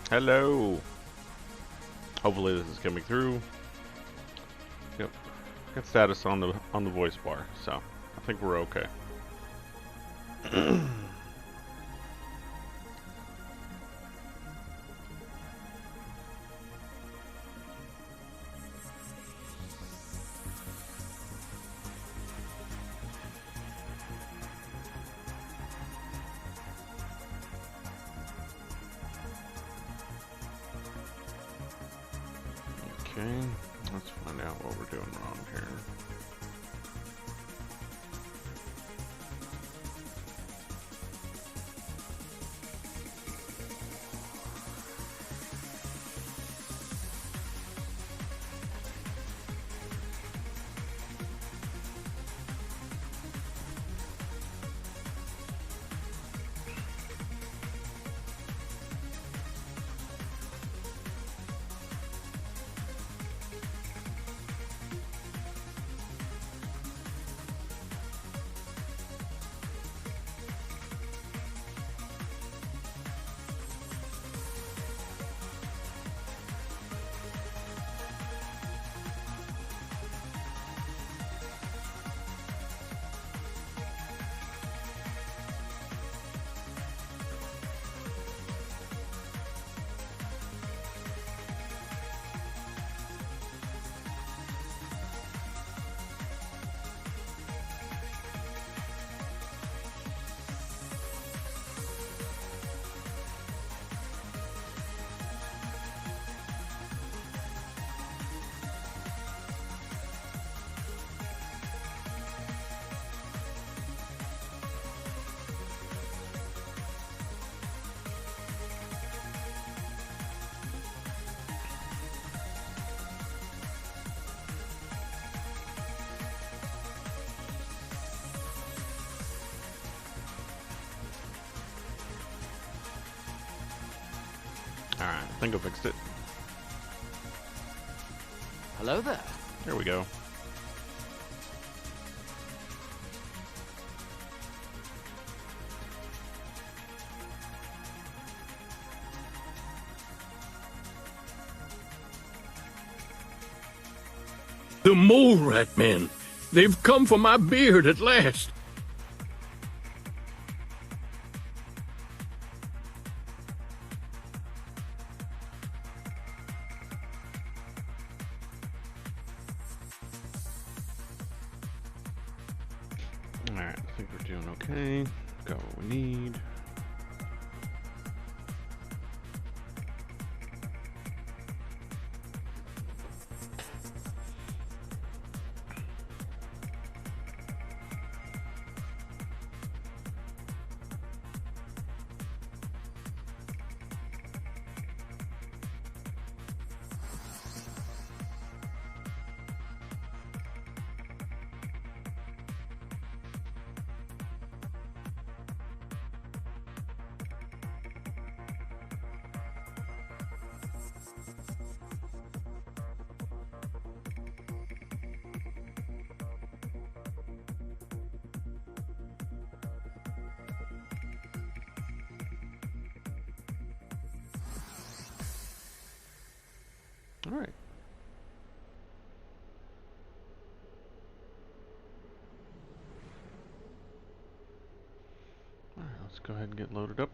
Hello. Hopefully this is coming through. Yep. Got status on the voice bar, so I think we're okay. Okay, let's find out what we're doing wrong here. Alright, I think I fixed it. Hello there. There we go. The mole rat men! They've come for my beard at last! Alright, I think we're doing okay. Got what we need. Alright. Alright, let's go ahead and get loaded up.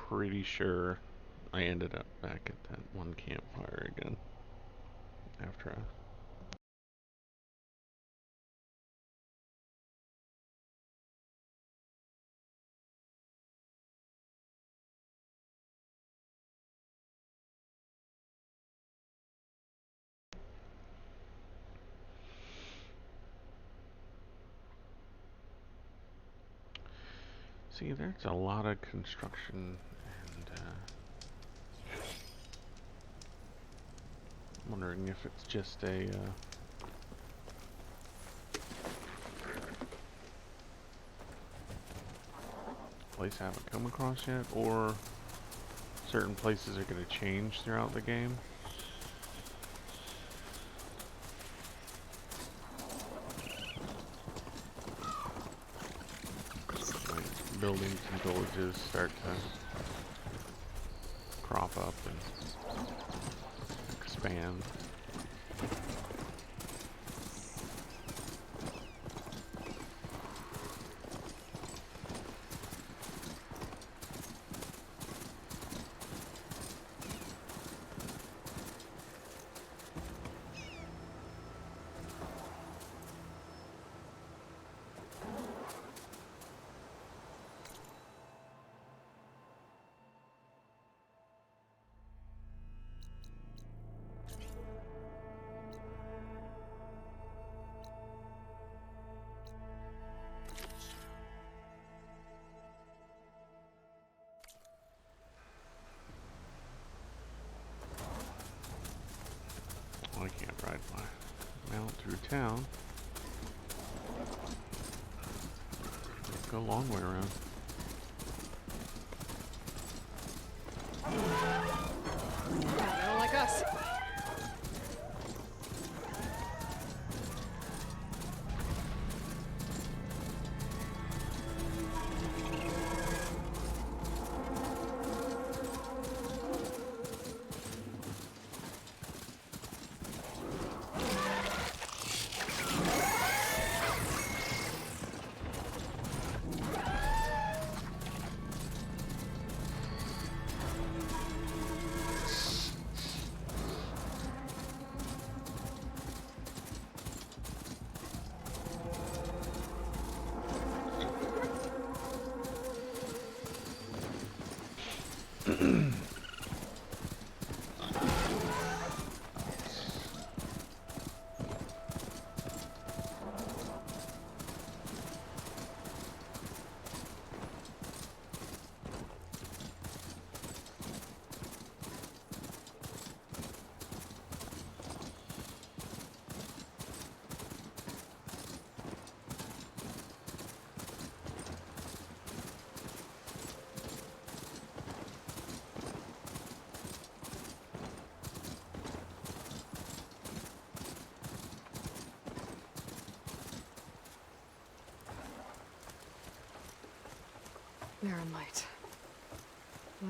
Pretty sure I ended up back at that one campfire again. After I... See, there's a lot of construction and I'm wondering if it's just a place I haven't come across yet, or certain places are going to change throughout the game. Like buildings and villages start to crop up and expand. I can't ride my mount through town. Let's go a long way around. They don't like us. Barren Light.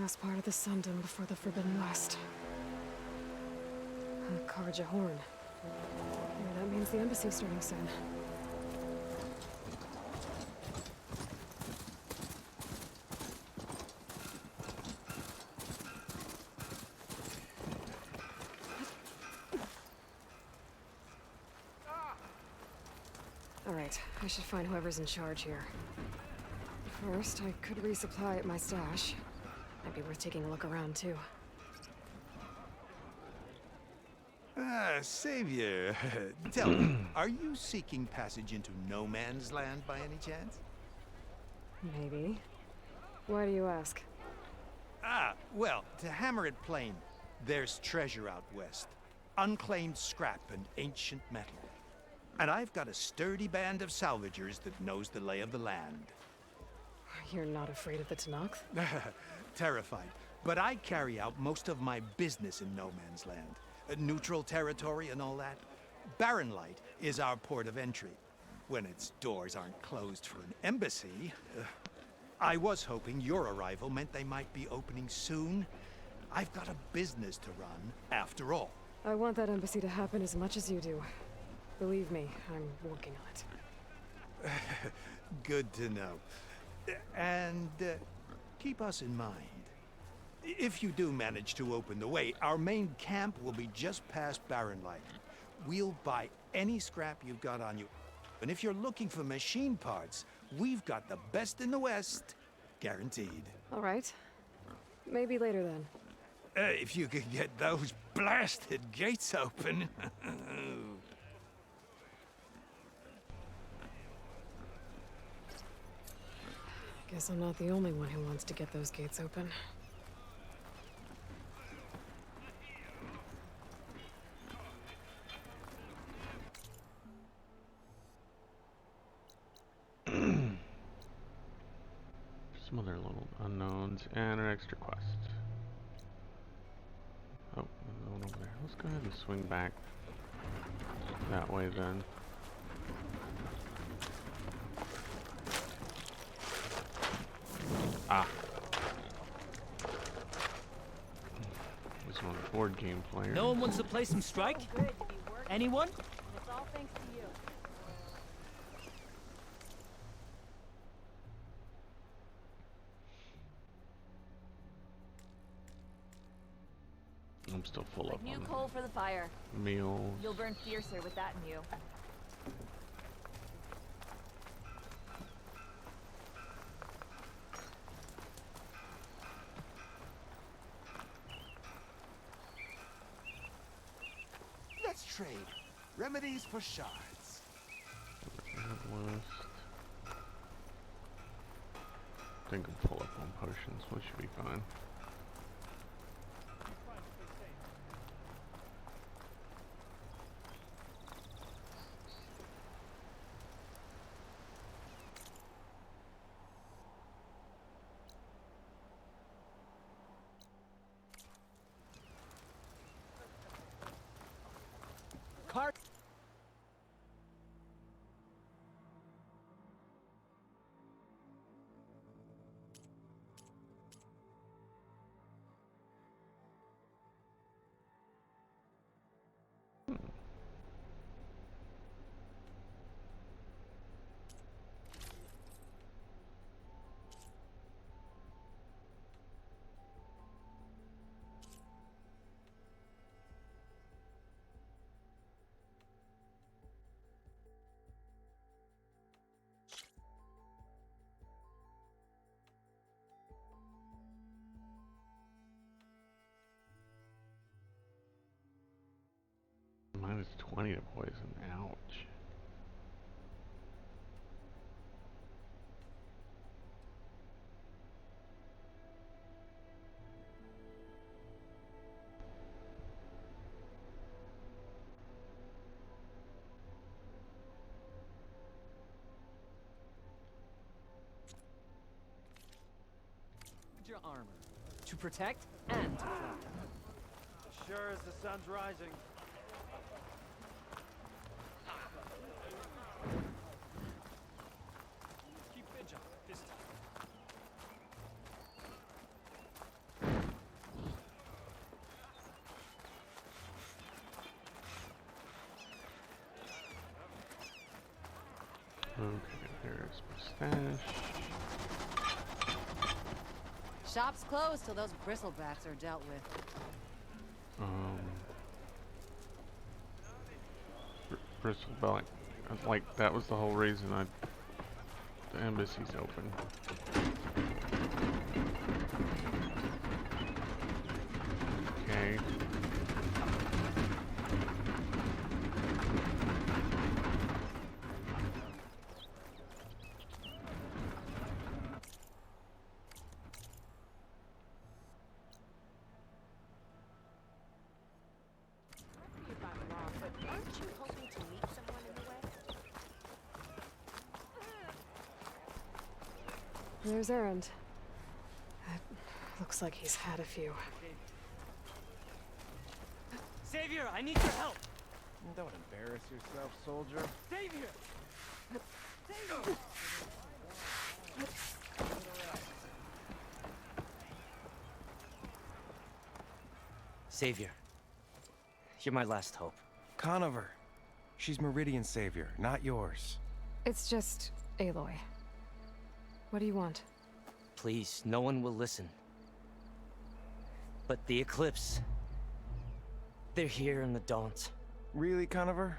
Last part of the Sundom before the Forbidden West. Karja Horn. Maybe that means the embassy's starting soon. Alright, I should find whoever's in charge here. First, I could resupply at my stash. Might be worth taking a look around, too. Ah, Savior. Tell me, are you seeking passage into no man's land by any chance? Maybe. Why do you ask? Ah, well, to hammer it plain, there's treasure out west. Unclaimed scrap and ancient metal. And I've got a sturdy band of salvagers that knows the lay of the land. You're not afraid of the Tanakh? Terrified. But I carry out most of my business in no man's land. Neutral territory and all that. Barren Light is our port of entry. When its doors aren't closed for an embassy. I was hoping your arrival meant they might be opening soon. I've got a business to run, after all. I want that embassy to happen as much as you do. Believe me, I'm working on it. Good to know. And keep us in mind. If you do manage to open the way, our main camp will be just past Barren Light. We'll buy any scrap you've got on you. And if you're looking for machine parts, we've got the best in the West. Guaranteed. All right. Maybe later then. If you could get those blasted gates open. Guess I'm not the only one who wants to get those gates open. Some other little unknowns and an extra quest. Oh, there's one over there. Let's go ahead and swing back that way then. Ah. This one's board game player. No one wants to play some strike? Anyone? It's all thanks to you. I'm still full up New on coal for the fire. meals. You'll burn fiercer with that in you. Let's trade. Remedies for shards. List. I think I'm full up on potions, which should be fine. Cart. Minus 20 to poison. Ouch. Your armor. To protect and to flatter. Sure as the sun's rising. Keep vigilant this time. Okay, there's my stash. Shop's closed till those bristlebacks are dealt with. Bristleback. Like, that was the whole reason the embassy's open. Okay. If I'm wrong, but aren't you hoping to meet someone in the way? There's Errand. Looks like he's had a few. Savior, I need your help. Don't embarrass yourself, soldier. Savior. Savior, you're my last hope. Conover. She's Meridian's savior, not yours. It's just Aloy. What do you want? Please, no one will listen. But the Eclipse... they're here in the Daunt. Really, Conover?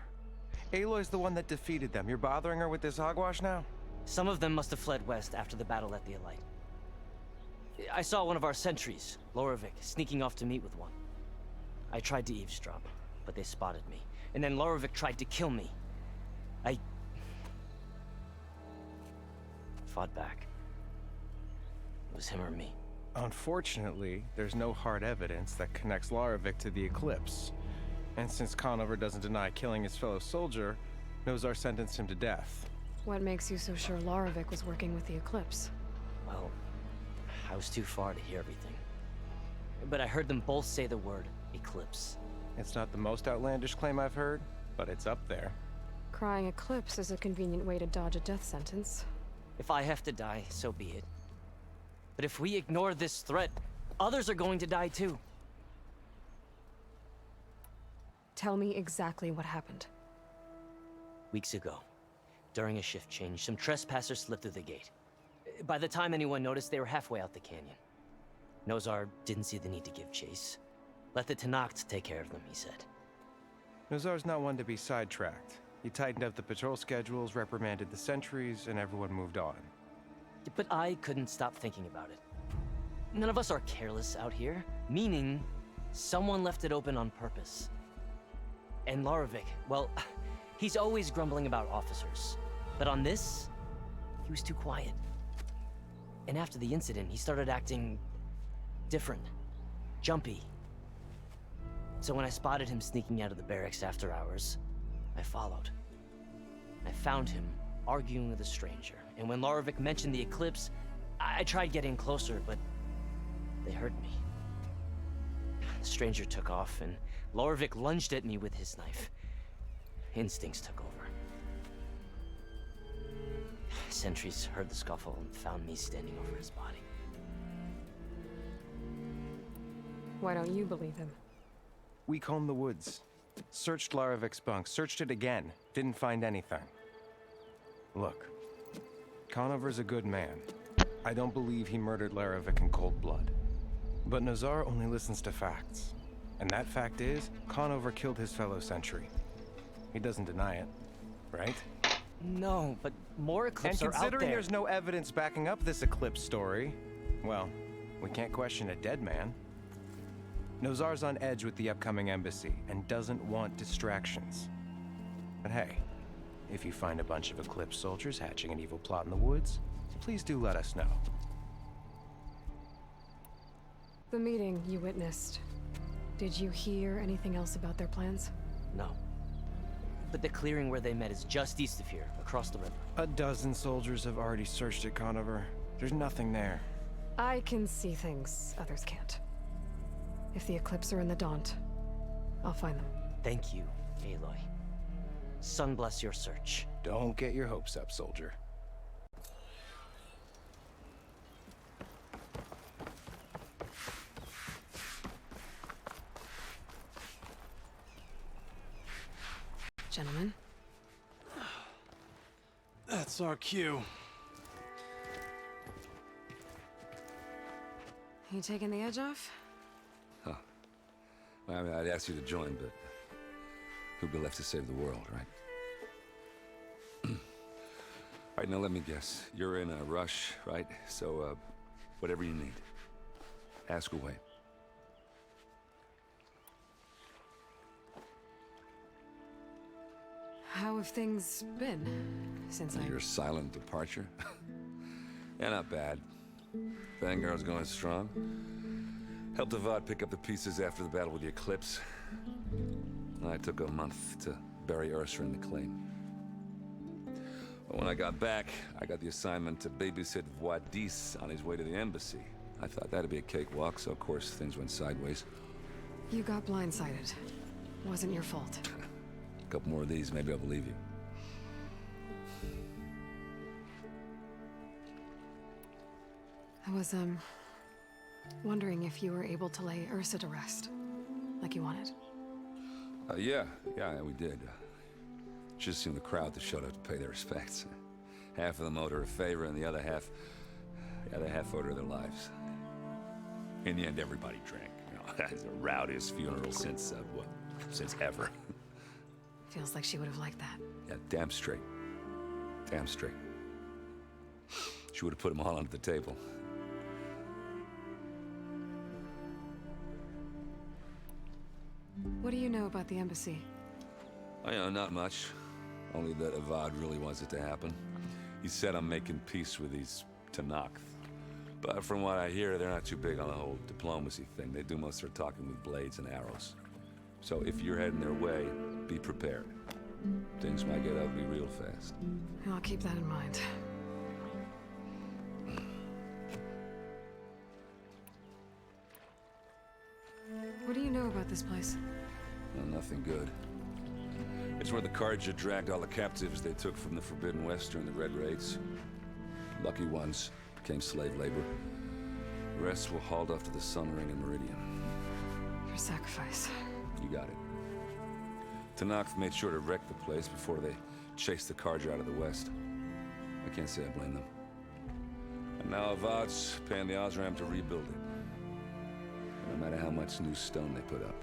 Aloy's the one that defeated them. You're bothering her with this hogwash now? Some of them must have fled west after the battle at the Elite. I saw one of our sentries, Lorevic, sneaking off to meet with one. I tried to eavesdrop, but they spotted me. And then Lorevic tried to kill me. I... fought back. It was him or me. Unfortunately, there's no hard evidence that connects Lorevic to the Eclipse. And since Conover doesn't deny killing his fellow soldier, Nozar sentenced him to death. What makes you so sure Lorevic was working with the Eclipse? Well, I was too far to hear everything. But I heard them both say the word eclipse. It's not the most outlandish claim I've heard, but it's up there. Crying eclipse is a convenient way to dodge a death sentence. If I have to die, so be it. But if we ignore this threat, others are going to die too. Tell me exactly what happened. Weeks ago, during a shift change, some trespassers slipped through the gate. By the time anyone noticed, they were halfway out the canyon. Nozar didn't see the need to give chase. Let the Tenakth take care of them, he said. Nozar's not one to be sidetracked. He tightened up the patrol schedules, reprimanded the sentries, and everyone moved on. But I couldn't stop thinking about it. None of us are careless out here, meaning someone left it open on purpose. And Larovic, well, he's always grumbling about officers. But on this, he was too quiet. And after the incident, he started acting different, jumpy. So when I spotted him sneaking out of the barracks after hours, I followed. I found him arguing with a stranger, and when Larovic mentioned the eclipse, I tried getting closer, but they heard me. The stranger took off, and Larovic lunged at me with his knife. Instincts took over. Sentries heard the scuffle and found me standing over his body. Why don't you believe him? We combed the woods. Searched Larovic's bunk, searched it again. Didn't find anything. Look, Conover's a good man. I don't believe he murdered Larovic in cold blood. But Nozar only listens to facts. And that fact is, Conover killed his fellow sentry. He doesn't deny it, right? No, but more eclipses And are out considering there. there's no evidence backing up this eclipse story, well, we can't question a dead man. Nozar's on edge with the upcoming embassy and doesn't want distractions. But hey, if you find a bunch of Eclipse soldiers hatching an evil plot in the woods, please do let us know. The meeting you witnessed. Did you hear anything else about their plans? No. But the clearing where they met is just east of here, across the river. A dozen soldiers have already searched it, Conover. There's nothing there. I can see things others can't. If the Eclipse are in the Daunt, I'll find them. Thank you, Aloy. Sun bless your search. Don't get your hopes up, soldier. Gentlemen, That's our cue. you taking the edge off? Well, I mean, I'd ask you to join, but who'd be left to save the world, right? All right, now let me guess. You're in a rush, right? So, whatever you need, ask away. How have things been since Your silent departure? Yeah, not bad. Vanguard's going strong. Helped Avad pick up the pieces after the battle with the Eclipse. I took a month to bury Ursa in the claim. But when I got back, I got the assignment to babysit Voidis on his way to the embassy. I thought that'd be a cakewalk, so of course things went sideways. You got blindsided. Wasn't your fault. A couple more of these, maybe I'll believe you. I was, wondering if you were able to lay Ursa to rest, like you wanted. Yeah, we did. Just seemed the crowd that showed up to pay their respects. Half of them owed her a favor, and the other half owed her their lives. In the end, everybody drank. You know, that's the rowdiest funeral since ever. Feels like she would have liked that. Yeah, damn straight. Damn straight. She would have put them all under the table. What do you know about the embassy? I know not much. Only that Avad really wants it to happen. He said I'm making peace with these Tenakth. But from what I hear, they're not too big on the whole diplomacy thing. They do most of their talking with blades and arrows. So if you're heading their way, be prepared. Things might get ugly real fast. I'll keep that in mind. know about this place? Well, nothing good. It's where the Carja dragged all the captives they took from the Forbidden West during the Red Raids. Lucky ones became slave labor. The rest were hauled off to the Sun Ring and Meridian. For sacrifice. You got it. Tanakh made sure to wreck the place before they chased the Carja out of the West. I can't say I blame them. And now Avad's paying the Osram to rebuild it. No matter how much new stone they put up,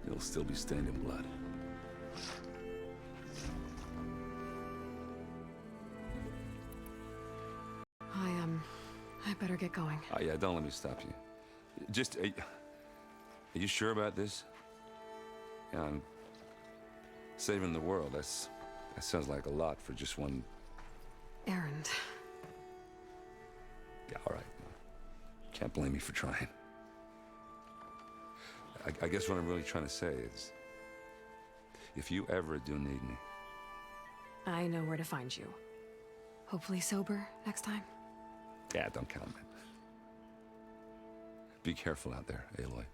it'll still be stained in blood. I better get going. Oh yeah, don't let me stop you. Just, are you sure about this? Yeah, I'm saving the world. That sounds like a lot for just one... Errand. Yeah, all right. Can't blame me for trying. I guess what I'm really trying to say is, if you ever do need me... I know where to find you. Hopefully sober next time. Yeah, don't count on it. Be careful out there, Aloy.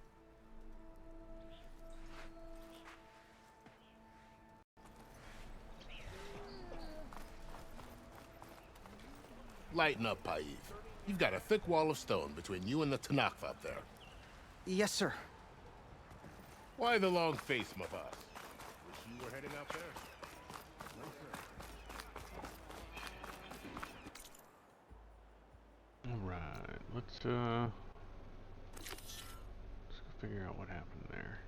Lighten up, Paif. You've got a thick wall of stone between you and the Tanakh up there. Yes, sir. Why the long face, my boss? Wish you were heading out there. Alright, let's go figure out what happened there.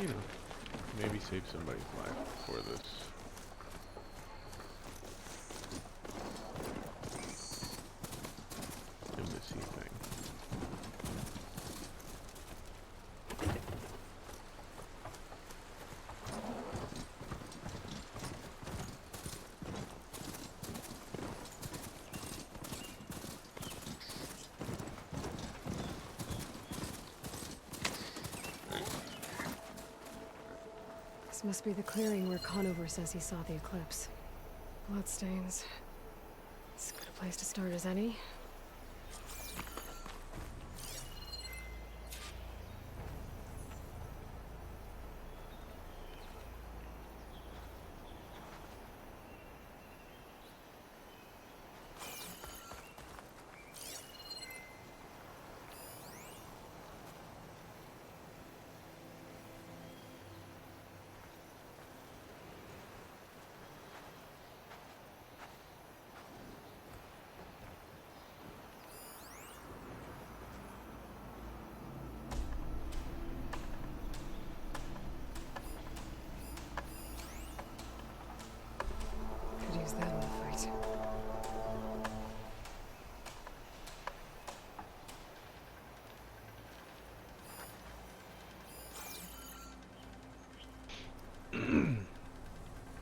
You know, maybe save somebody's life before this. Embassy thing. This must be the clearing where Conover says he saw the eclipse. Bloodstains. As good a place to start as any. Could use that in the fight.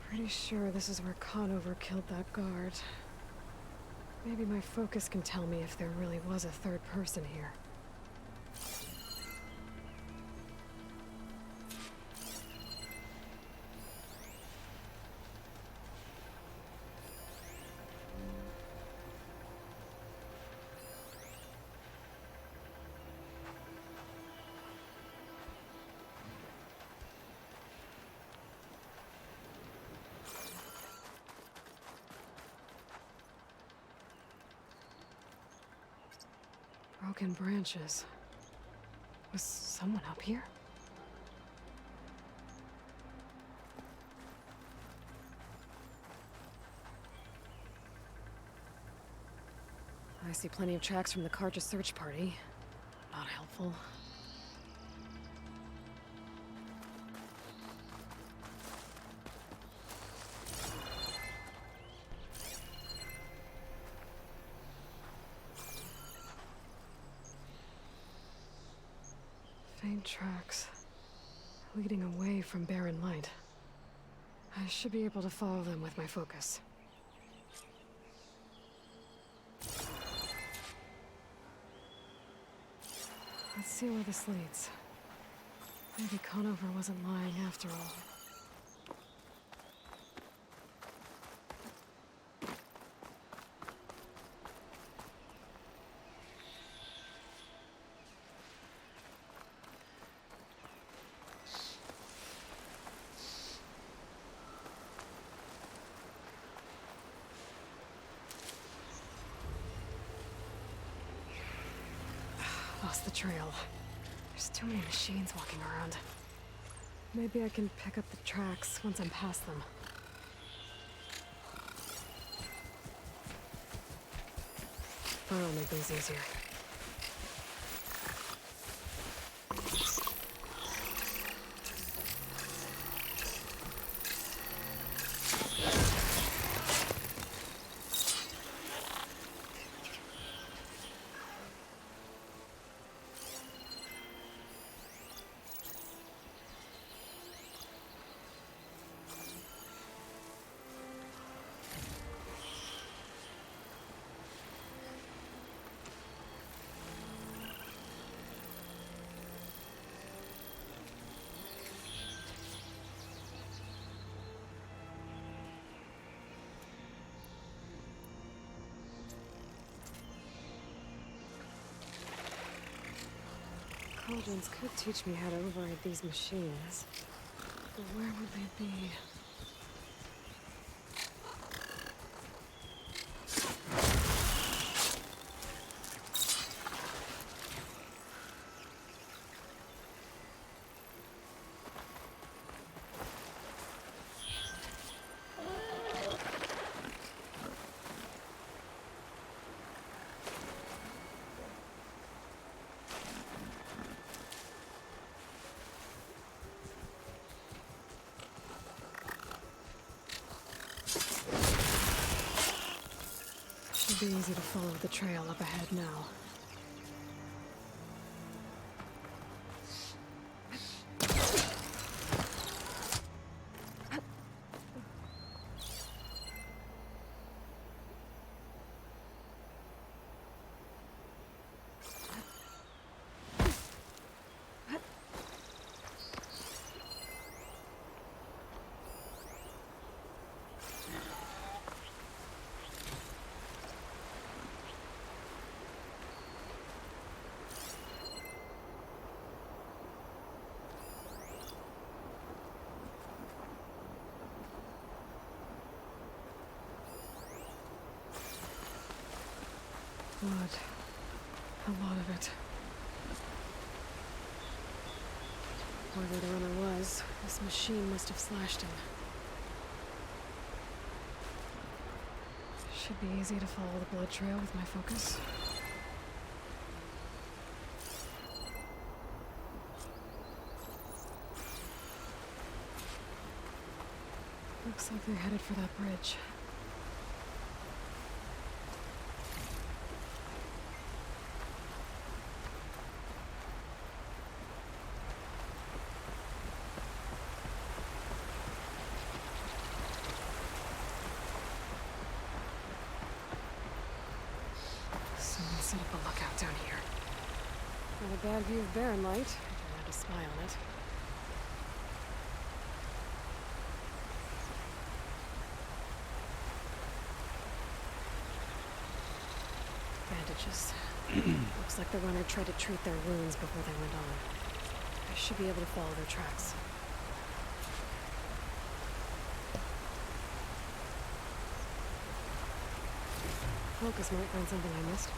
Pretty sure this is where Conover killed that guard. Maybe my focus can tell me if there really was a third person here. Broken branches. Was someone up here? I see plenty of tracks from the Karja search party. Not helpful. Faint tracks leading away from barren light. I should be able to follow them with my focus. Let's see where this leads. Maybe Conover wasn't lying after all. the trail. There's too many machines walking around. Maybe I can pick up the tracks once I'm past them. That'll make things easier. Cauldrons could teach me how to override these machines. But where would they be? Should be easy to follow the trail up ahead now. Blood. A lot of it. Whoever the runner was, this machine must have slashed him. Should be easy to follow the blood trail with my focus. Looks like they're headed for that bridge. Someone set up a lookout down here. Not a bad view of Barren Light. I don't have to spy on it. Bandages. Looks like the runner tried to treat their wounds before they went on. I should be able to follow their tracks. Focus might find something I missed.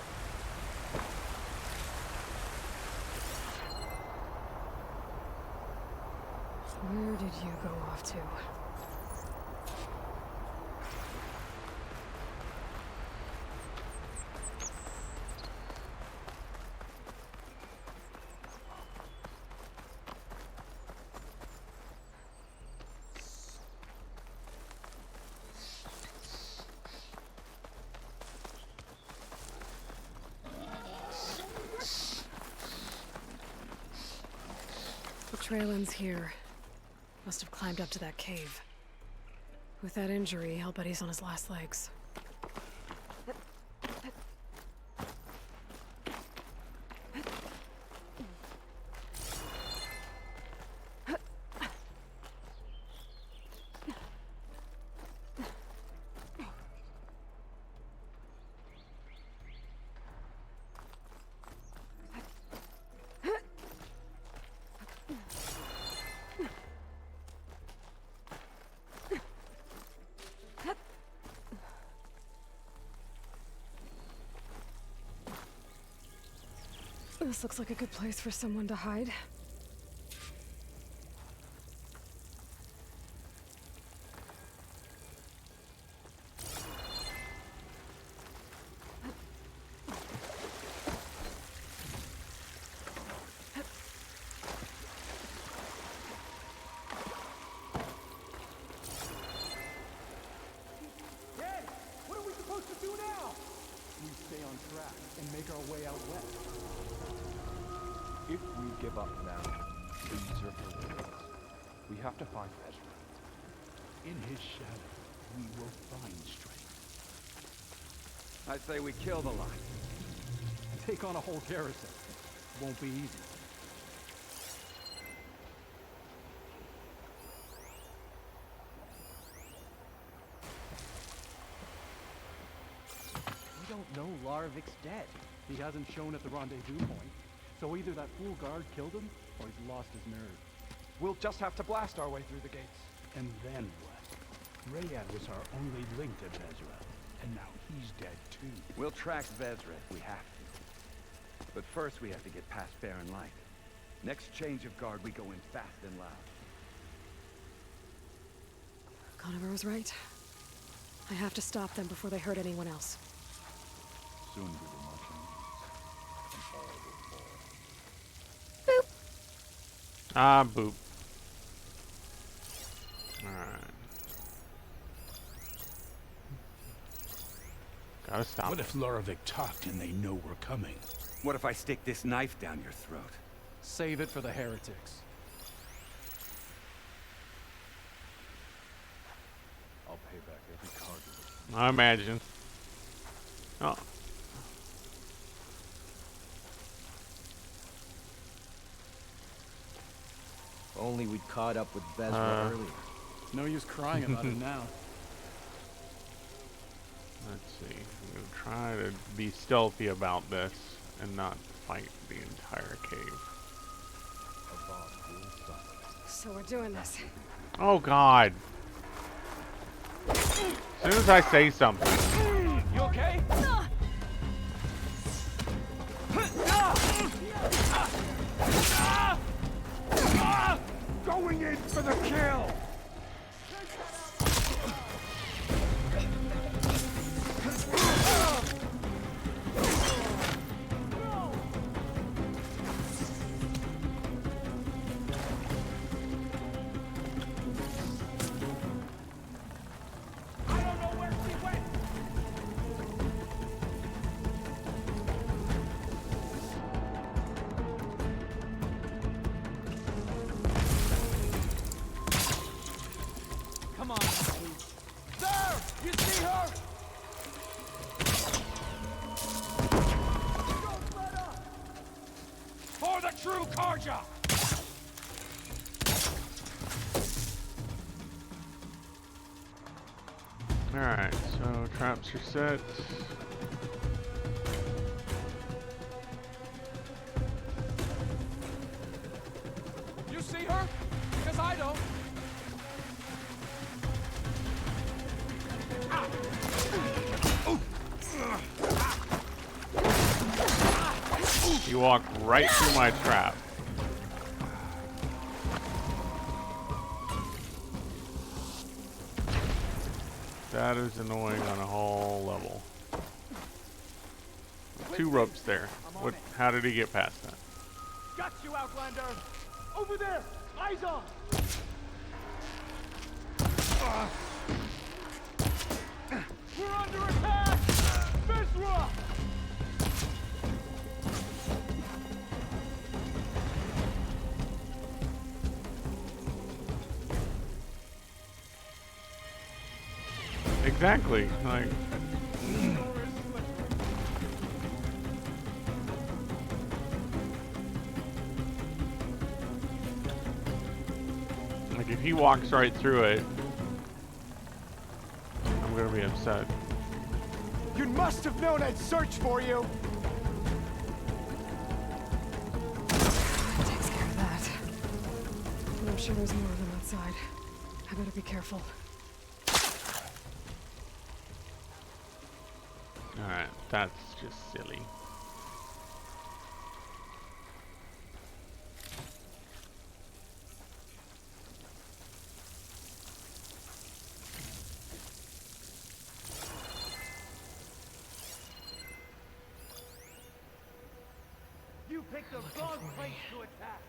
Where did you go off to? The trail ends here. Must have climbed up to that cave. With that injury, I'll bet he's on his last legs. This looks like a good place for someone to hide. If we give up now, these are for we have to find Ezra. In his shadow, we will find strength. I say we kill the lot. Take on a whole garrison. Won't be easy. We don't know Larovic's dead. He hasn't shown at the rendezvous point. So either that fool guard killed him, or he's lost his nerve. We'll just have to blast our way through the gates. And then what? Rayad was our only link to Vezra, and now he's dead too. We'll track Vezra if we have to. But first we have to get past Barren Light. Next change of guard, we go in fast and loud. Conover was right. I have to stop them before they hurt anyone else. Soon we will march on. Ah, boop. Alright. Gotta stop. What if Larovic talked and they know we're coming? What if I stick this knife down your throat? Save it for the heretics. I'll pay back every card. I imagine. Oh. If only we'd caught up with Vezra earlier. No use crying about it now. Let's see. I'm gonna try to be stealthy about this and not fight the entire cave. So we're doing this. Oh God. As soon as I say something. You okay? Going in for the kill! Alright, so traps are set. You see her? Because I don't. You walk right through my trap. That is annoying on a whole level. 2 ropes there. What? How did he get past that? Got you, Outlander! Over there! Eyes on! We're under attack! Vezra! Exactly. Like. Like if he walks right through it, I'm gonna be upset. You must have known I'd search for you! Takes care of that. And I'm sure there's more of them outside. I better be careful. Alright, that's just silly. picked the wrong place to attack.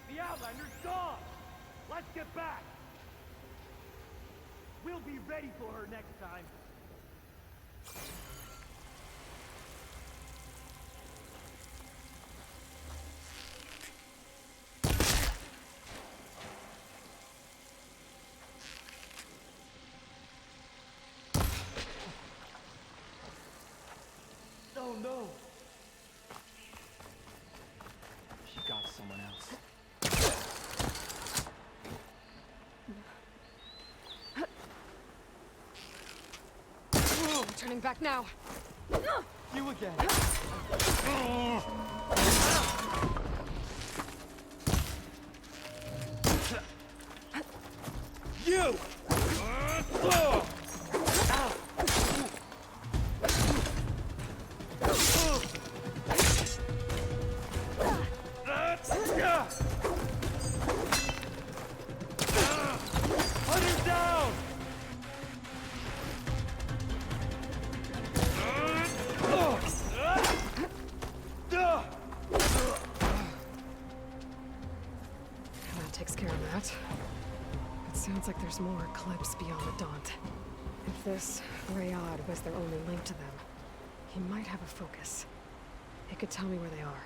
The Outlander's gone! Let's get back! We'll be ready for her next time. Oh no! She got someone else. I'm turning back now. You again. You! Hunter's down! That takes care of that. It sounds like there's more clips beyond the Daunt. If this Rayad was their only link to them, he might have a focus. He could tell me where they are.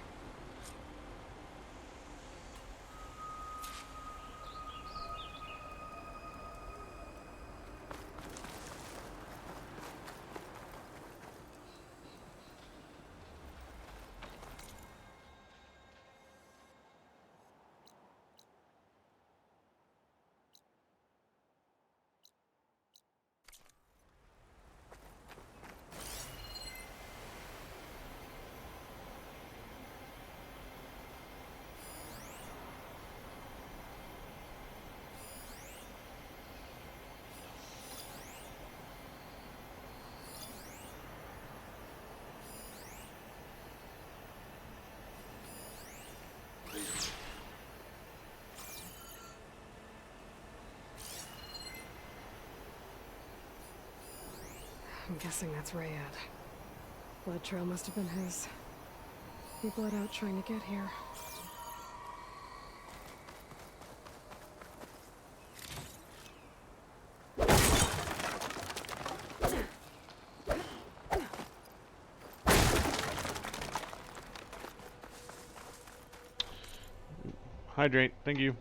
I'm guessing that's Rayad. Blood trail must have been his. He bled out trying to get here. Hydrate, thank you.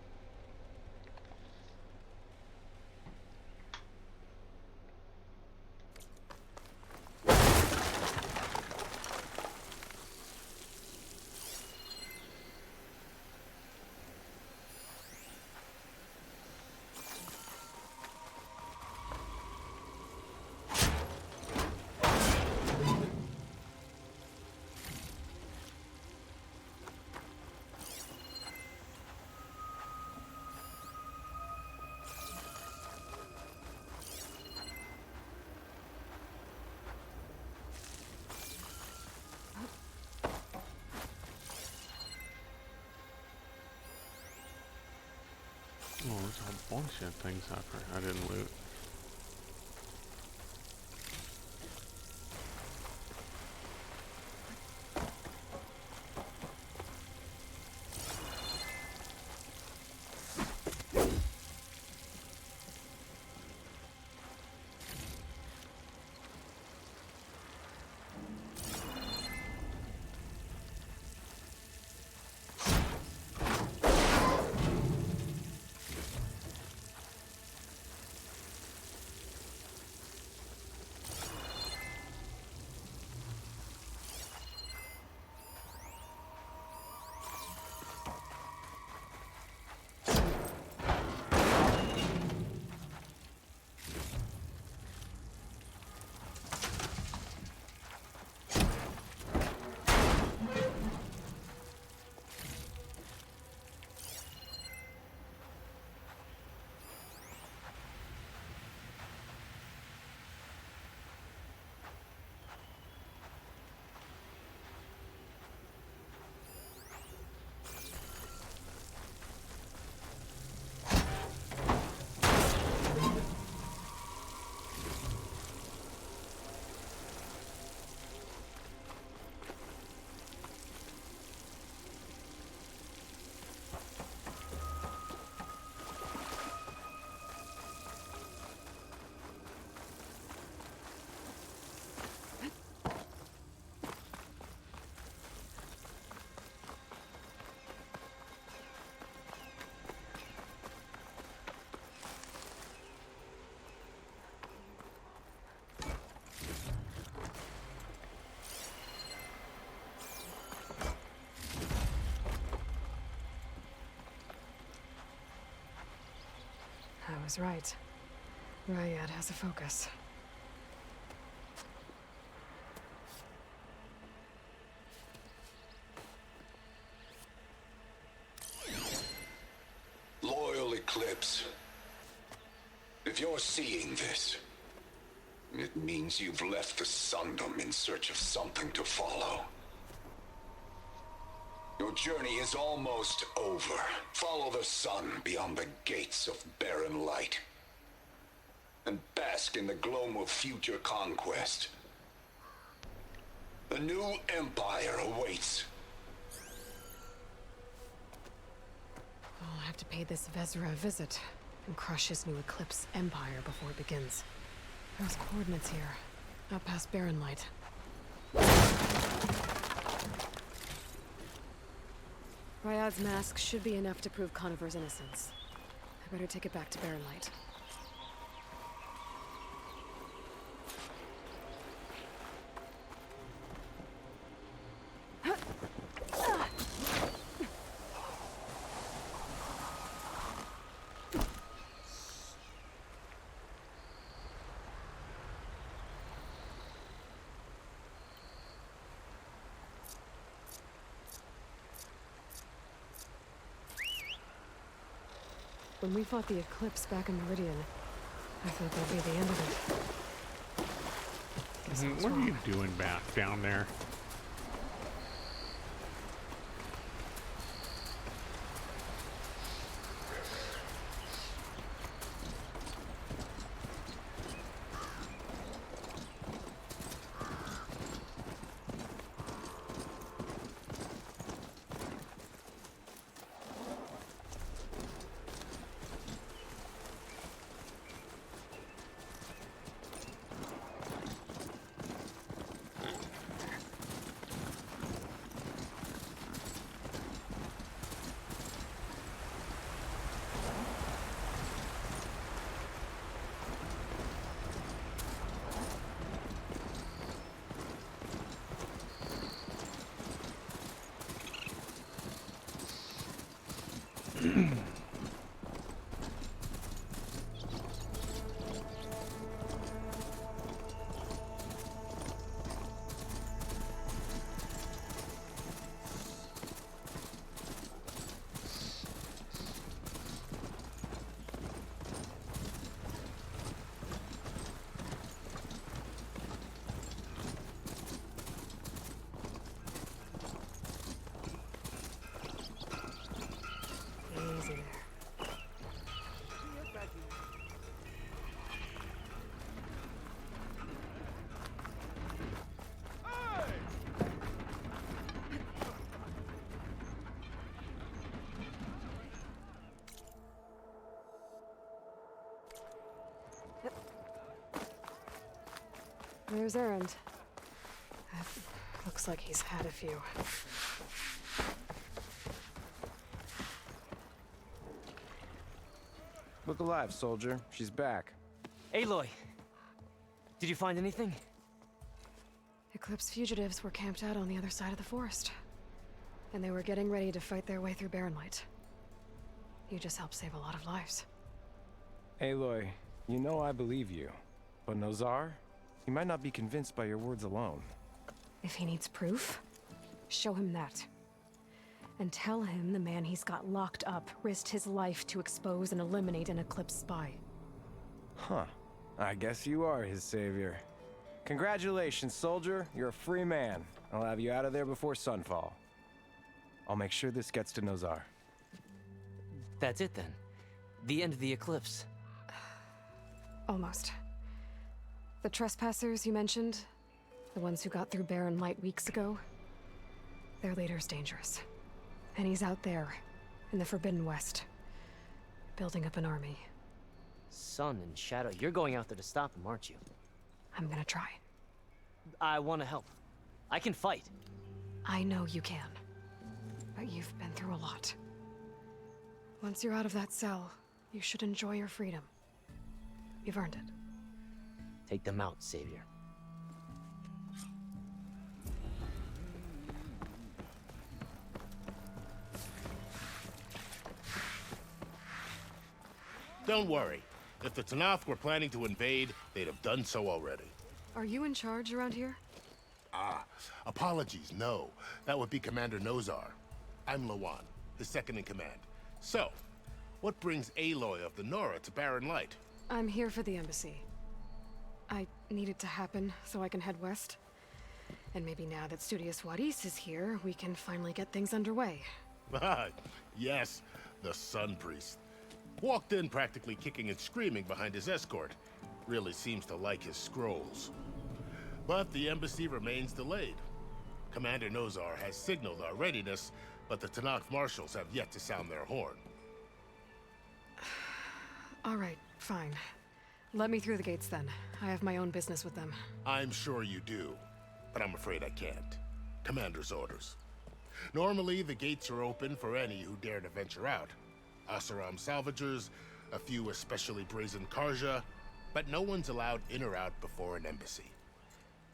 Oh, there's a bunch of things I didn't loot. was right. Ryad has a focus. Loyal Eclipse. If you're seeing this, it means you've left the Sundom in search of something to follow. Your journey is almost over. Follow the sun beyond the gates of barren light, and bask in the gloam of future conquest. A new empire awaits. I'll have to pay this Vezra a visit and crush his new Eclipse empire before it begins. There's coordinates here, out past Barren Light. Ryad's mask should be enough to prove Conover's innocence. I better take it back to Barren Light. When we fought the Eclipse back in Meridian, I thought that'd be the end of it. Guess I was What are wrong. you doing back down there? Easy there. There's Errand. Looks like he's had a few. Look alive, soldier. She's back. Aloy! Did you find anything? Eclipse fugitives were camped out on the other side of the forest. And they were getting ready to fight their way through Barren Light. You just helped save a lot of lives. Aloy, you know I believe you. But Nozar? He might not be convinced by your words alone. If he needs proof, show him that. And tell him the man he's got locked up risked his life to expose and eliminate an Eclipse spy. Huh. I guess you are his savior. Congratulations, soldier. You're a free man. I'll have you out of there before sunfall. I'll make sure this gets to Nozar. That's it then. The end of the Eclipse. Almost. The trespassers you mentioned, the ones who got through Barren Light weeks ago, their leader's dangerous. And he's out there, in the Forbidden West, building up an army. Sun and Shadow, you're going out there to stop him, aren't you? I'm gonna try. I want to help. I can fight. I know you can. But you've been through a lot. Once you're out of that cell, you should enjoy your freedom. You've earned it. Take them out, Savior. Don't worry. If the Tanakh were planning to invade, they'd have done so already. Are you in charge around here? Ah, apologies, no. That would be Commander Nozar. I'm Lawan, his second in command. So, what brings Aloy of the Nora to Barren Light? I'm here for the embassy. I need it to happen so I can head west. And maybe now that Studious Wadis is here, we can finally get things underway. Ah, yes, the Sun Priest. Walked in practically kicking and screaming behind his escort. Really seems to like his scrolls. But the embassy remains delayed. Commander Nozar has signaled our readiness, but the Tanakh marshals have yet to sound their horn. All right, fine. Let me through the gates then. I have my own business with them. I'm sure you do, but I'm afraid I can't. Commander's orders. Normally, the gates are open for any who dare to venture out. Asaram salvagers, a few especially brazen Karja, but no one's allowed in or out before an embassy.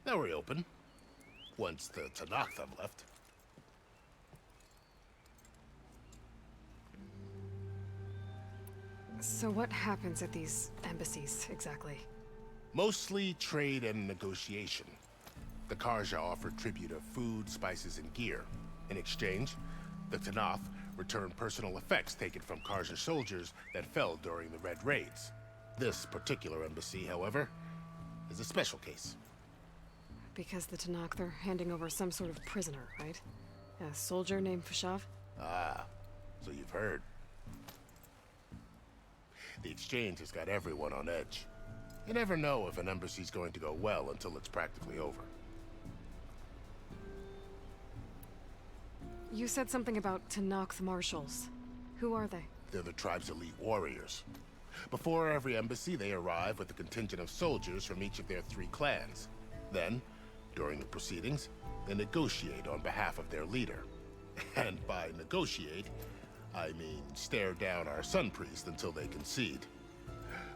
They'll reopen, once the Tanakh have left. So what happens at these embassies, exactly? Mostly trade and negotiation. The Karja offered tribute of food, spices, and gear. In exchange, the Tanakh returned personal effects taken from Karja soldiers that fell during the Red Raids. This particular embassy, however, is a special case. Because the Tanakh, they're handing over some sort of prisoner, right? A soldier named Fashav? Ah, so you've heard. The exchange has got everyone on edge. You never know if an embassy's going to go well until it's practically over. You said something about Tanakh marshals. Who are they? They're the tribe's elite warriors. Before every embassy, they arrive with a contingent of soldiers from each of their 3 clans. Then, during the proceedings, they negotiate on behalf of their leader. And by negotiate, I mean stare down our Sun Priest until they concede.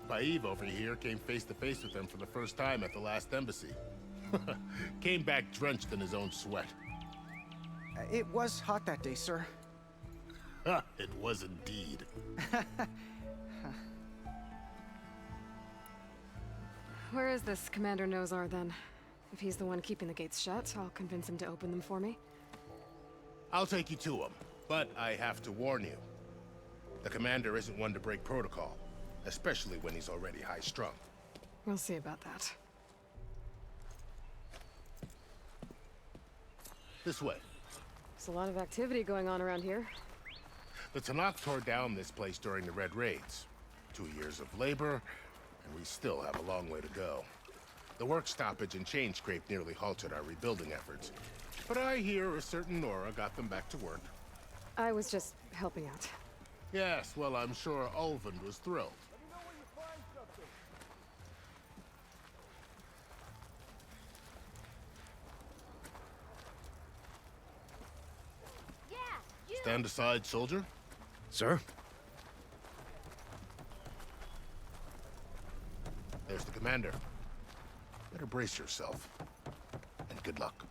Baev over here came face to face with them for the first time at the last embassy. Came back drenched in his own sweat. It was hot that day, sir. It was indeed. Where is this Commander Nozar, then? If he's the one keeping the gates shut, I'll convince him to open them for me. I'll take you to him, but I have to warn you. The commander isn't one to break protocol, especially when he's already high-strung. We'll see about that. This way. There's a lot of activity going on around here. The Tanakh tore down this place during the Red Raids. 2 years of labor, and we still have a long way to go. The work stoppage and chain scrape nearly halted our rebuilding efforts. But I hear a certain Nora got them back to work. I was just helping out. Yes, well, I'm sure Ulvund was thrilled. Stand aside, soldier. Sir? There's the commander. Better brace yourself. And good luck.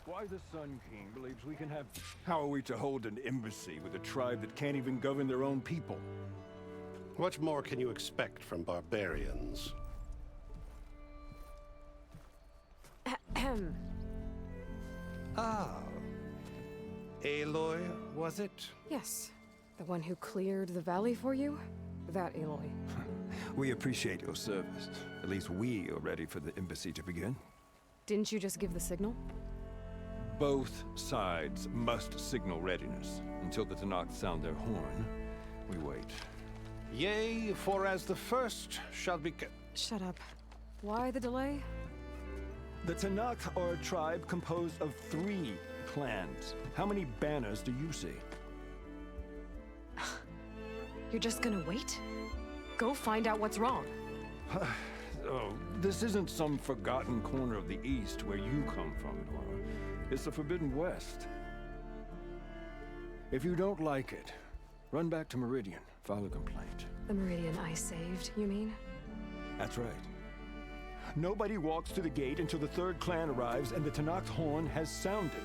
Why the Sun King believes we can have... How are we to hold an embassy with a tribe that can't even govern their own people? What more can you expect from barbarians? Ah. Aloy, was it? Yes. The one who cleared the valley for you? That Aloy. We appreciate your service. At least we are ready for the embassy to begin. Didn't you just give the signal? Both sides must signal readiness. Until the Tanakh sound their horn, we wait. Yea, for as the first shall be... Shut up. Why the delay? The Tanakh are a tribe composed of 3 clans. How many banners do you see? You're just gonna wait? Go find out what's wrong. Oh, this isn't some forgotten corner of the East where you come from, Nora. It's the Forbidden West. If you don't like it, run back to Meridian, file a complaint. The Meridian I saved, you mean? That's right. Nobody walks to the gate until the third clan arrives and the Tanakh horn has sounded.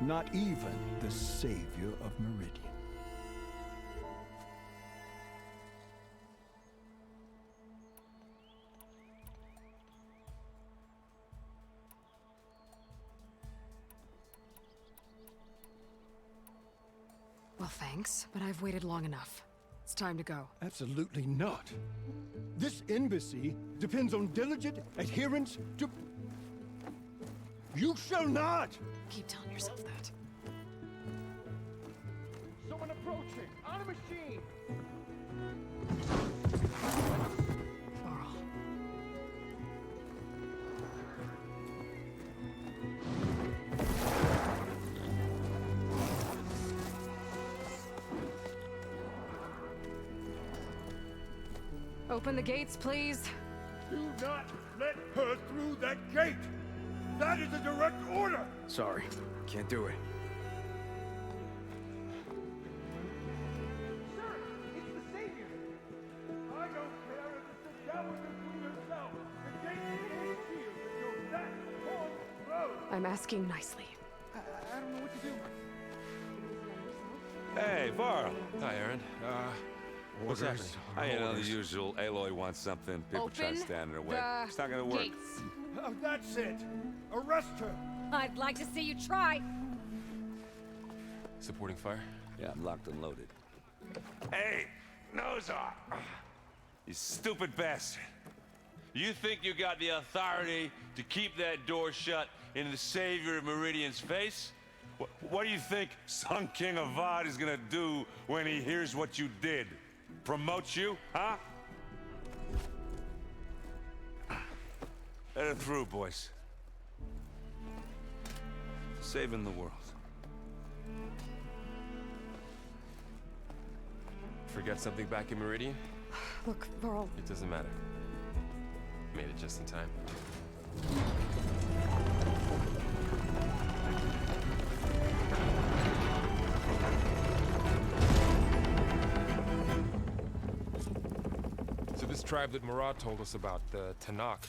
Not even the savior of Meridian. Well, thanks, but I've waited long enough. It's time to go. Absolutely not. This embassy depends on diligent adherence to... You shall not! Keep telling yourself that. Someone approaching! On a machine! Varl. Open the gates, please. Do not let her through that gate! That is a direct order! Sorry, can't do it. Sir, it's the Savior! I don't care if it's the devil between yourself. The gate is sealed until that horn blows. I'm asking nicely. I don't know what to do. Hey, Varl. Hi, Aaron. What's happening? You know, the usual. Aloy wants something. People try to Open stand in her way. the It's not gonna work. gates. Oh, that's it. Arrest her. I'd like to see you try. Supporting fire? Yeah, I'm locked and loaded. Hey, Nozar! You stupid bastard. You think you got the authority to keep that door shut in the savior of Meridian's face? What do you think Sun King Avad is gonna do when he hears what you did? Promote you, huh? Let her through, boys. Saving the world. Forget something back in Meridian? Look, Varl. It doesn't matter. Made it just in time. So this tribe that Murad told us about, the Tanakh,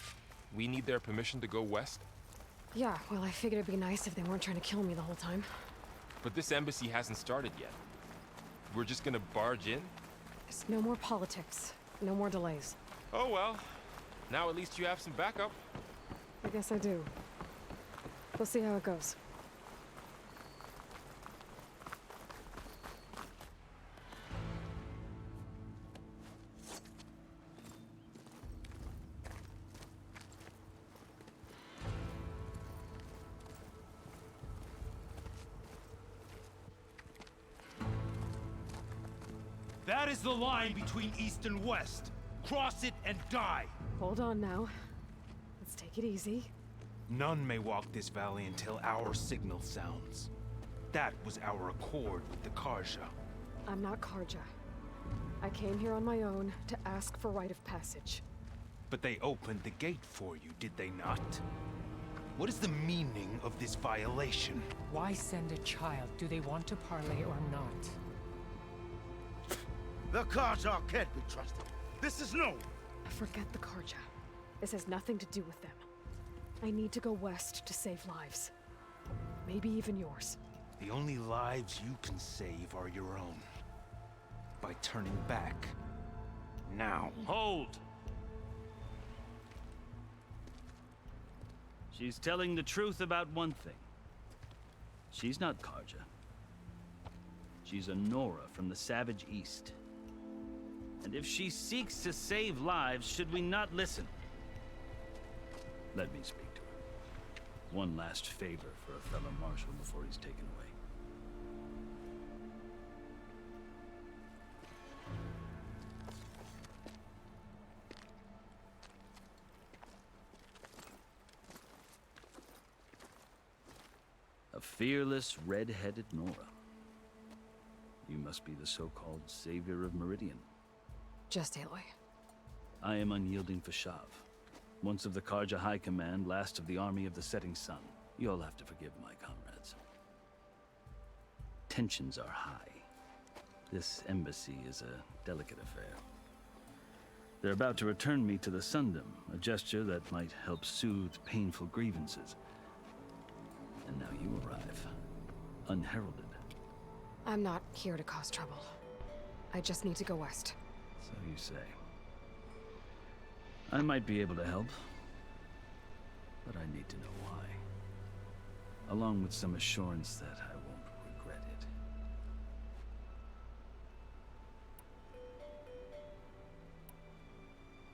we need their permission to go west? Yeah, well, I figured it'd be nice if they weren't trying to kill me the whole time. But this embassy hasn't started yet. We're just gonna barge in? There's no more politics. No more delays. Oh well. Now at least you have some backup. I guess I do. We'll see how it goes. That is the line between East and West. Cross it and die. Hold on now. Let's take it easy. None may walk this valley until our signal sounds. That was our accord with the Karja. I'm not Karja. I came here on my own to ask for rite of passage. But they opened the gate for you, did they not? What is the meaning of this violation? Why send a child? Do they want to parley or not? The Karja can't be trusted. This is known. Forget the Karja. This has nothing to do with them. I need to go west to save lives. Maybe even yours. The only lives you can save are your own. By turning back. Now. Hold! She's telling the truth about one thing. She's not Karja. She's a Nora from the Savage East. And if she seeks to save lives, should we not listen? Let me speak to her. One last favor for a fellow marshal before he's taken away. A fearless, red-headed Nora. You must be the so-called savior of Meridian. Just Aloy. I am unyielding Fashav. Once of the Karja High Command, last of the army of the setting sun. You'll have to forgive my comrades. Tensions are high. This embassy is a delicate affair. They're about to return me to the Sundom, a gesture that might help soothe painful grievances. And now you arrive, unheralded. I'm not here to cause trouble. I just need to go west. So you say. I might be able to help, but I need to know why. Along with some assurance that I won't regret it.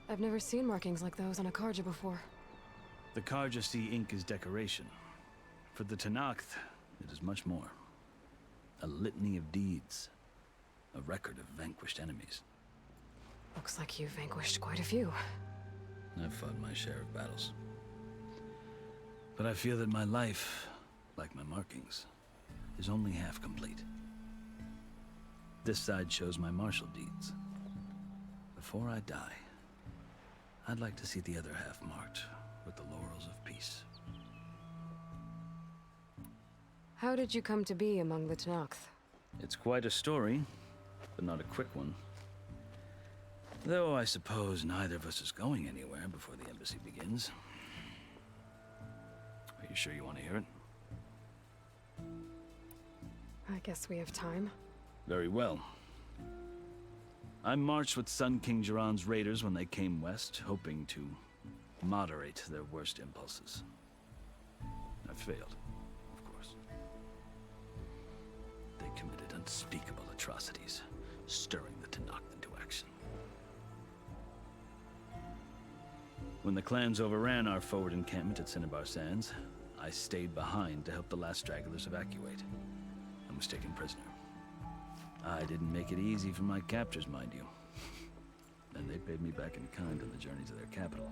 I've never seen markings like those on a Karja before. The Karja see ink as decoration. For the Tenakth, it is much more. A litany of deeds. A record of vanquished enemies. Looks like you've vanquished quite a few. I've fought my share of battles. But I feel that my life, like my markings, is only half complete. This side shows my martial deeds. Before I die, I'd like to see the other half marked with the laurels of peace. How did you come to be among the Tenakth? It's quite a story, but not a quick one. Though I suppose neither of us is going anywhere before the embassy begins. Are you sure you want to hear it? I guess we have time. Very well. I marched with Sun King Jiran's raiders when they came west, hoping to moderate their worst impulses. I failed, of course. They committed unspeakable atrocities, stirring the Tenakth into action. When the clans overran our forward encampment at Cinnabar Sands, I stayed behind to help the last stragglers evacuate, and was taken prisoner. I didn't make it easy for my captors, mind you. And they paid me back in kind on the journey to their capital.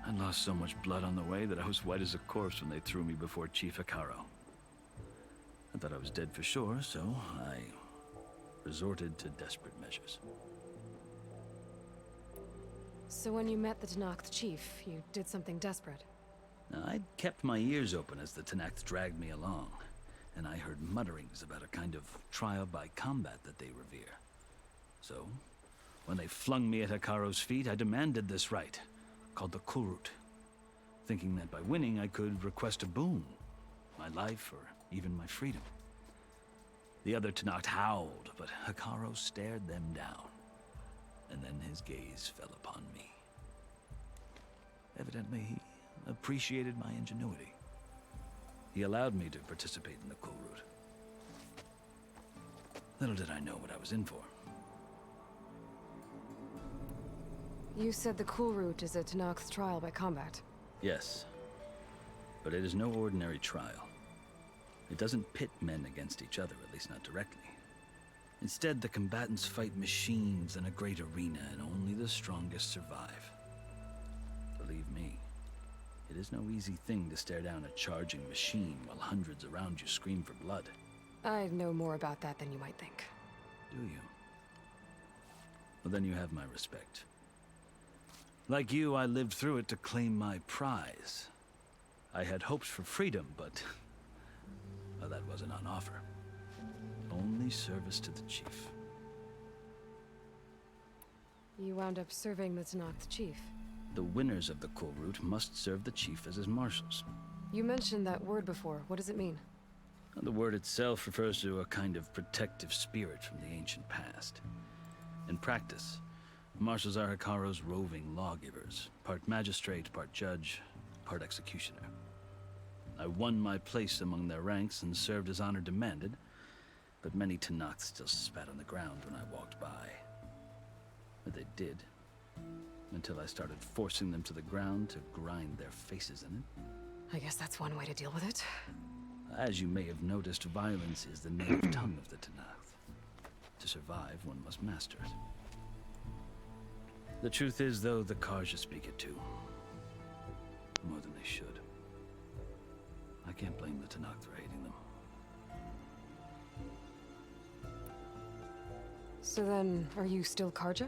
I lost so much blood on the way that I was white as a corpse when they threw me before Chief Hikaro. I thought I was dead for sure, so I resorted to desperate measures. So when you met the Tenakth chief, you did something desperate? Now, I'd kept my ears open as the Tenakth dragged me along, and I heard mutterings about a kind of trial by combat that they revere. So, when they flung me at Hikaro's feet, I demanded this right, called the Kulrut, thinking that by winning I could request a boon, my life or even my freedom. The other Tenakth howled, but Hikaro stared them down, and then his gaze fell upon me. Evidently, he appreciated my ingenuity. He allowed me to participate in the Kulrut. Little did I know what I was in for. You said the Kulrut is a Tenakth trial by combat. Yes, but it is no ordinary trial. It doesn't pit men against each other, at least not directly. Instead, the combatants fight machines in a great arena, and only the strongest survive. Believe me, it is no easy thing to stare down a charging machine while hundreds around you scream for blood. I know more about that than you might think. Do you? Well, then you have my respect. Like you, I lived through it to claim my prize. I had hopes for freedom, but well, that wasn't on offer. Only service to the chief. You wound up serving the Tenakth chief. The winners of the Kulrut must serve the chief as his marshals. You mentioned that word before. What does it mean? The word itself refers to a kind of protective spirit from the ancient past. In practice, marshals are Hikaro's roving lawgivers, part magistrate, part judge, part executioner. I won my place among their ranks and served as honor demanded, but many Tenakth still spat on the ground when I walked by. But they did, until I started forcing them to the ground to grind their faces in it. I guess that's one way to deal with it. As you may have noticed, violence is the native tongue of the Tenakth. To survive, one must master it. The truth is, though, the Karja speak it too. More than they should. I can't blame the Tenakth for hating them. So then, are you still Karja?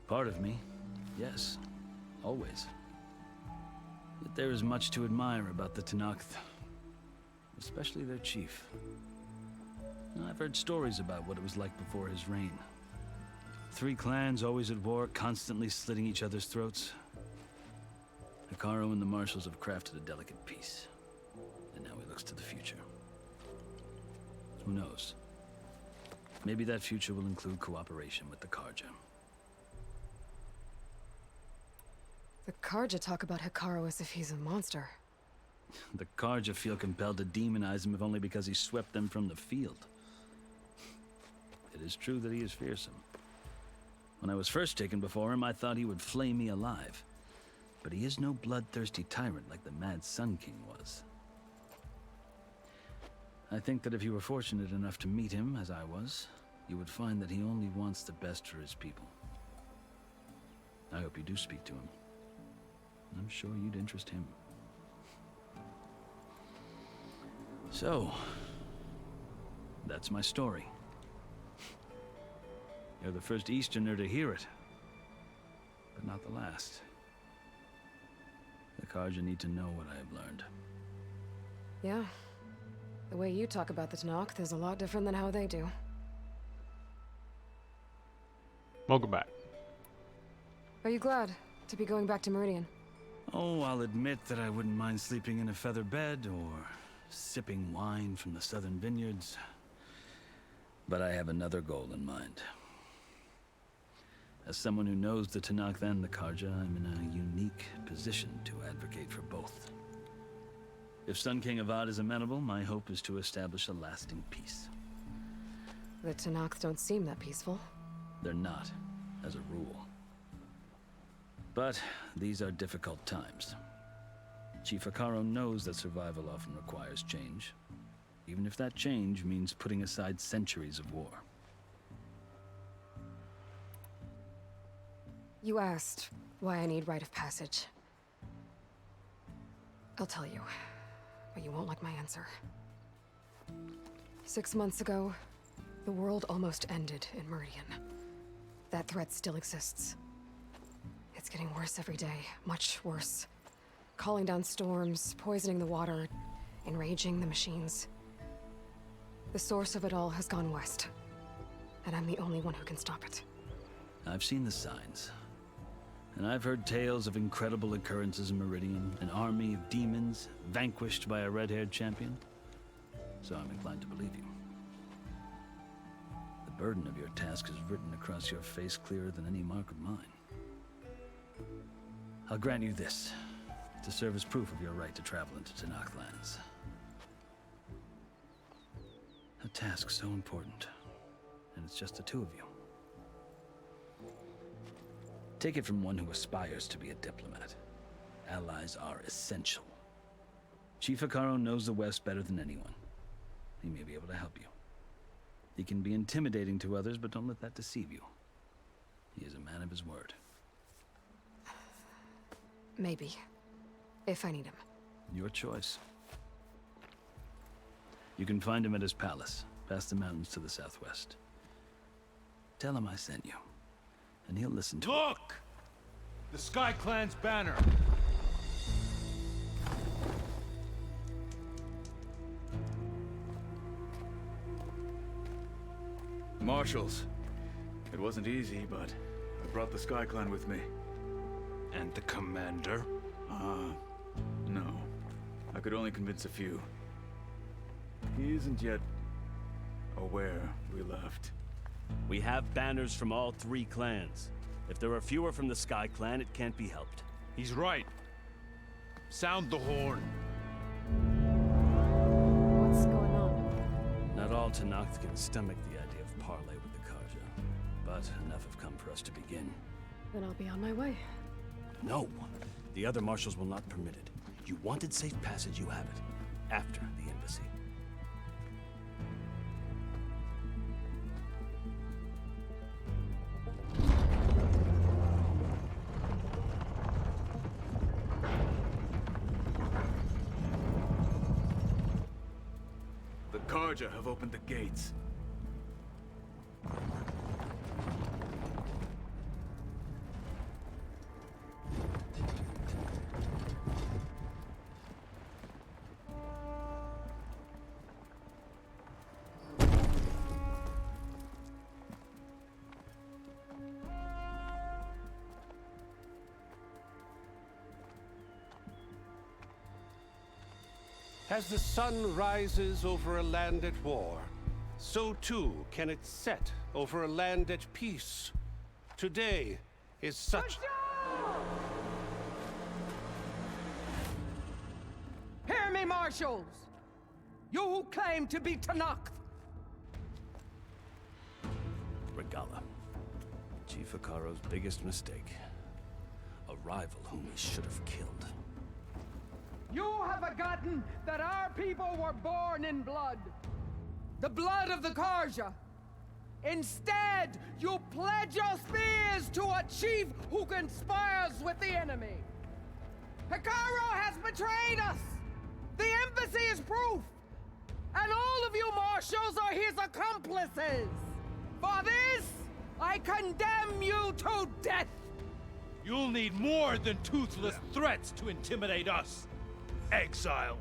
Part of me, yes. Always. Yet there is much to admire about the Tenakth. Especially their chief. I've heard stories about what it was like before his reign. Three clans always at war, constantly slitting each other's throats. Hekarro and the Marshals have crafted a delicate peace. And now he looks to the future. Who knows? Maybe that future will include cooperation with the Karja. The Karja talk about Hekarro as if he's a monster. The Karja feel compelled to demonize him if only because he swept them from the field. It is true that he is fearsome. When I was first taken before him, I thought he would flay me alive. But he is no bloodthirsty tyrant like the Mad Sun King was. I think that if you were fortunate enough to meet him, as I was, you would find that he only wants the best for his people. I hope you do speak to him. I'm sure you'd interest him. So, that's my story. You're the first Easterner to hear it, but not the last. The Karja need to know what I have learned. Yeah. The way you talk about the Tanakh is a lot different than how they do. Welcome back. Are you glad to be going back to Meridian? Oh, I'll admit that I wouldn't mind sleeping in a feather bed or sipping wine from the southern vineyards. But I have another goal in mind. As someone who knows the Tanakh and the Karja, I'm in a unique position to advocate for both. If Sun King Avad is amenable, my hope is to establish a lasting peace. The Tanakh don't seem that peaceful. They're not, as a rule. But these are difficult times. Chief Hekarro knows that survival often requires change, even if that change means putting aside centuries of war. You asked why I need rite of passage. I'll tell you, but you won't like my answer. 6 months ago, the world almost ended in Meridian. That threat still exists. It's getting worse every day, much worse. Calling down storms, poisoning the water, enraging the machines. The source of it all has gone west, and I'm the only one who can stop it. I've seen the signs. And I've heard tales of incredible occurrences in Meridian, an army of demons vanquished by a red-haired champion. So I'm inclined to believe you. The burden of your task is written across your face clearer than any mark of mine. I'll grant you this, to serve as proof of your right to travel into Tanakh lands. A task so important, and it's just the two of you. Take it from one who aspires to be a diplomat. Allies are essential. Chief Hekarro knows the West better than anyone. He may be able to help you. He can be intimidating to others, but don't let that deceive you. He is a man of his word. Maybe. If I need him. Your choice. You can find him at his palace, past the mountains to the southwest. Tell him I sent you, and he'll listen to it. Look! The Sky Clan's banner! Marshals. It wasn't easy, but I brought the Sky Clan with me. And the commander? No. I could only convince a few. He isn't yet aware we left. We have banners from all three clans. If there are fewer from the Sky Clan, it can't be helped. He's right. Sound the horn. What's going on? Not all Tanakh can stomach the idea of parley with the Karja, but enough have come for us to begin. Then I'll be on my way. No, the other marshals will not permit it. You wanted safe passage, you have it. After the embassy. The Karja have opened the gates. As the sun rises over a land at war, so too can it set over a land at peace. Today is such... Hear me, marshals! You who claim to be Tanakh! Regala. Chief Hikaro's biggest mistake. A rival whom he should have killed. You have forgotten that our people were born in blood. The blood of the Karja. Instead, you pledge your spears to a chief who conspires with the enemy. Hikaro has betrayed us! The embassy is proof! And all of you marshals are his accomplices! For this, I condemn you to death! You'll need more than toothless threats to intimidate us. Exile.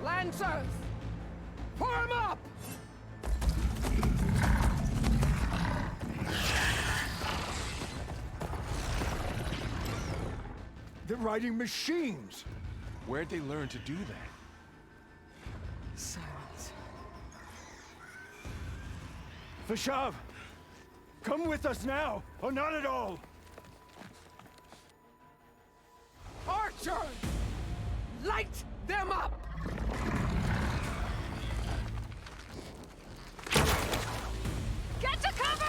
Lancers! Form up! They're riding machines. Where'd they learn to do that? Silence. Vashav, come with us now, or not at all. Archers! Light them up! Get to cover!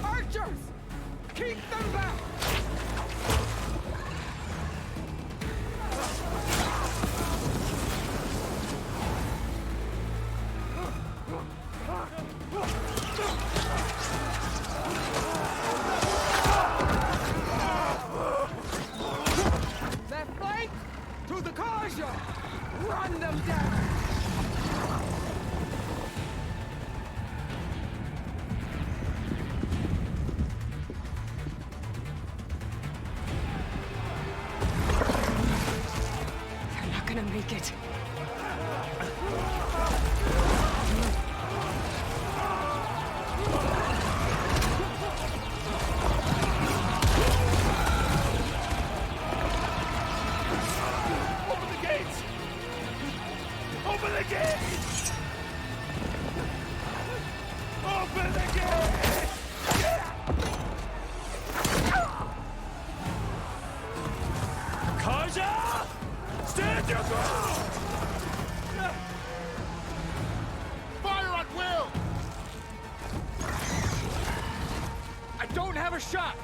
Archers! Keep them back! Left flank! To the Karja! Run them down! They're not gonna make it. Open the gates! Open the gates! Open the gates! Karja! Stand your ground! Fire at will! I don't have a shot!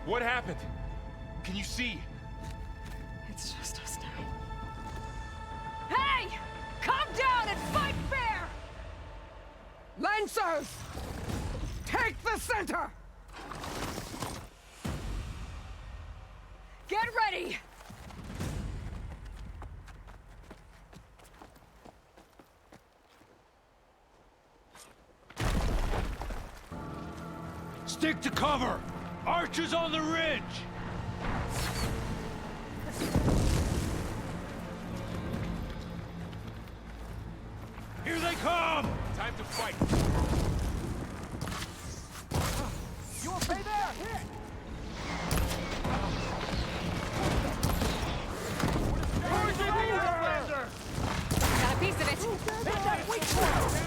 What happened? Can you see? It's just us now. Hey! Calm down and fight fair! Lancers! Take the center! Get ready! Stick to cover! Archers on the ridge! Here they come! Time to fight. You okay there? Hit! Got a piece of it. Make that weak point!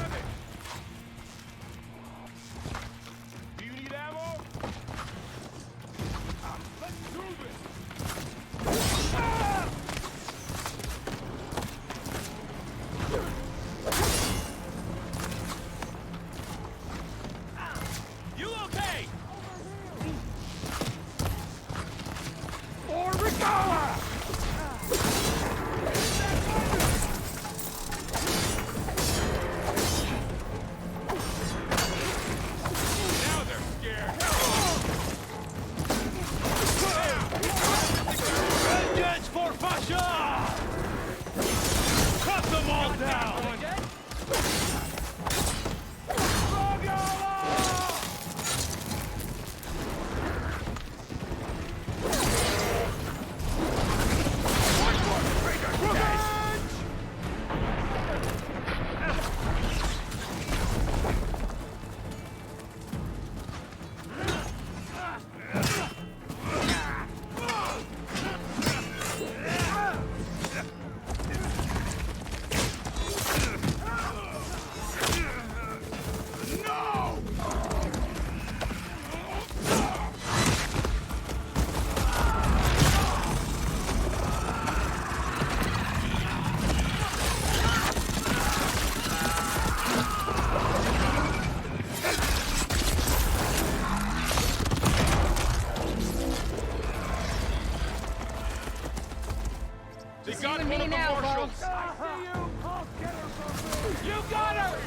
got her!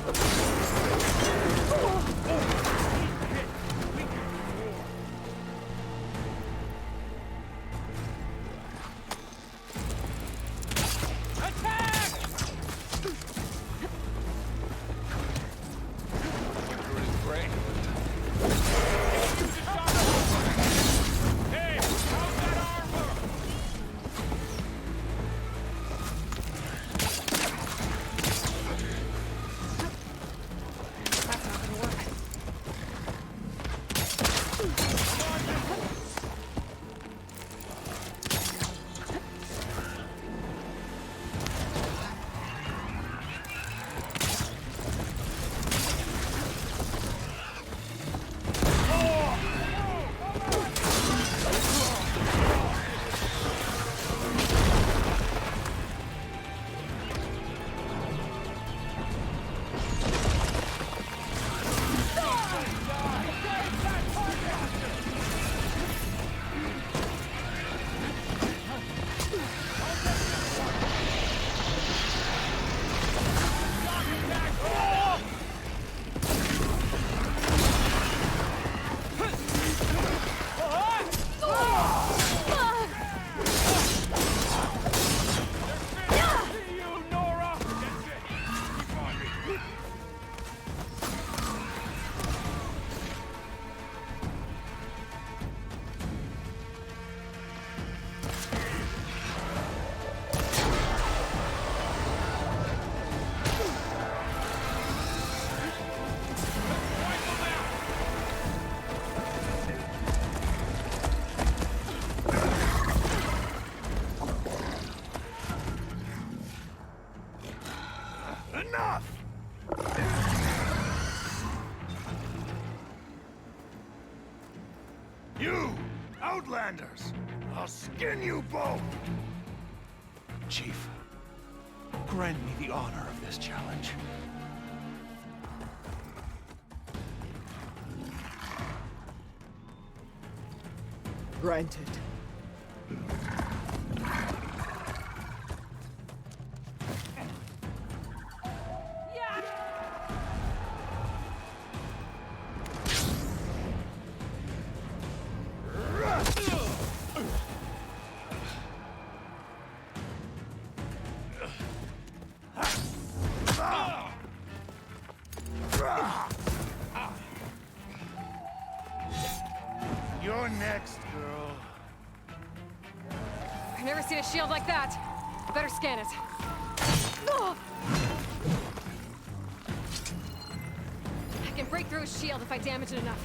You, Outlanders! I'll skin you both! Chief, grant me the honor of this challenge. Granted. You're next, girl. I've never seen a shield like that. Better scan it. I can break through his shield if I damage it enough.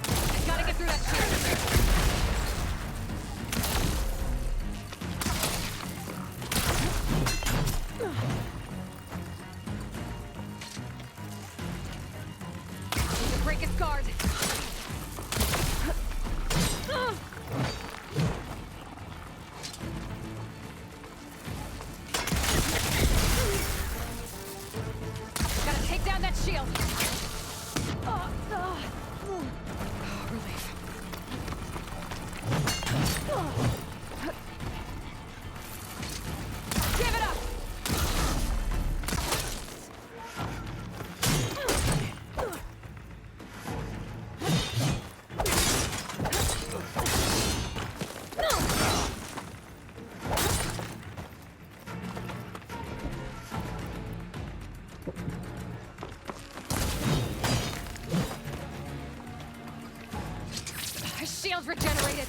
I gotta get through that shield. Break his guard. Gotta take down that shield. Relief. Give it up. His shield's regenerated.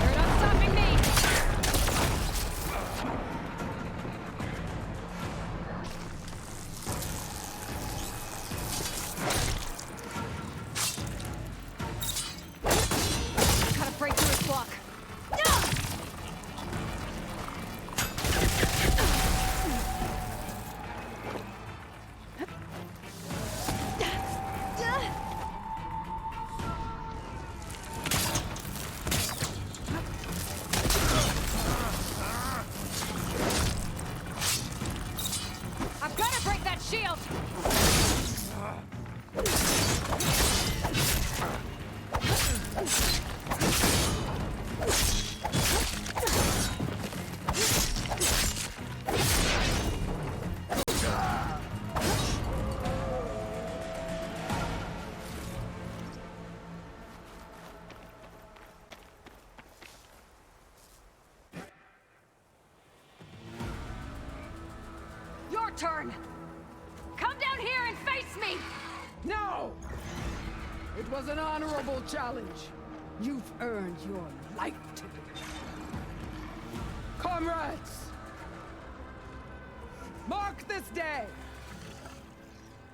You're not stopping me. Gotta break through his block. Your turn! Come down here and face me! No! It was an honorable challenge. You've earned your life today. Comrades! Mark this day!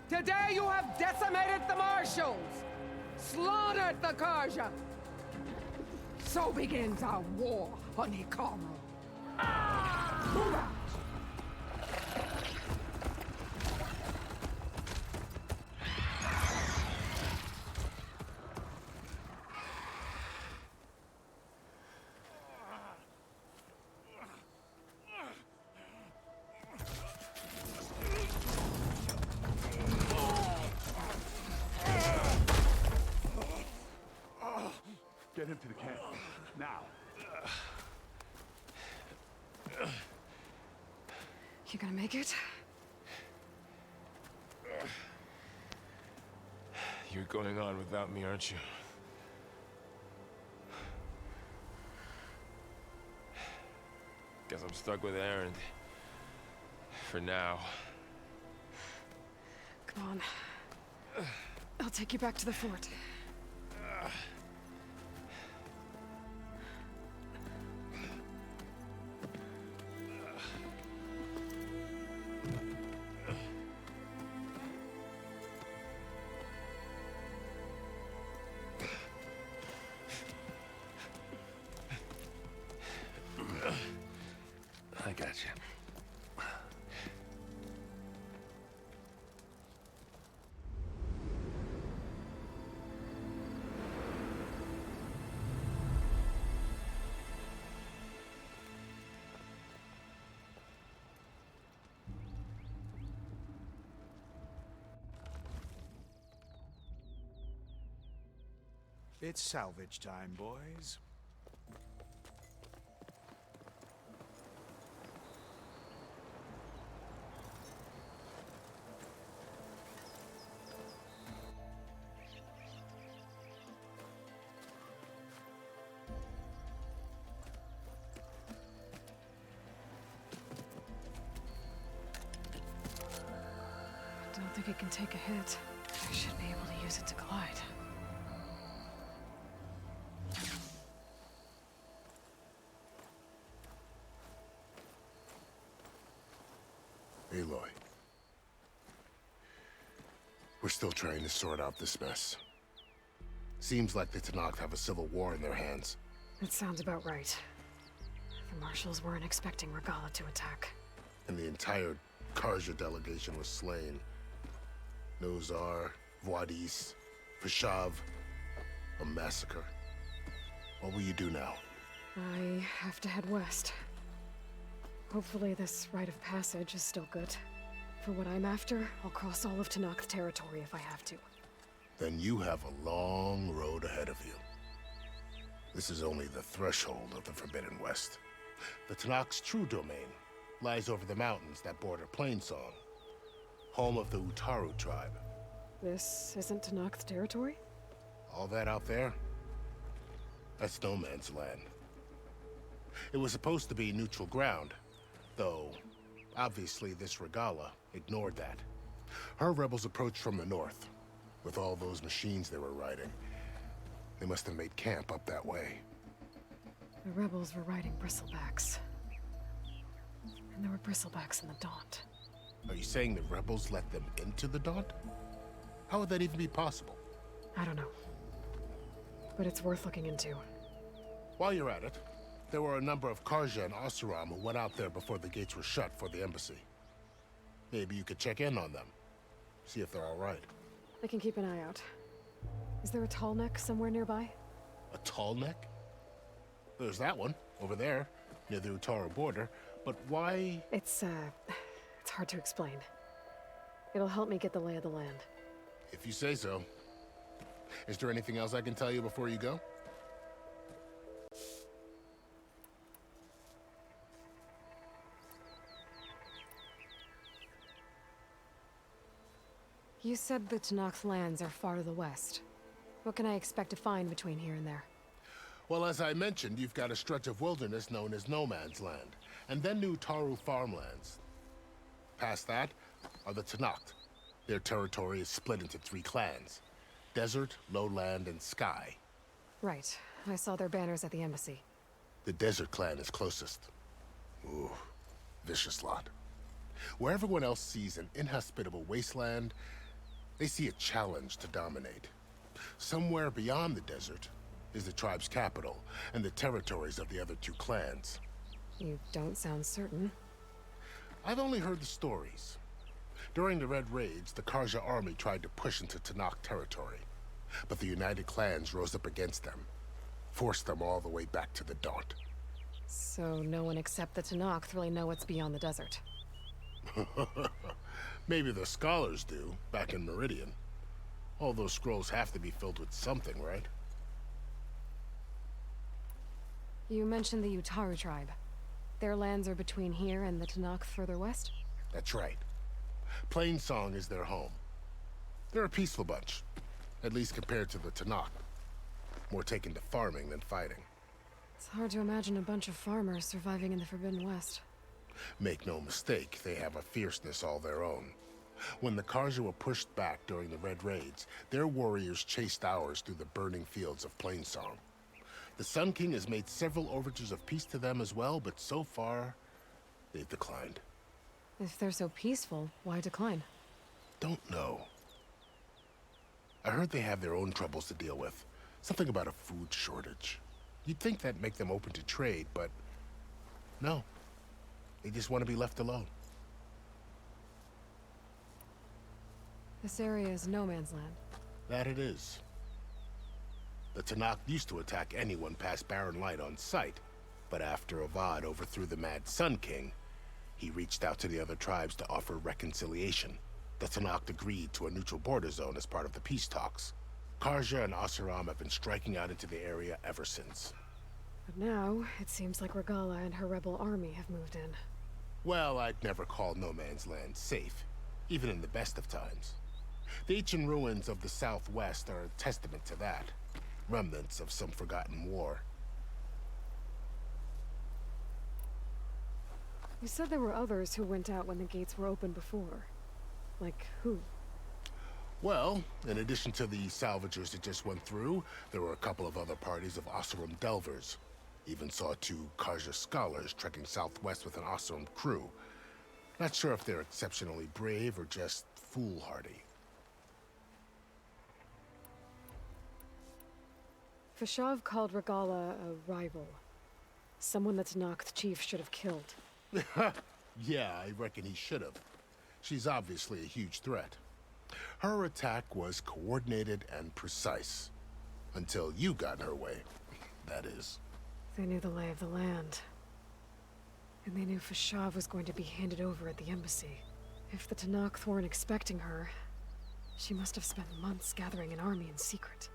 Today you have decimated the Marshals! Slaughtered the Karja! So begins our war on Hikaru. Move out! Get him to the camp. Now. You gonna make it? You're going on without me, aren't you? Guess I'm stuck with Erend. For now. Come on. I'll take you back to the fort. I got you. It's salvage time, boys. Don't think it can take a hit. I should be able to use it to glide. Aloy. We're still trying to sort out this mess. Seems like the Tenakth have a civil war in their hands. That sounds about right. The Marshals weren't expecting Regalla to attack. And the entire Karja delegation was slain. Nozar, Voidis, Vashav. A massacre. What will you do now? I have to head west. Hopefully this rite of passage is still good. For what I'm after, I'll cross all of Tenakth territory if I have to. Then you have a long road ahead of you. This is only the threshold of the Forbidden West. The Tenakth's true domain lies over the mountains that border Plainsong, home of the Utaru tribe. This isn't Tenakth territory? All that out there? That's no man's land. It was supposed to be neutral ground, though obviously this Regalla ignored that. Her rebels approached from the north, with all those machines they were riding. They must have made camp up that way. The rebels were riding bristlebacks. And there were bristlebacks in the Daunt. Are you saying the rebels let them into the Daunt? How would that even be possible? I don't know. But it's worth looking into. While you're at it, there were a number of Karja and Oseram who went out there before the gates were shut for the embassy. Maybe you could check in on them. See if they're all right. I can keep an eye out. Is there a tall neck somewhere nearby? A tall neck? There's that one, over there, near the Utaru border. But why? It's hard to explain. It'll help me get the lay of the land. If you say so. Is there anything else I can tell you before you go? You said the Tenakth lands are far to the west. What can I expect to find between here and there? Well, as I mentioned, you've got a stretch of wilderness known as No Man's Land, and then new Taru farmlands. Past that are the Tenakth. Their territory is split into 3 clans: Desert, Lowland, and Sky. Right. I saw their banners at the embassy. The Desert clan is closest. Ooh, vicious lot. Where everyone else sees an inhospitable wasteland, they see a challenge to dominate. Somewhere beyond the desert is the tribe's capital and the territories of the other 2 clans. You don't sound certain. I've only heard the stories. During the Red Raids, the Karja army tried to push into Tenakth territory, but the United Clans rose up against them, forced them all the way back to the Daunt. So no one except the Tenakth really know what's beyond the desert. Maybe the scholars do, back in Meridian. All those scrolls have to be filled with something, right? You mentioned the Utaru tribe. Their lands are between here and the Tenakth further west? That's right. Plainsong is their home. They're a peaceful bunch, at least compared to the Tenakth. More taken to farming than fighting. It's hard to imagine a bunch of farmers surviving in the Forbidden West. Make no mistake, they have a fierceness all their own. When the Karja were pushed back during the Red Raids, their warriors chased ours through the burning fields of Plainsong. The Sun King has made several overtures of peace to them as well, but so far, they've declined. If they're so peaceful, why decline? Don't know. I heard they have their own troubles to deal with. Something about a food shortage. You'd think that'd make them open to trade, but no. They just want to be left alone. This area is no man's land. That it is. The Tenakth used to attack anyone past Barren Light on sight, but after Avad overthrew the Mad Sun King, he reached out to the other tribes to offer reconciliation. The Tenakth agreed to a neutral border zone as part of the peace talks. Karja and Oseram have been striking out into the area ever since. But now, it seems like Regala and her rebel army have moved in. Well, I'd never call No Man's Land safe, even in the best of times. The ancient ruins of the Southwest are a testament to that. Remnants of some forgotten war. You said there were others who went out when the gates were open before. Like who? Well, in addition to the salvagers that just went through, there were a couple of other parties of Oseram Delvers. Even saw 2 Karja scholars trekking southwest with an Oseram crew. Not sure if they're exceptionally brave or just foolhardy. Fashav called Regala a rival. Someone that Tenakth chief should have killed. Yeah, I reckon he should have. She's obviously a huge threat. Her attack was coordinated and precise. Until you got in her way, that is. They knew the lay of the land. And they knew Fashav was going to be handed over at the embassy. If the Tenakth weren't expecting her, she must have spent months gathering an army in secret.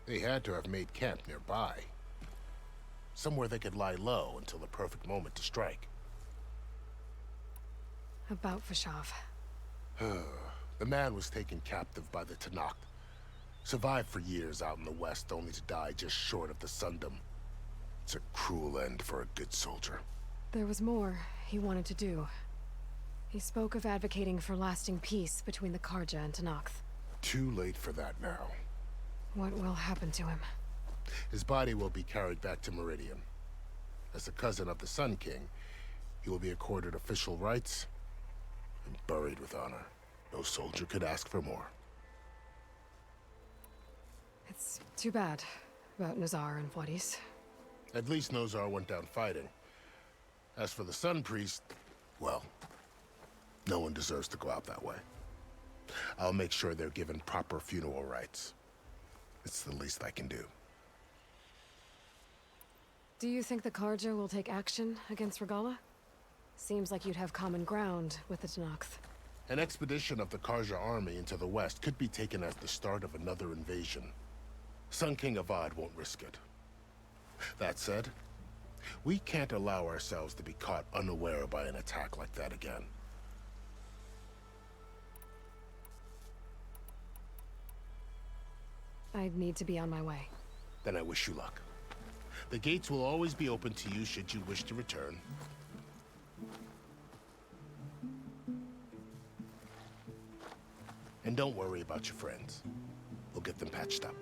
They had to have made camp nearby. Somewhere they could lie low until the perfect moment to strike. About Fashav. The man was taken captive by the Tenakth. Survived for years out in the west, only to die just short of the Sundom. It's a cruel end for a good soldier. There was more he wanted to do. He spoke of advocating for lasting peace between the Karja and Tenakth. Too late for that now. What will happen to him? His body will be carried back to Meridian. As a cousin of the Sun King, he will be accorded official rights and buried with honor. No soldier could ask for more. It's too bad about Nazar and Wadis. At least Nozar went down fighting. As for the Sun Priest, well, no one deserves to go out that way. I'll make sure they're given proper funeral rites. It's the least I can do. Do you think the Karja will take action against Regala? Seems like you'd have common ground with the Tenakth. An expedition of the Karja army into the west could be taken as the start of another invasion. Sun King Avad won't risk it. That said, we can't allow ourselves to be caught unaware by an attack like that again. I need to be on my way. Then I wish you luck. The gates will always be open to you should you wish to return. And don't worry about your friends. We'll get them patched up.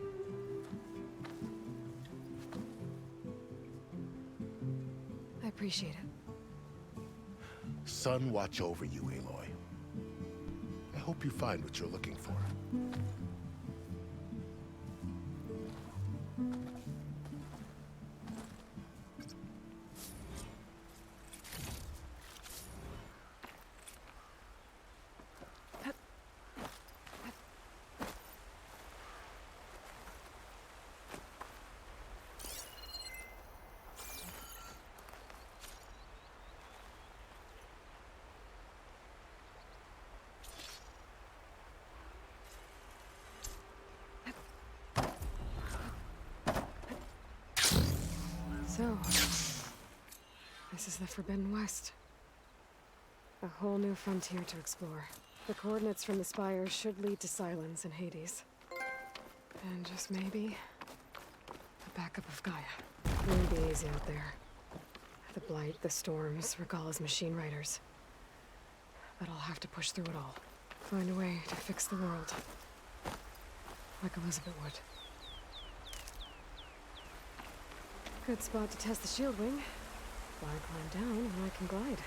I appreciate it. Sun watch over you, Aloy. I hope you find what you're looking for. So, this is the Forbidden West. A whole new frontier to explore. The coordinates from the spires should lead to Silence and Hades. And just maybe, a backup of Gaia. It won't be easy out there. The Blight, the Storms, Regalla's machine riders. But I'll have to push through it all. Find a way to fix the world. Like Elizabeth would. Good spot to test the shield wing. Why climb down when I can glide?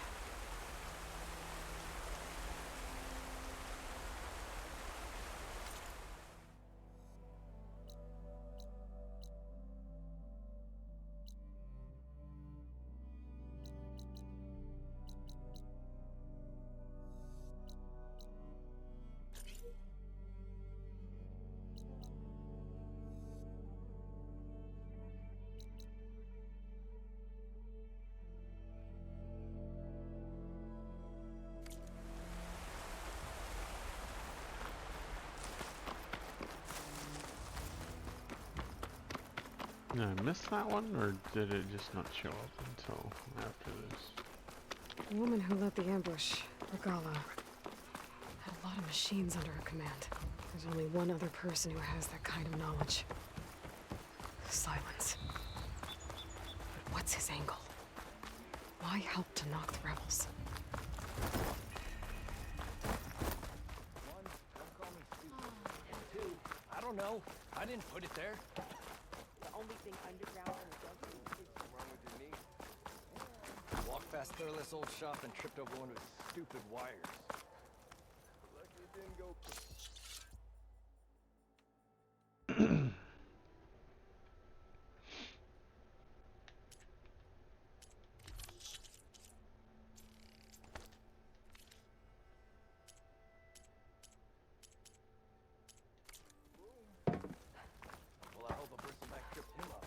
Did I miss that one, or did it just not show up until after this? The woman who led the ambush, Regalla, had a lot of machines under her command. There's only one other person who has that kind of knowledge. Silence. But what's his angle? Why help to knock the rebels? One, don't call me stupid. And two, I don't know. I didn't put it there. The only thing underground in the jungle is what's wrong with your knee. Walked past Thurless old shop and tripped over one of his stupid wires. Lucky it didn't go. Well, I hope a bristleback tripped him up.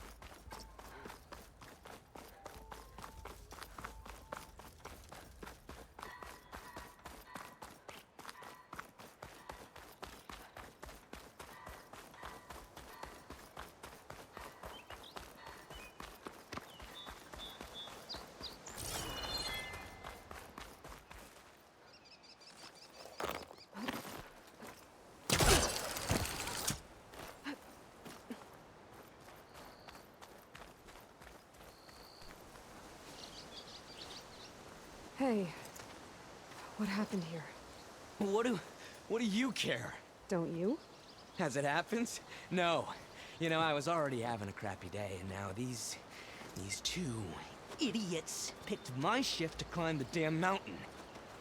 Hey, what happened here? What do you care? Don't you? As it happens? No. You know, I was already having a crappy day, and now these two idiots picked my shift to climb the damn mountain.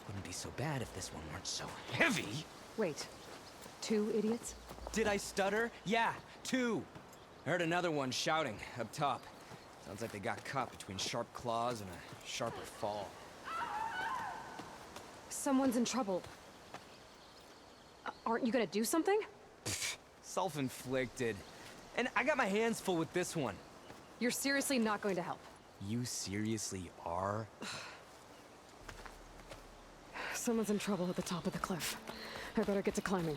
Wouldn't be so bad if this one weren't so heavy. Wait, 2 idiots? Did I stutter? Yeah, 2. I heard another one shouting up top. Sounds like they got caught between sharp claws and a sharper fall. Someone's in trouble. Aren't you gonna do something? Self-inflicted. And I got my hands full with this one. You're seriously not going to help? You seriously are? Someone's in trouble at the top of the cliff. I better get to climbing.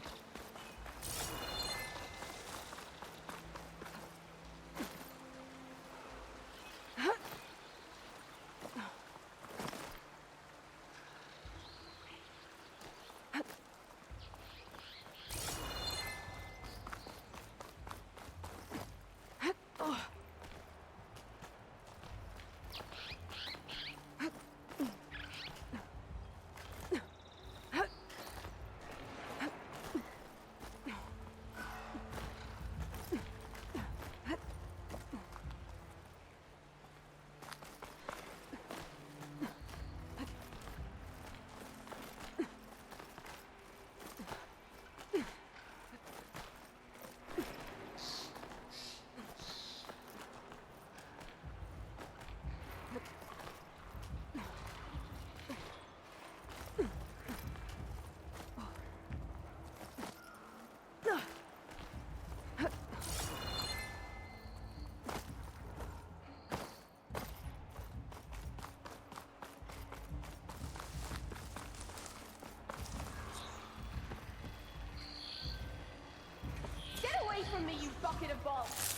bucket of balls.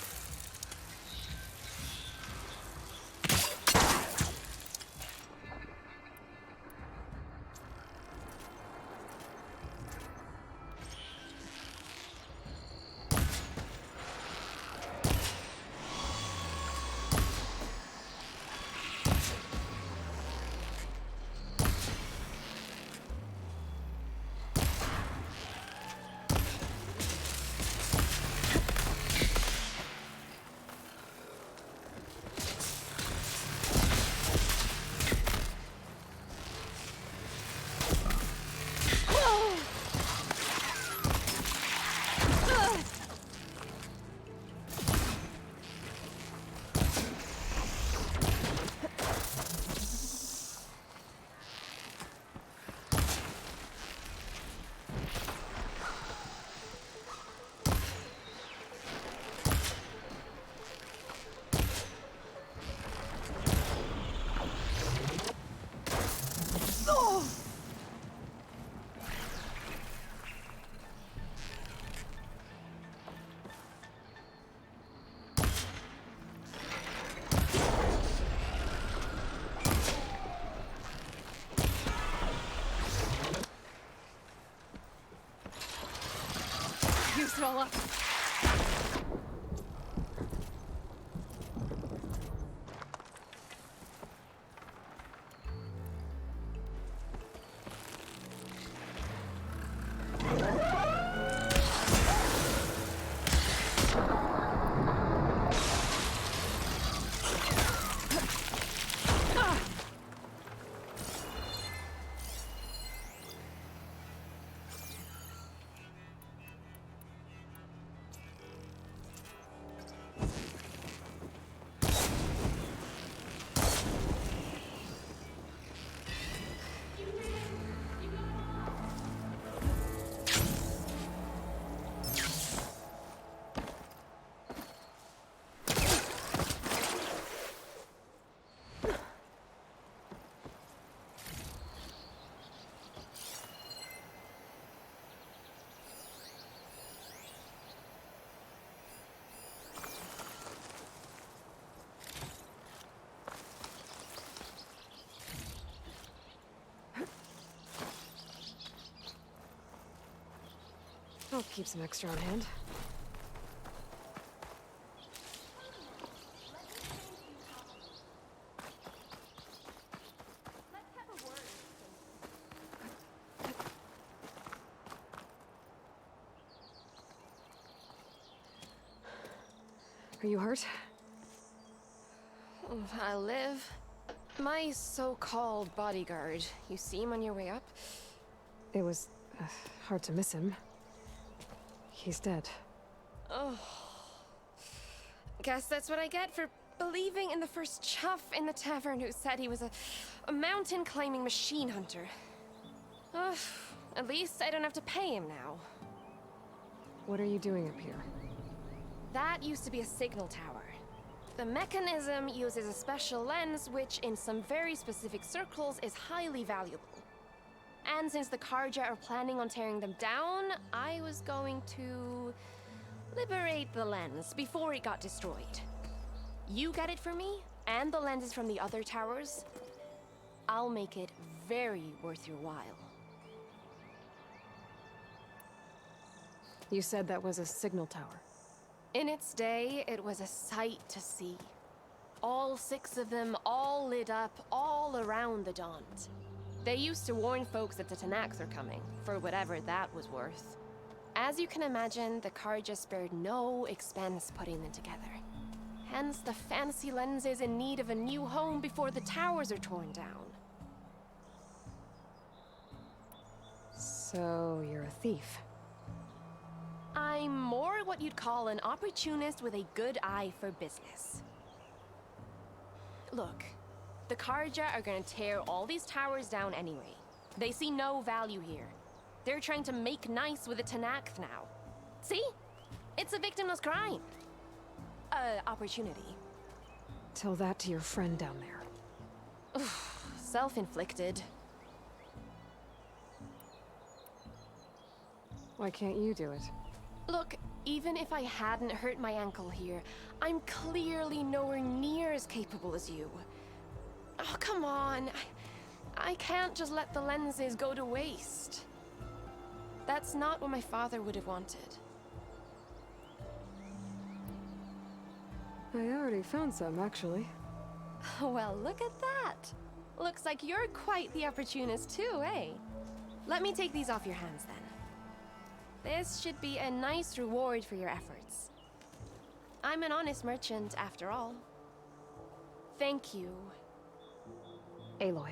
Use it all up. I'll keep some extra on hand. Are you hurt? I'll live. My so-called bodyguard, you see him on your way up? It was hard to miss him. He's dead. Oh. Guess that's what I get for believing in the first chuff in the tavern who said he was a mountain-climbing machine hunter. At least I don't have to pay him now. What are you doing up here? That used to be a signal tower. The mechanism uses a special lens which, in some very specific circles, is highly valuable. And since the Karja are planning on tearing them down, I was going to liberate the lens before it got destroyed. You get it for me, and the lenses from the other towers. I'll make it very worth your while. You said that was a signal tower. In its day, it was a sight to see. All 6 of them, all lit up, all around the Daunt. They used to warn folks that the Tanax are coming, for whatever that was worth. As you can imagine, the Karja spared no expense putting them together. Hence the fancy lenses in need of a new home before the towers are torn down. So, you're a thief. I'm more what you'd call an opportunist with a good eye for business. Look, the Karja are gonna tear all these towers down anyway. They see no value here. They're trying to make nice with the Tanakh now. See? It's a victimless crime. Opportunity. Tell that to your friend down there. Self-inflicted. Why can't you do it? Look, Even if I hadn't hurt my ankle here, I'm clearly nowhere near as capable as you. Oh, come on. I can't just let the lenses go to waste. That's not what my father would have wanted. I already found some, actually. Well, look at that. Looks like you're quite the opportunist too, eh? Let me take these off your hands then. This should be a nice reward for your efforts. I'm an honest merchant, after all. Thank you. Aloy.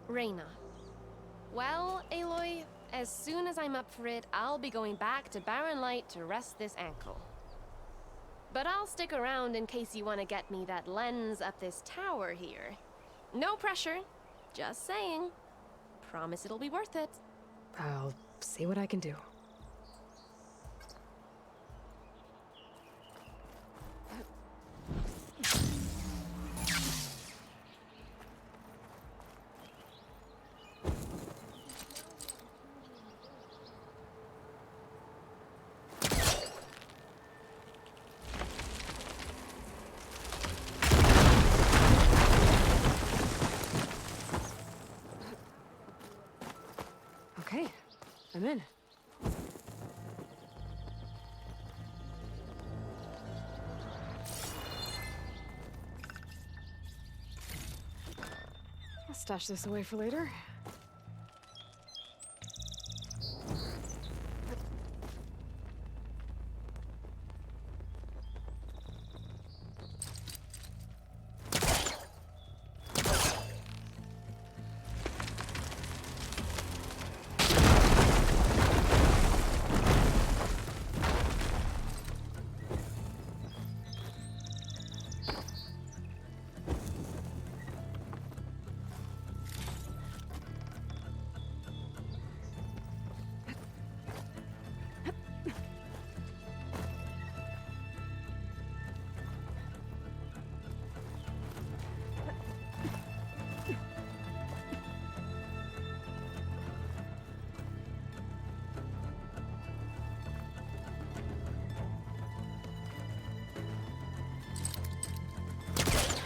Reyna. Well, Aloy, as soon as I'm up for it, I'll be going back to Barren Light to rest this ankle. But I'll stick around in case you want to get me that lens up this tower here. No pressure. Just saying. Promise it'll be worth it. I'll see what I can do. Okay, I'm in. I'll stash this away for later.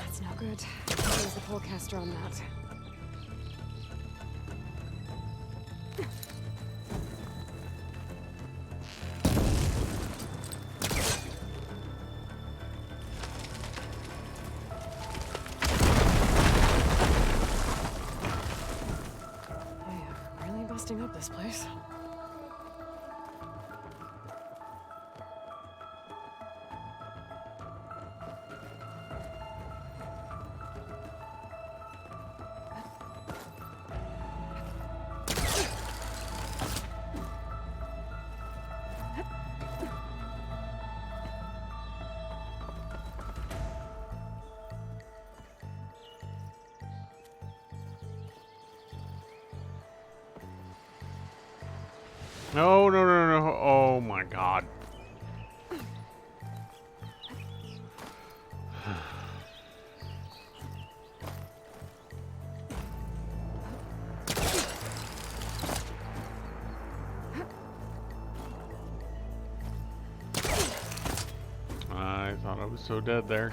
That's no good. There's the polecaster on that. I am really busting up this place. No, no, no, no. Oh my god. I thought I was so dead there.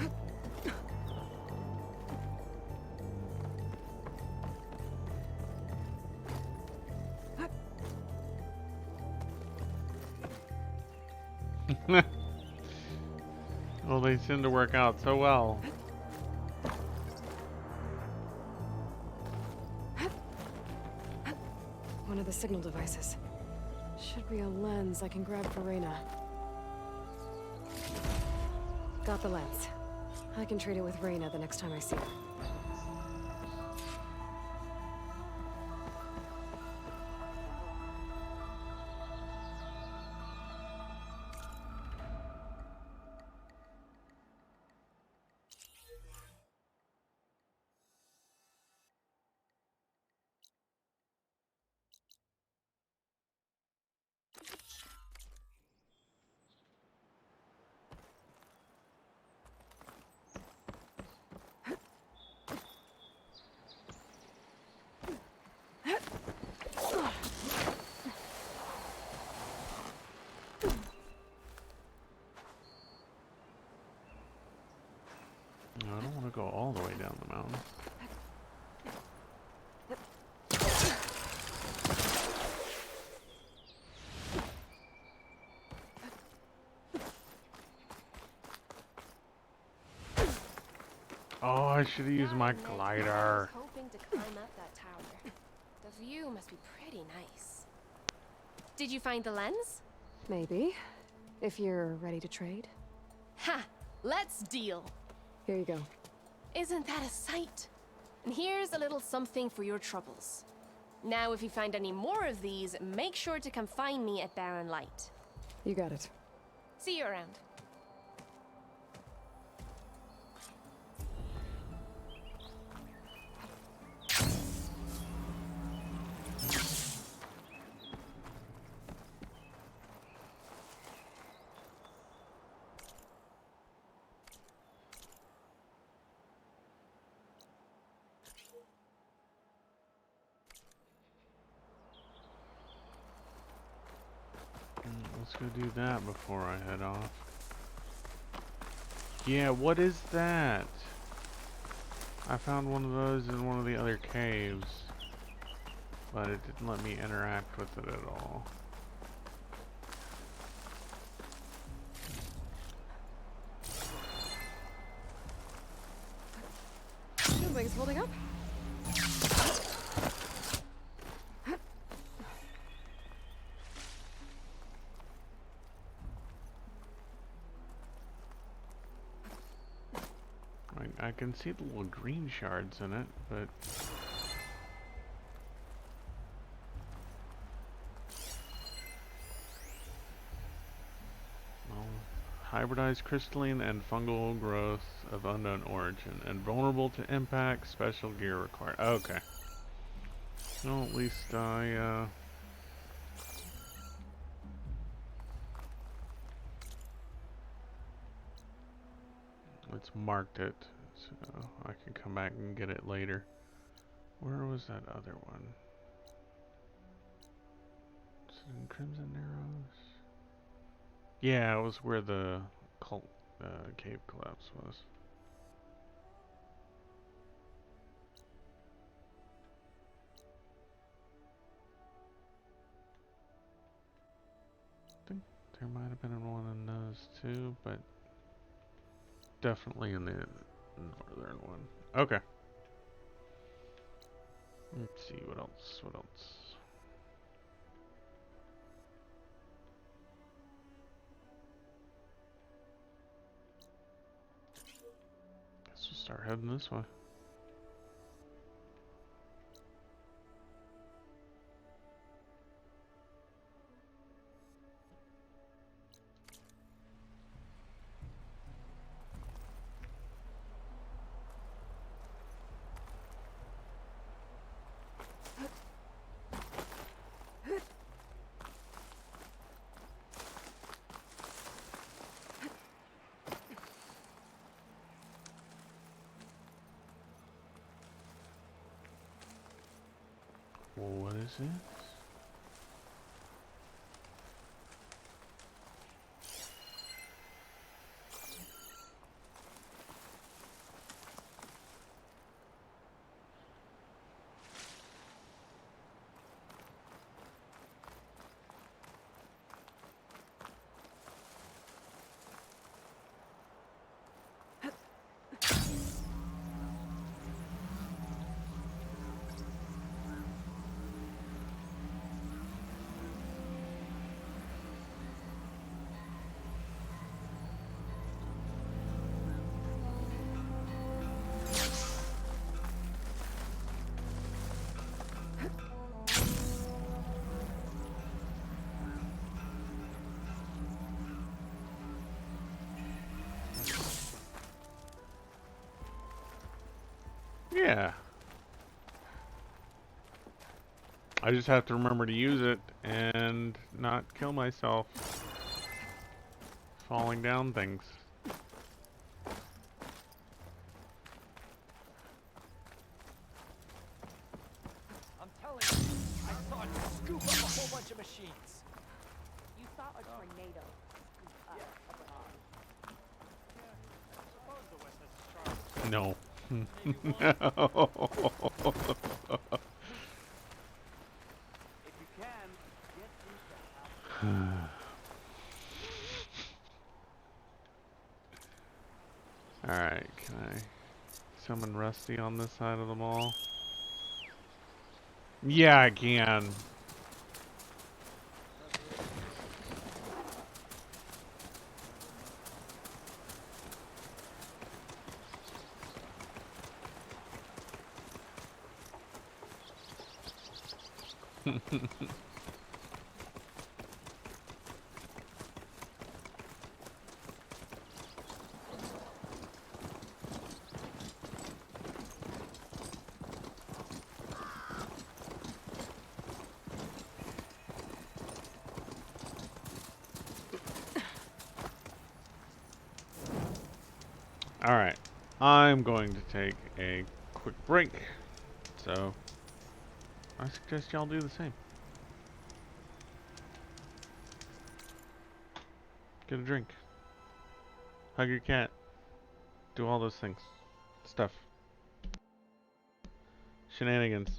Well, they seem to work out so well. One of the signal devices. Should be a lens I can grab for Reyna. Got the lens. I can trade it with Reyna the next time I see her. I don't want to go all the way down the mountain. Oh, I should have used my glider. I was hoping to climb up that tower. The view must be pretty nice. Did you find the lens? Maybe. If you're ready to trade. Ha! Let's deal. Here you go. Isn't that a sight? And here's a little something for your troubles. Now, if you find any more of these, make sure to come find me at Barren Light. You got it. See you around. Let's go do that before I head off. Yeah, what is that? I found one of those in one of the other caves, but it didn't let me interact with it at all. Good wings holding up. I can see the little green shards in it, but well, hybridized crystalline and fungal growth of unknown origin and vulnerable to impact. Special gear required. Okay. Well, at least I it's marked it. So I can come back and get it later. Where was that other one? Is it in Crimson Narrows? Yeah, it was where the cult cave collapse was. I think there might have been one in those too, but definitely in the northern one. Okay. Let's see what else. What else? Guess we'll start heading this way. What is it? Yeah. I just have to remember to use it and not kill myself falling down things. I'm telling you, I saw it scoop up a whole bunch of machines. You saw a tornado scoop up a bomb. Yeah, I suppose the West has a charm. No. Alright, can I summon Rusty on this side of the mall? Yeah, I can. Alright, I'm going to take a quick break, so I suggest y'all do the same. Get a drink. Hug your cat. Do all those things. Stuff. Shenanigans.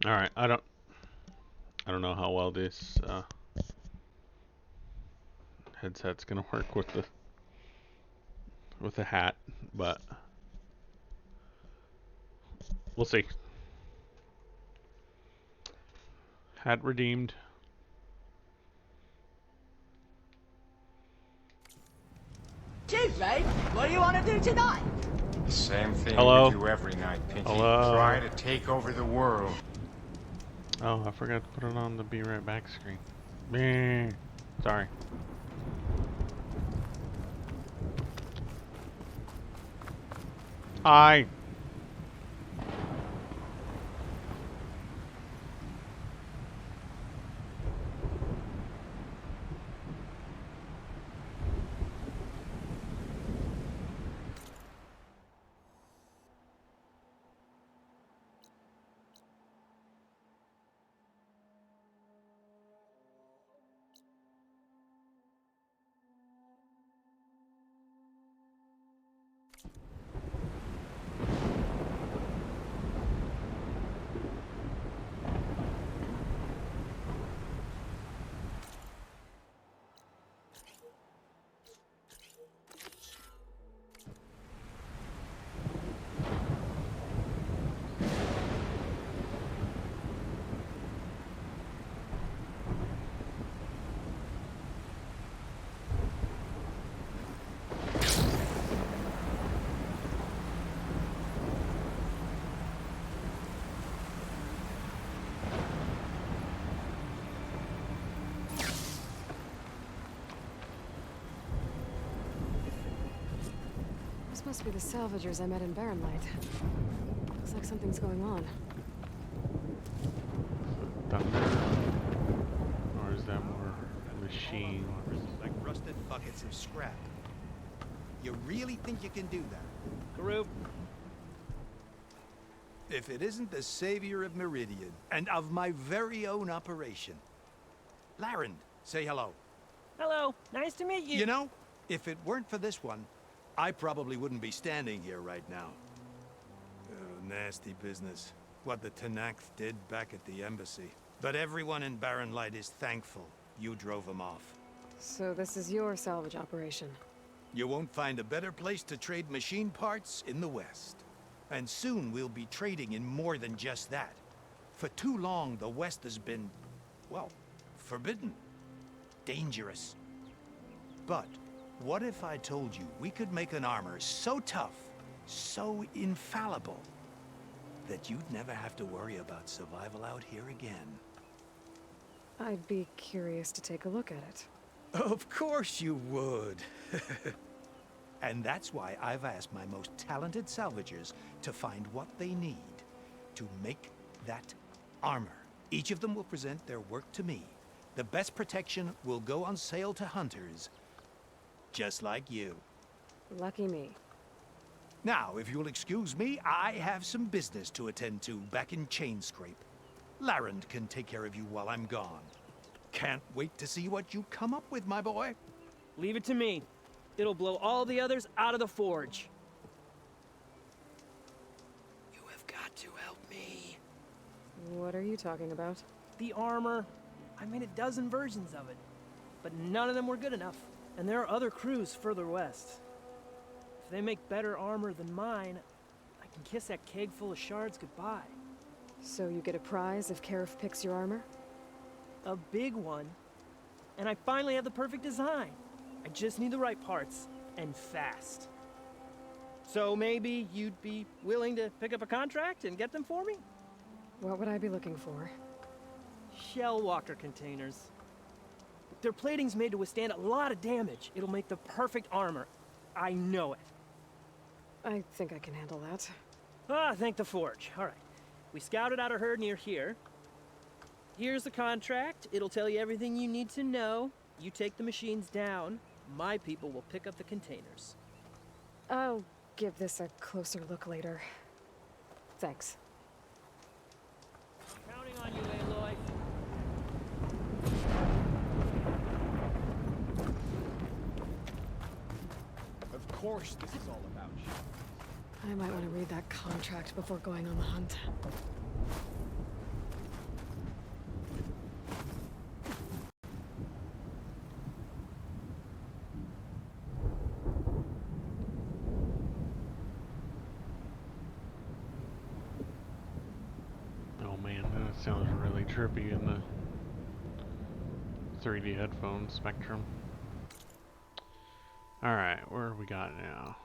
Alright, I don't know how well this headset's gonna work with the hat, but we'll see. Hat redeemed. Shoot, mate. What do you want to do tonight? The same thing Hello? we do every night, Pinky. Hello? Try to take over the world. Oh, I forgot to put it on the Be Right Back screen. Meh. Sorry. Hi. must be the salvagers I met in Barrenlight. Looks like something's going on. Thunder? Or is that more machine? Like rusted buckets of scrap. You really think you can do that? Group. If it isn't the savior of Meridian, and of my very own operation. Laren, say hello. Hello, nice to meet you. You know, if it weren't for this one, I probably wouldn't be standing here right now. Oh, nasty business. What the Tenakth did back at the embassy. But everyone in Barrenlight is thankful you drove them off. So this is your salvage operation? You won't find a better place to trade machine parts in the West. And soon we'll be trading in more than just that. For too long, the West has been, well, forbidden. Dangerous. But what if I told you we could make an armor so tough, so infallible, that you'd never have to worry about survival out here again? I'd be curious to take a look at it. Of course you would. And that's why I've asked my most talented salvagers to find what they need to make that armor. Each of them will present their work to me. The best protection will go on sale to hunters, just like you. Lucky me. Now, if you'll excuse me, I have some business to attend to back in Chainscrape. Laren can take care of you while I'm gone. Can't wait to see what you come up with, my boy. Leave it to me. It'll blow all the others out of the forge. You have got to help me. What are you talking about? The armor. I made a dozen versions of it, but none of them were good enough. And there are other crews further west. If they make better armor than mine, I can kiss that keg full of shards goodbye. So you get a prize if Karif picks your armor? A big one. And I finally have the perfect design. I just need the right parts, and fast. So maybe you'd be willing to pick up a contract and get them for me? What would I be looking for? Shell walker containers. Their plating's made to withstand a lot of damage. It'll make the perfect armor. I know it. I think I can handle that. Ah, thank the forge. All right. We scouted out a herd near here. Here's the contract. It'll tell you everything you need to know. You take the machines down. My people will pick up the containers. I'll give this a closer look later. Thanks. Counting on you, Aloy. Of course this is all about you. I might want to read that contract before going on the hunt. Oh man, that sounds really trippy in the 3D headphone spectrum. Alright, where we got now?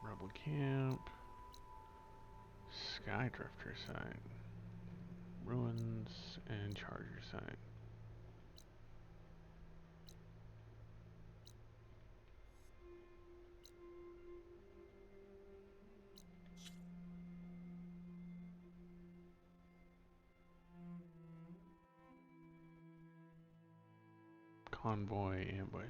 Rebel Camp, Skydrifter site, Ruins, and Charger site. Convoy ambush.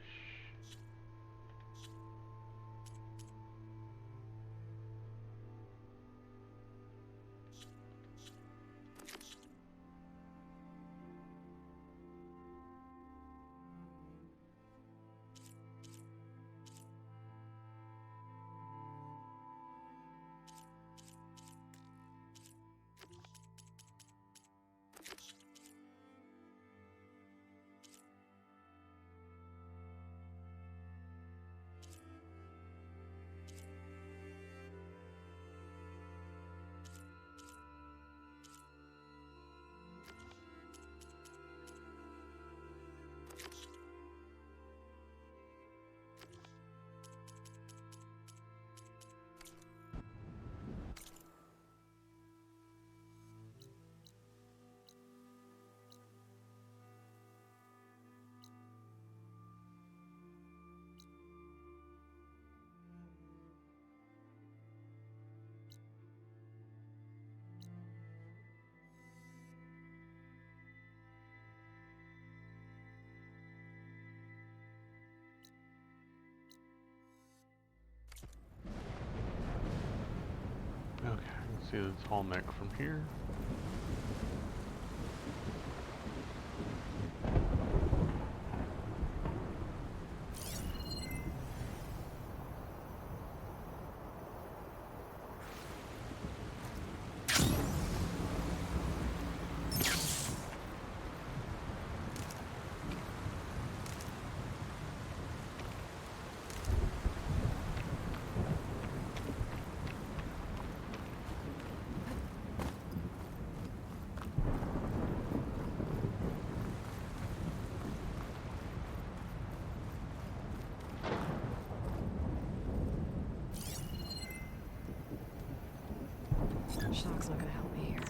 See the tall neck from here. Shock's not gonna help me here.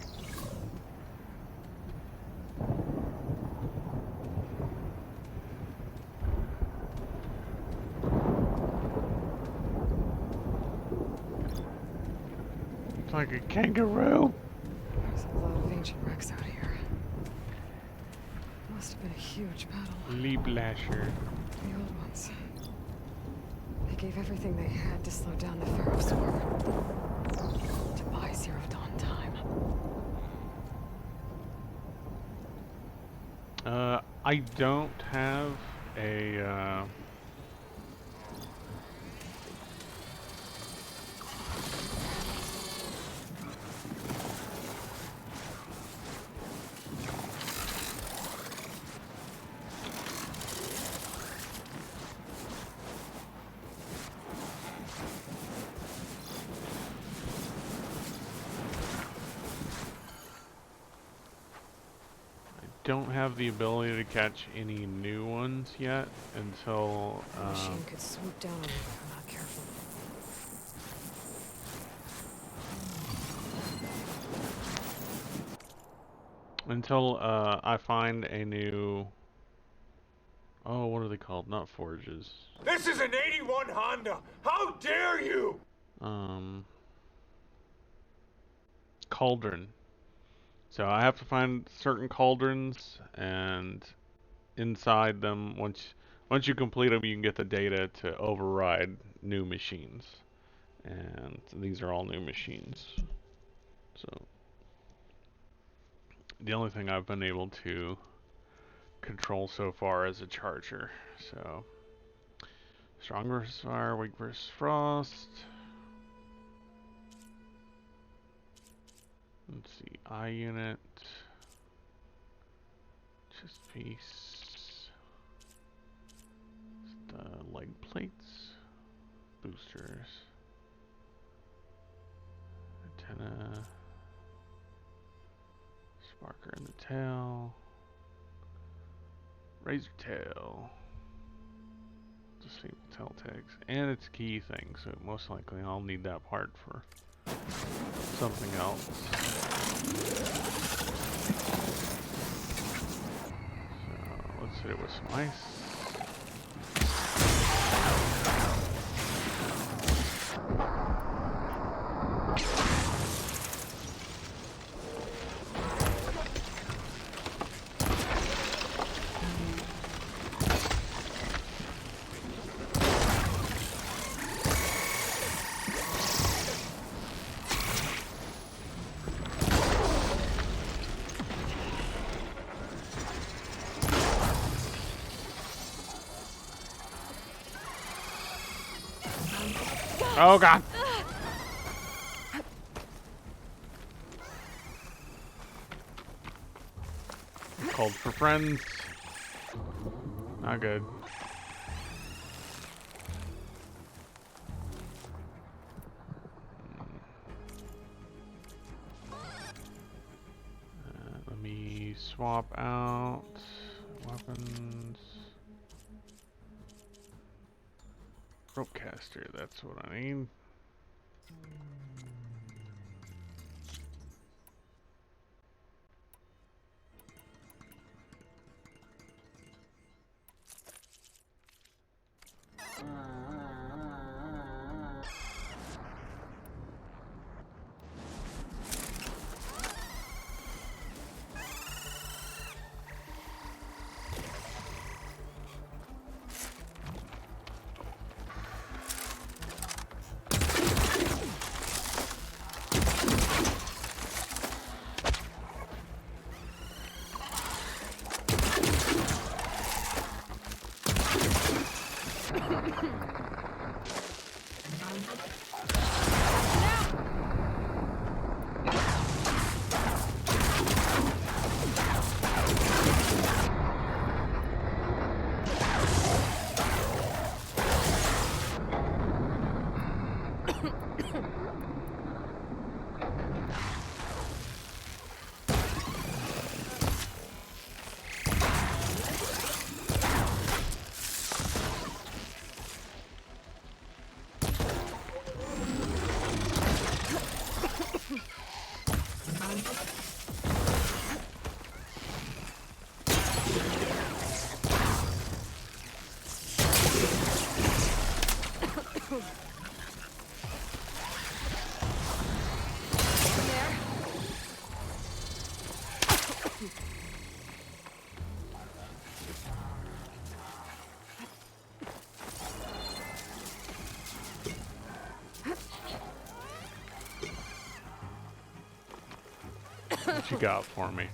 It's like a kangaroo. There's a lot of ancient wrecks out here. Must have been a huge battle. Leap lasher. The old ones. They gave everything they had to slow down the Pharaoh swarm. To buy Zero Dawn time. I don't have a, don't have the ability to catch any new ones yet until The machine could swoop down on me if I'm not careful. I find a new, oh, what are they called? Not forges. This is an 81 Honda! How dare you! Cauldron. So I have to find certain cauldrons, and inside them, once you complete them, you can get the data to override new machines. And these are all new machines. So the only thing I've been able to control so far is a charger. So strong versus fire, weak versus frost. Let's see, eye unit, chest piece, the leg plates, boosters, antenna, sparker in the tail, razor tail, disable tail tags, and its key thing, so most likely I'll need that part for something else. So let's hit it with some ice. Oh god! Called for friends. Not good. Let me swap out weapons. Rope caster, that's what I need. What you got for me?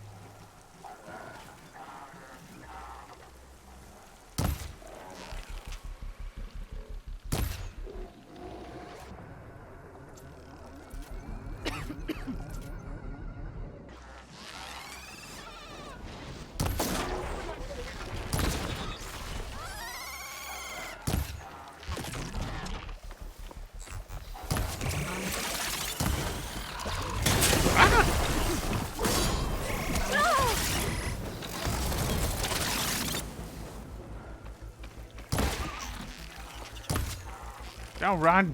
Don't run!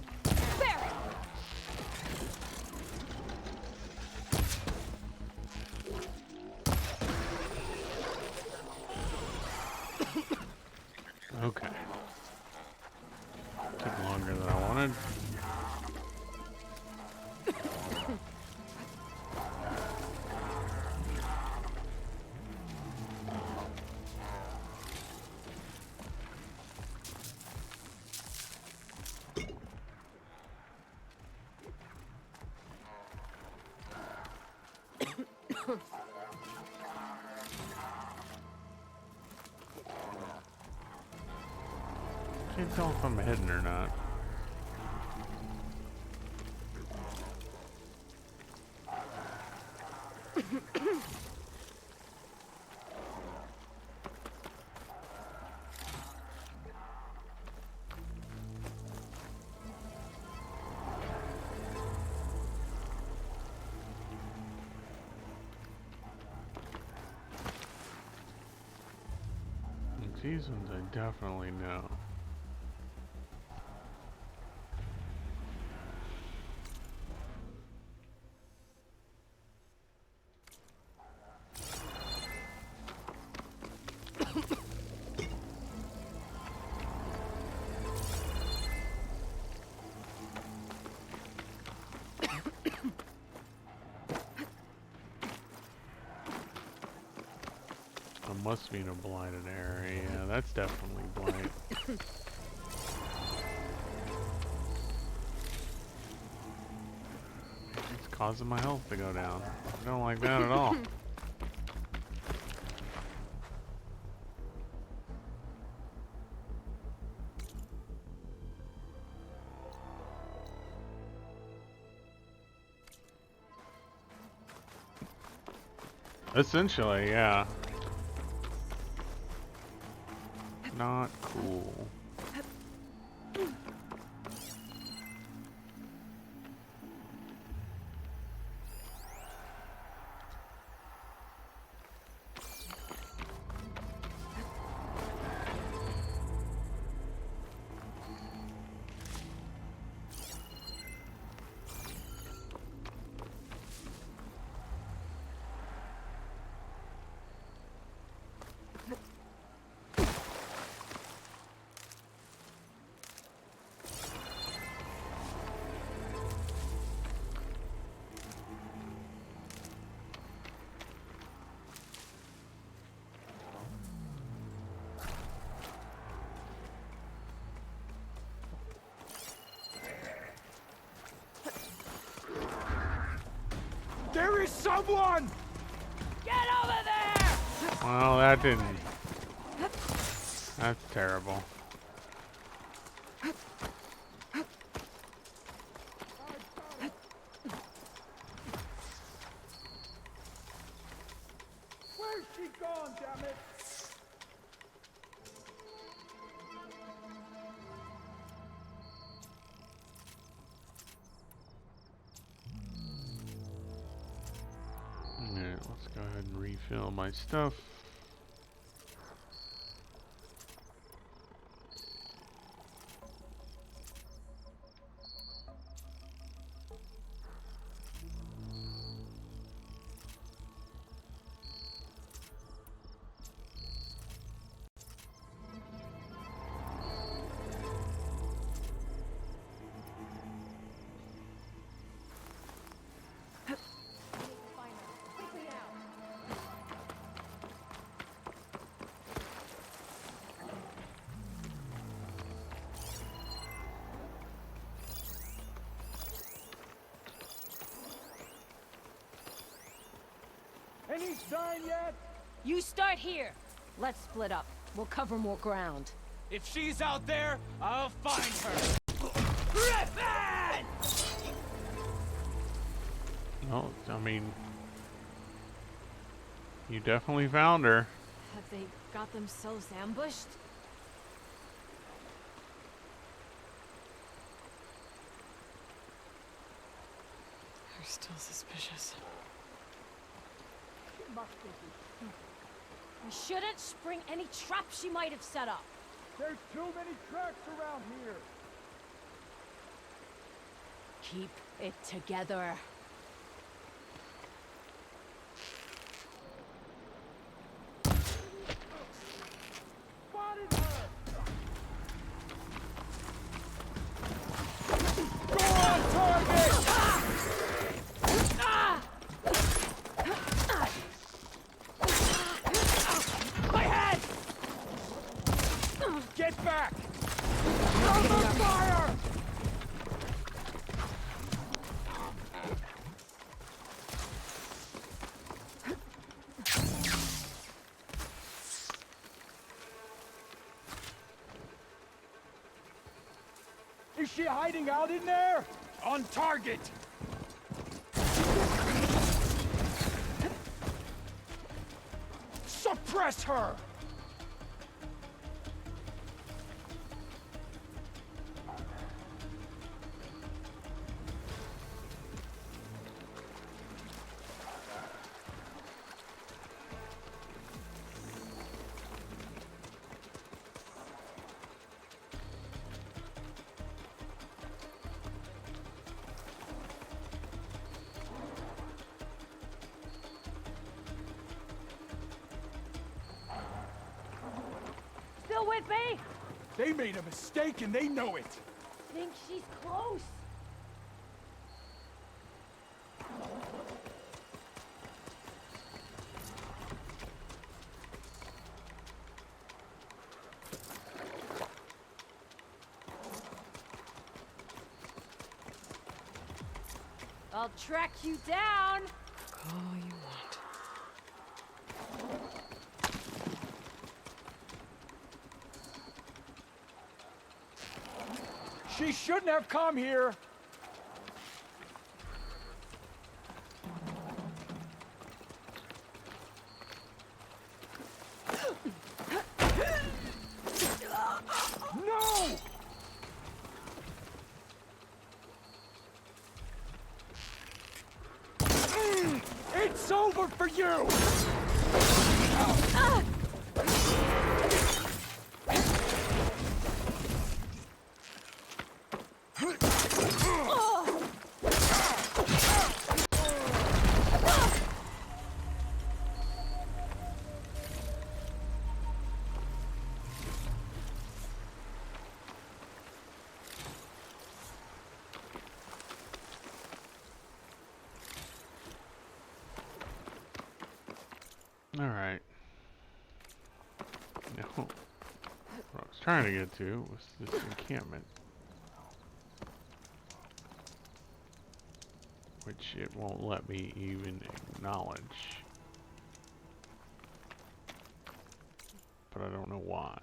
Okay. Took longer than I wanted. Can't tell if I'm hidden or not. These ones I definitely know. Must be in a blighted area. Yeah, that's definitely blight. It's causing my health to go down. I don't like that at all. Essentially, yeah. Not cool. There is someone! Get over there! Well, that didn't. That's terrible. Where's she gone, damn it? Alright, let's go ahead and refill my stuff. any sign yet? You start here. Let's split up. We'll cover more ground. If she's out there, I'll find her. Griffin! No, I mean, you definitely found her. Have they got themselves ambushed? They're still suspicious. We shouldn't spring any traps she might have set up. There's too many tracks around here. Keep it together. Spotted her! Go on target! My head! Get back! Cover fire! Is she hiding out in there? On target! Suppress her! Still with me? They made a mistake and they know it. Think she's close. I'll track you down. All you want. She shouldn't have come here. No! It's over for you! Alright. Now, what I was trying to get to was this encampment. Which it won't let me even acknowledge. But I don't know why.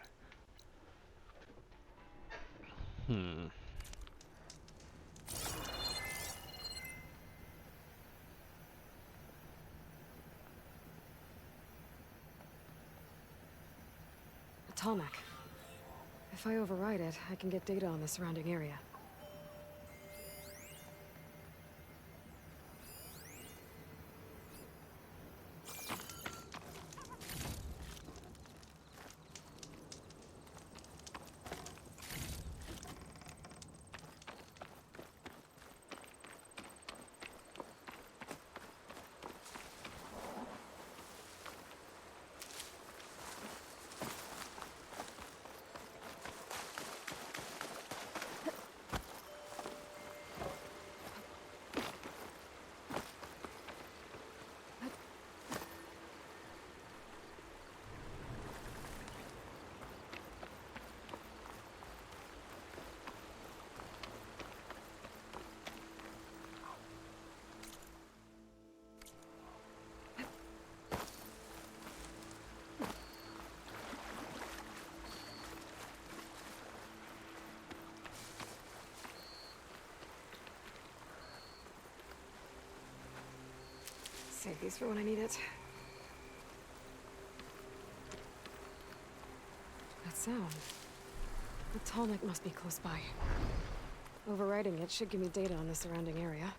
Tarmac. If I override it, I can get data on the surrounding area. Save these for when I need it. That sound. The tall neck must be close by. Overriding it should give me data on the surrounding area.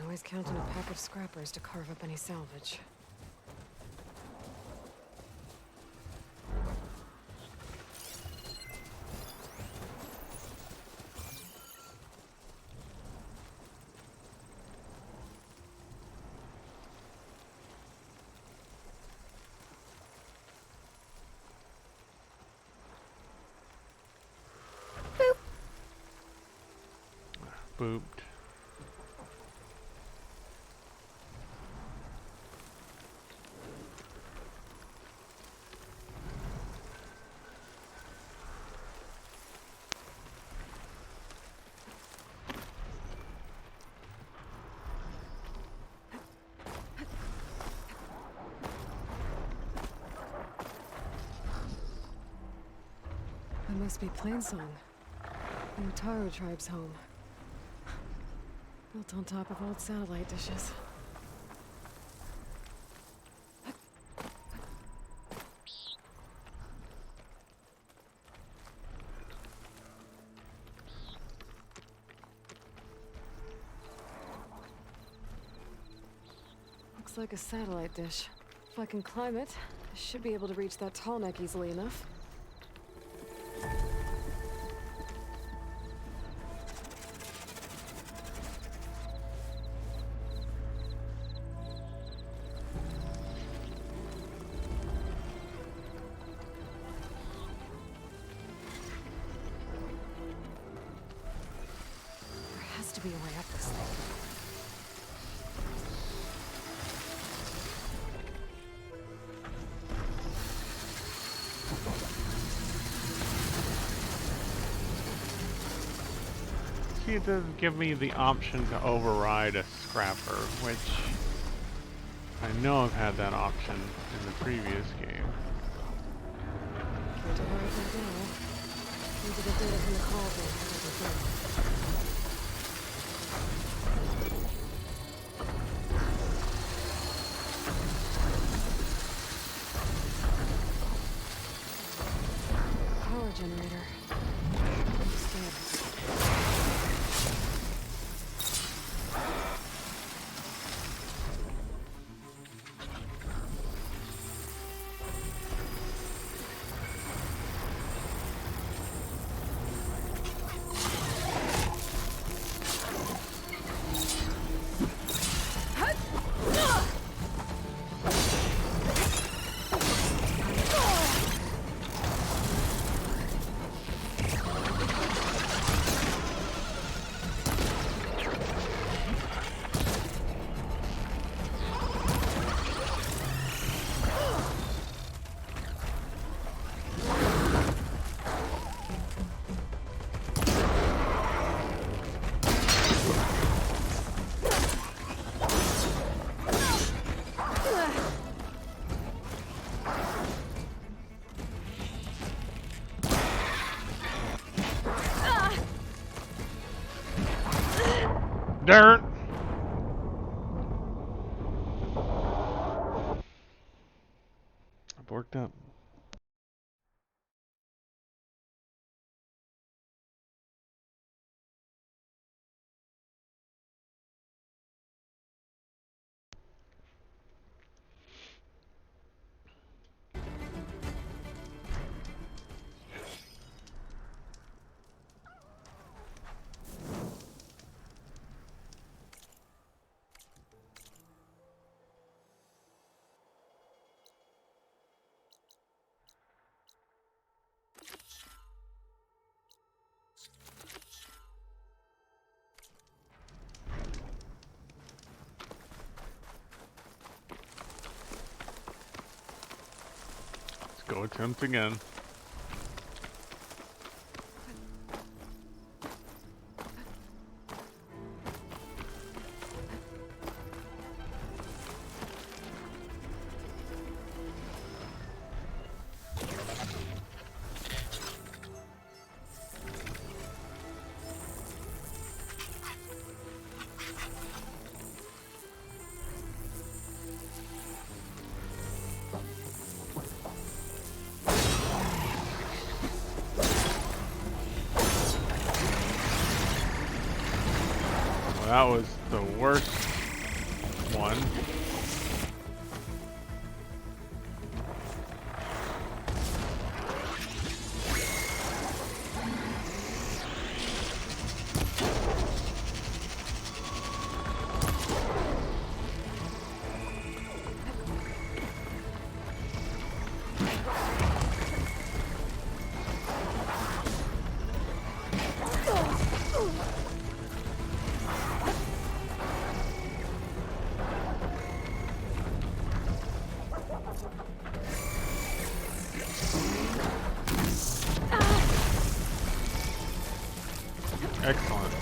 Always count on a pack of scrappers to carve up any salvage. Booped. That must be Plainsong, the Utaru tribe's home. Built on top of old satellite dishes. Looks like a satellite dish. If I can climb it, I should be able to reach that tall neck easily enough. To be a way up this thing. See, it doesn't give me the option to override a scrapper, which I know I've had that option in the previous game. Can't override that now. Need to get data from the cauldron. Generator. Dirt! I've worked up. Go attempt again. That was the worst one. Excellent.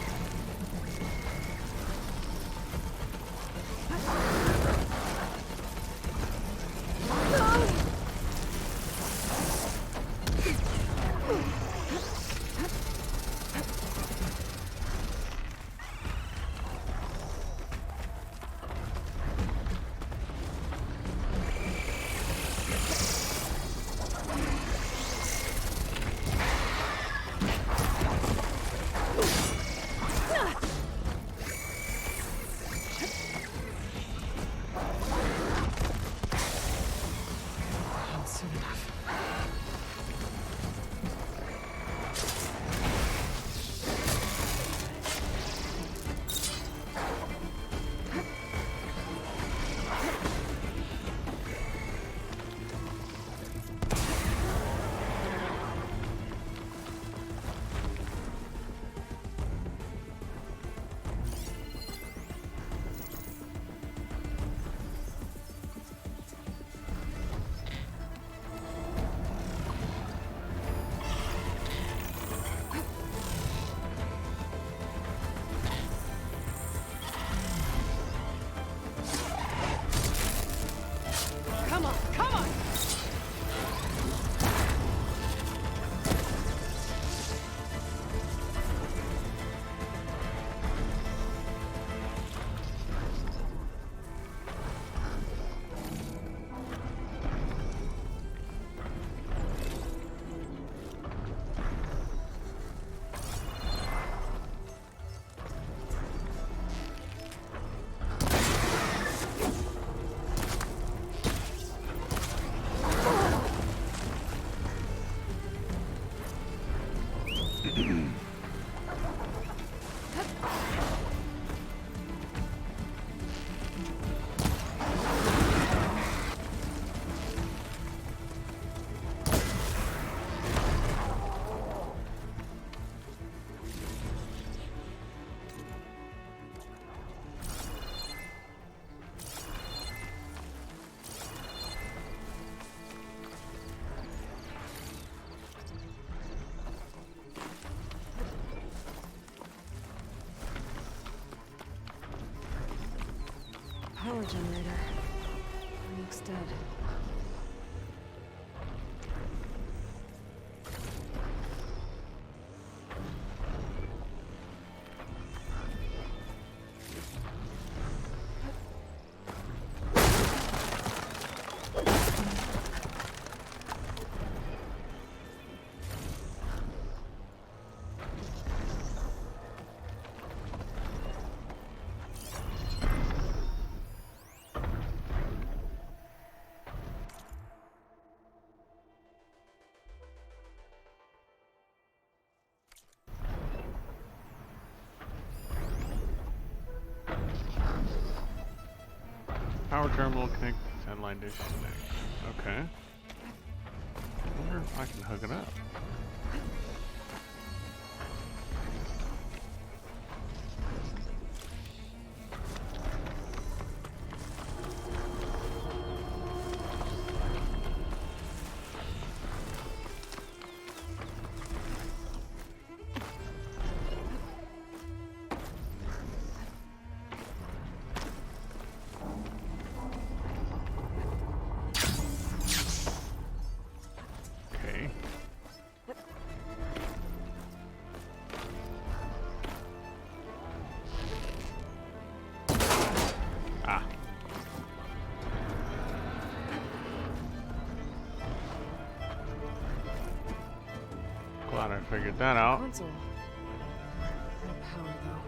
Power generator. Looks dead. Power terminal connect to satellite dish. Okay. I wonder if I can hook it up. figured that out. Console. No power though.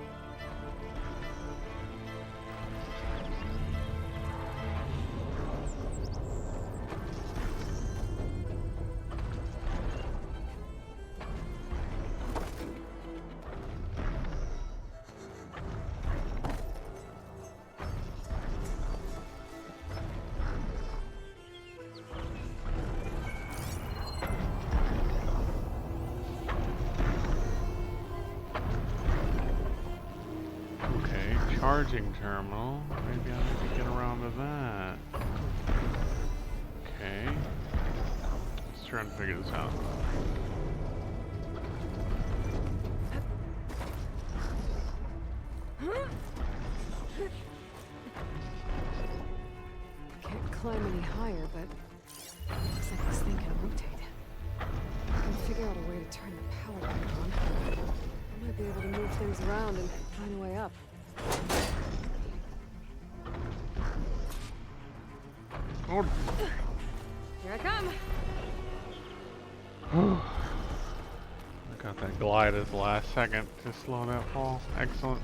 Charging terminal. Maybe I need to get around to that. Okay. Let's try and figure this out. Can't climb any higher, but looks like this thing can rotate. I can figure out a way to turn the power back on. I might be able to move things around and find a way up. Oh. Here I come. I got that glide at the last second to slow that fall. Excellent.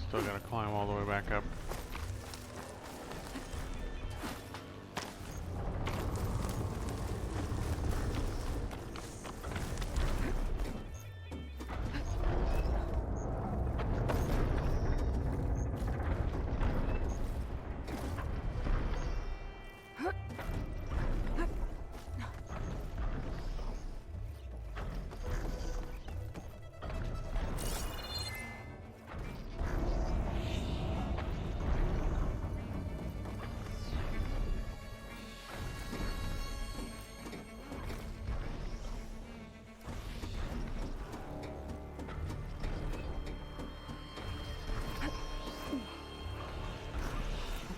Still gotta climb all the way back up.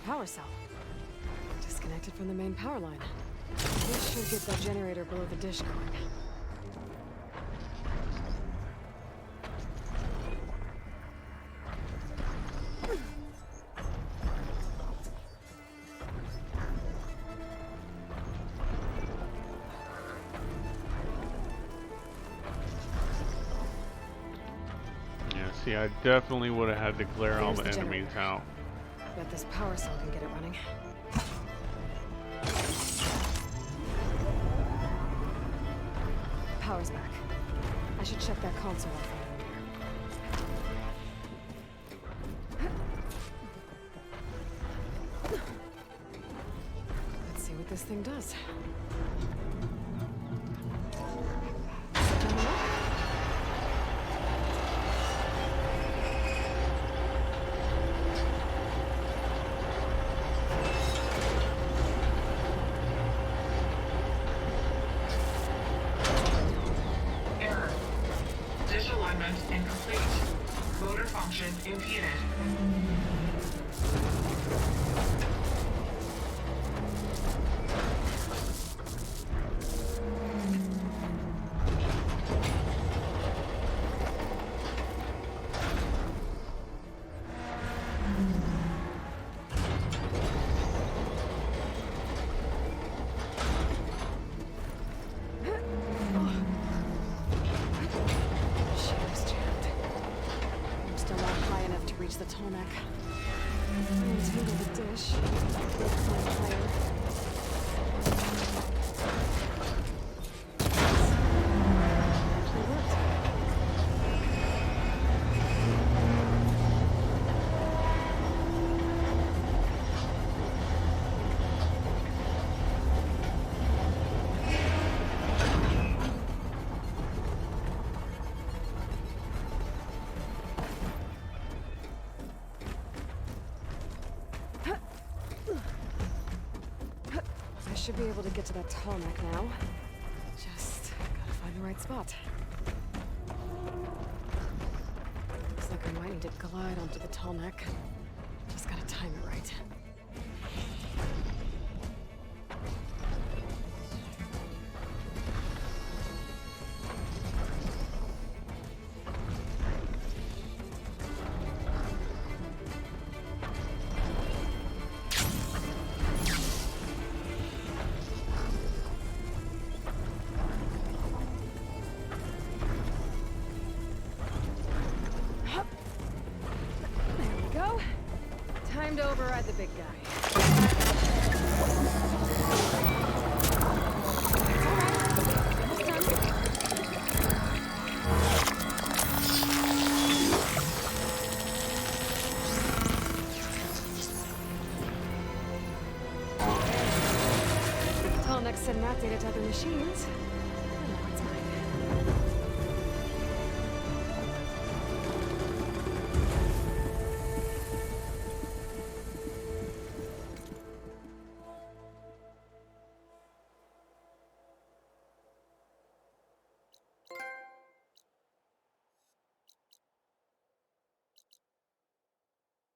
Power cell. Disconnected from the main power line. This should get that generator below the dish going. Yeah, see, I definitely would have had to clear all the enemies out. Bet this power cell can get it running. Power's back. I should check that console off here. Let's see what this thing does. Impeded. The tall neck. Untangle the dish. Climb higher. Actually worked. I should be able to get to that tall neck now. Just gotta find the right spot. Looks like I might need to glide onto the tall neck. Just gotta time it right. ride the big guy. Tallneck's sending that data to other machines. And now it's mine.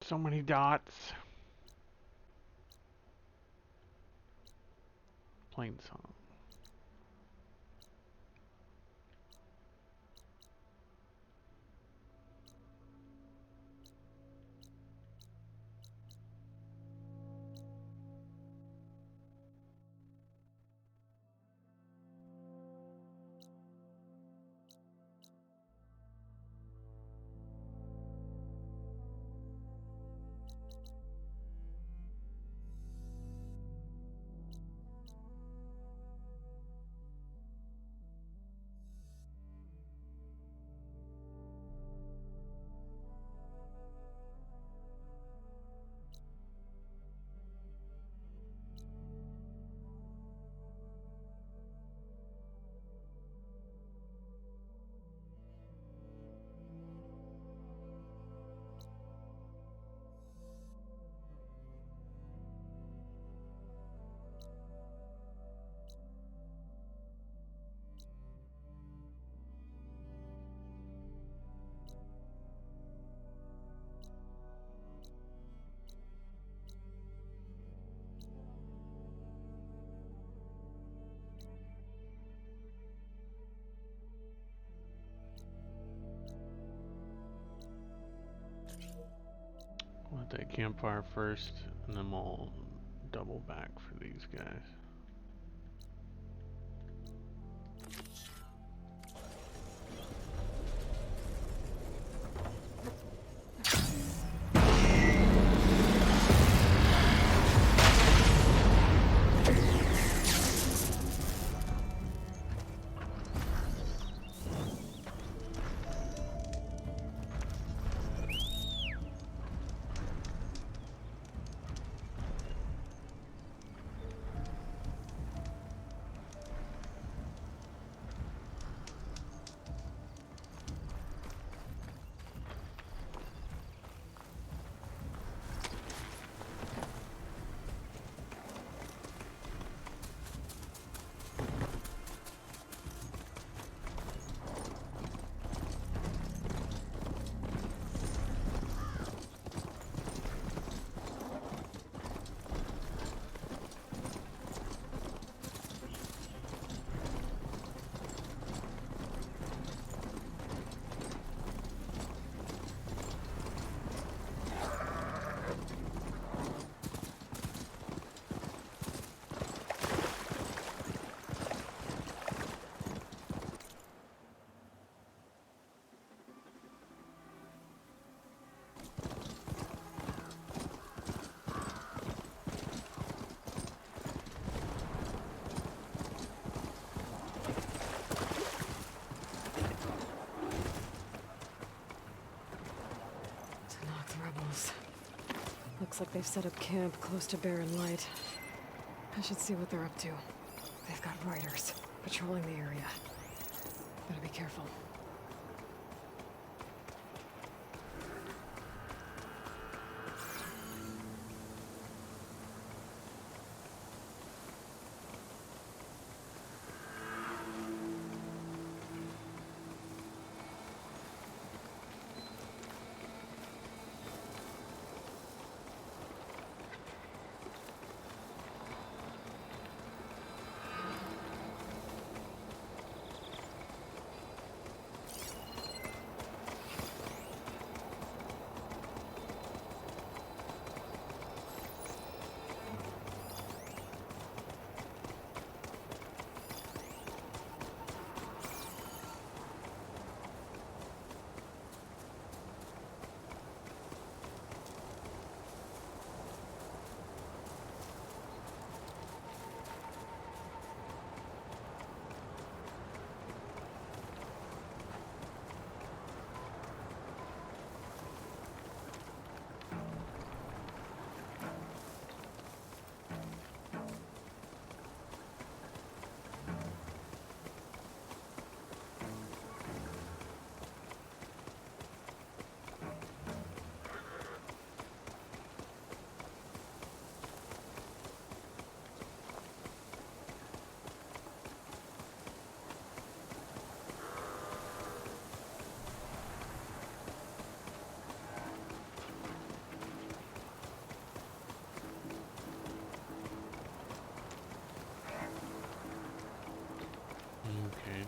So many dots. Plain song. We'll hit that campfire first, and then we'll double back for these guys. Looks like they've set up camp close to Barren Light. I should see what they're up to. They've got riders patrolling the area. Better be careful.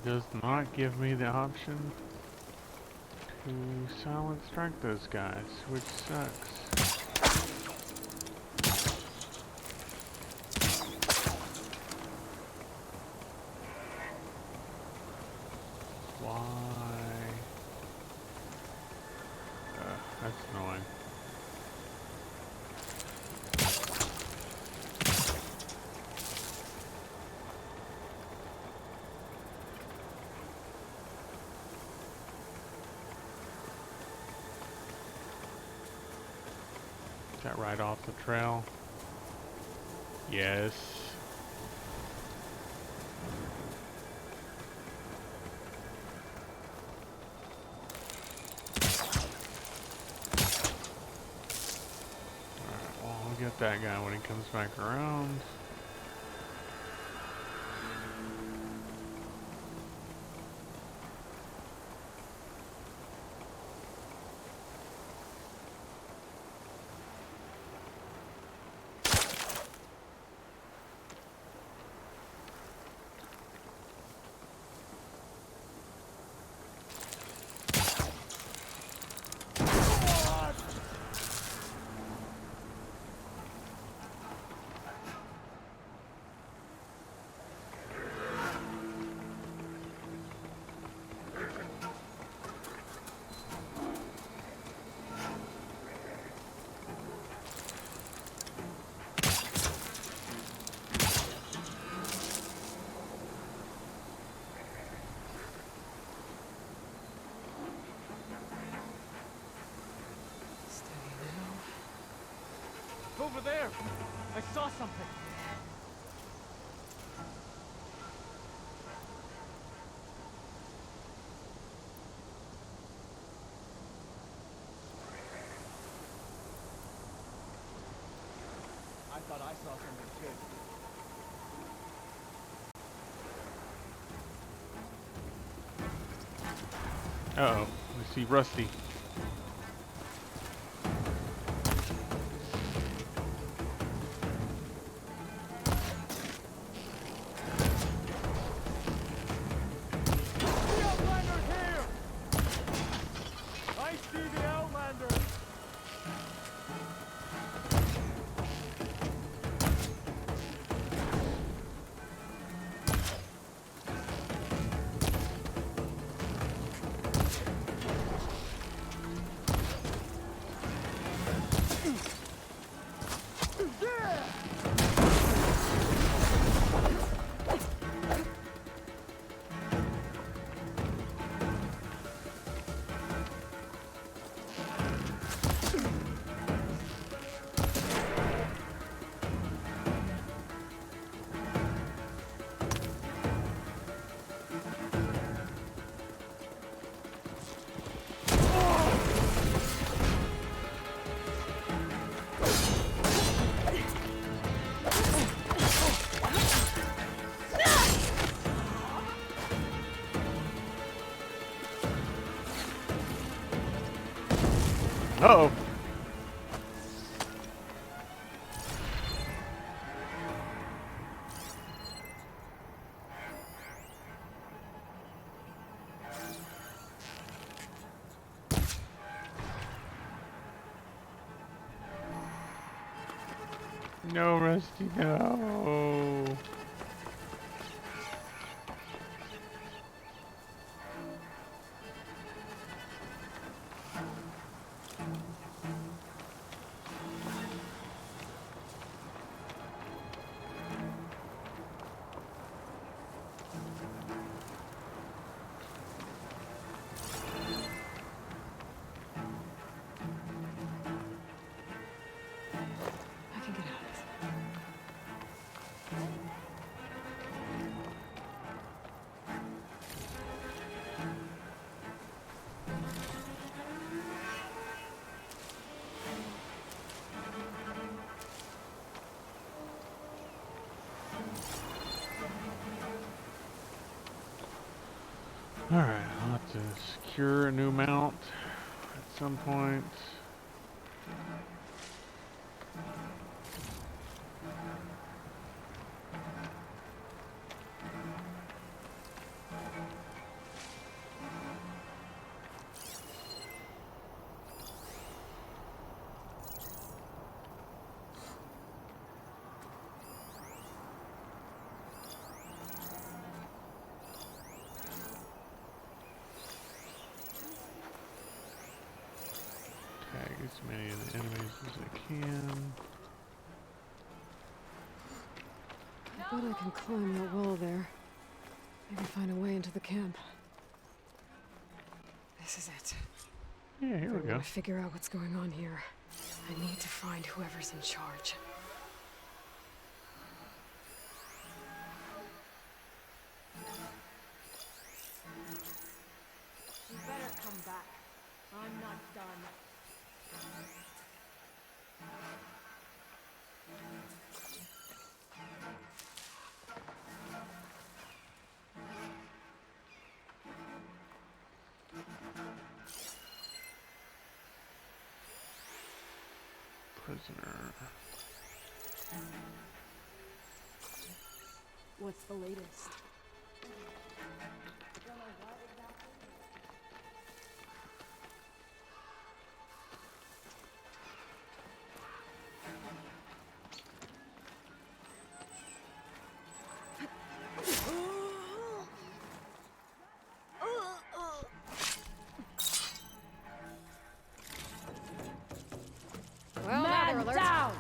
It does not give me the option to silent strike those guys, which sucks. Why? That's annoying. Got right off the trail. Yes. Alright, well, I'll get that guy when he comes back around. Over there! I saw something! I thought I saw something too. Uh-oh, I see Rusty. Uh-oh. No, Rusty, no. I can get out of this. Alright, I'll have to secure a new mount at some point. as many of the enemies as I can. I bet I can climb that wall there. Maybe find a way into the camp. This is it. Yeah, here we I go. want to figure out what's going on here. I need to find whoever's in charge. You better come back. I'm not done. Prisoner. What's the latest? Well, Man down!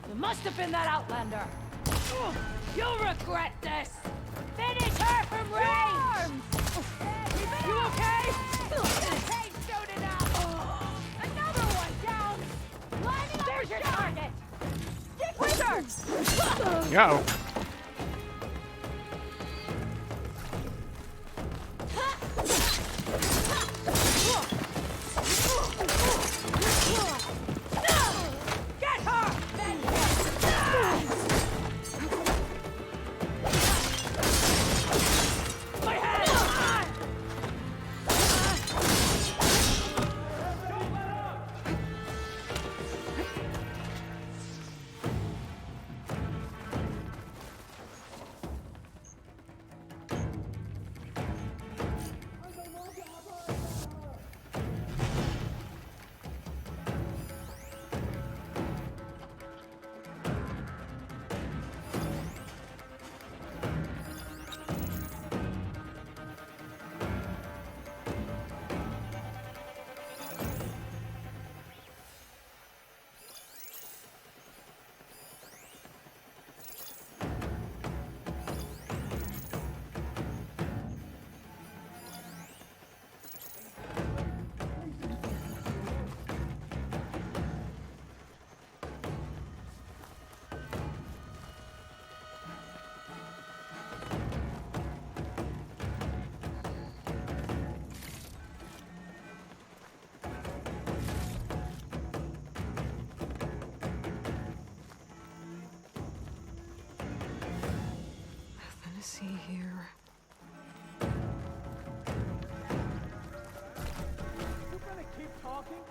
It must have been that Outlander. You'll regret this! Finish her from range! You okay? Hey, soon enough! Another one down! Lining up. There's your target! Stick with her! Go! Get her! My head! Nothing to see here. You gonna keep talking?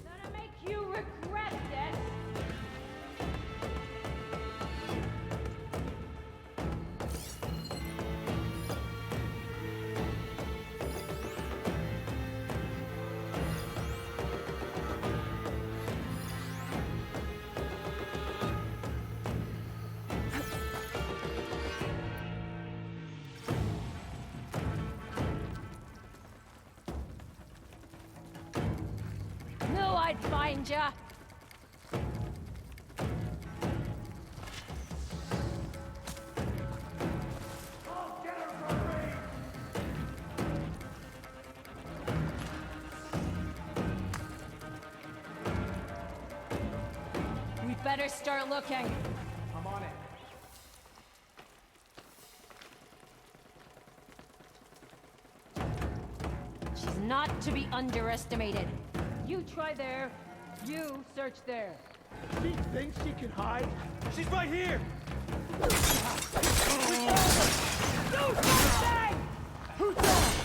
Gonna make you regret this! Knew I'd find ya! better start looking. I'm on it. She's not to be underestimated. You try there. You search there. She thinks she can hide? She's right here! Do something! Who's that?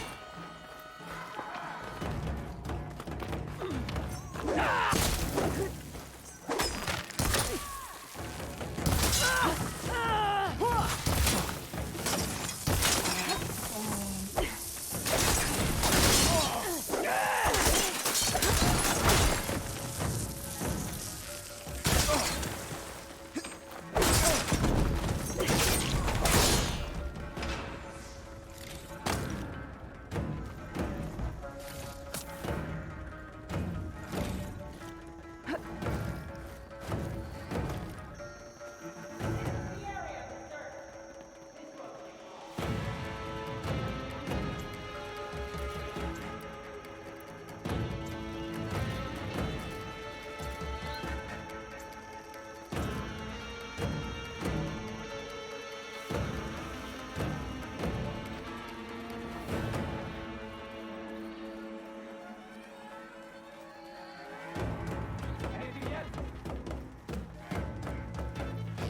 Anything yet?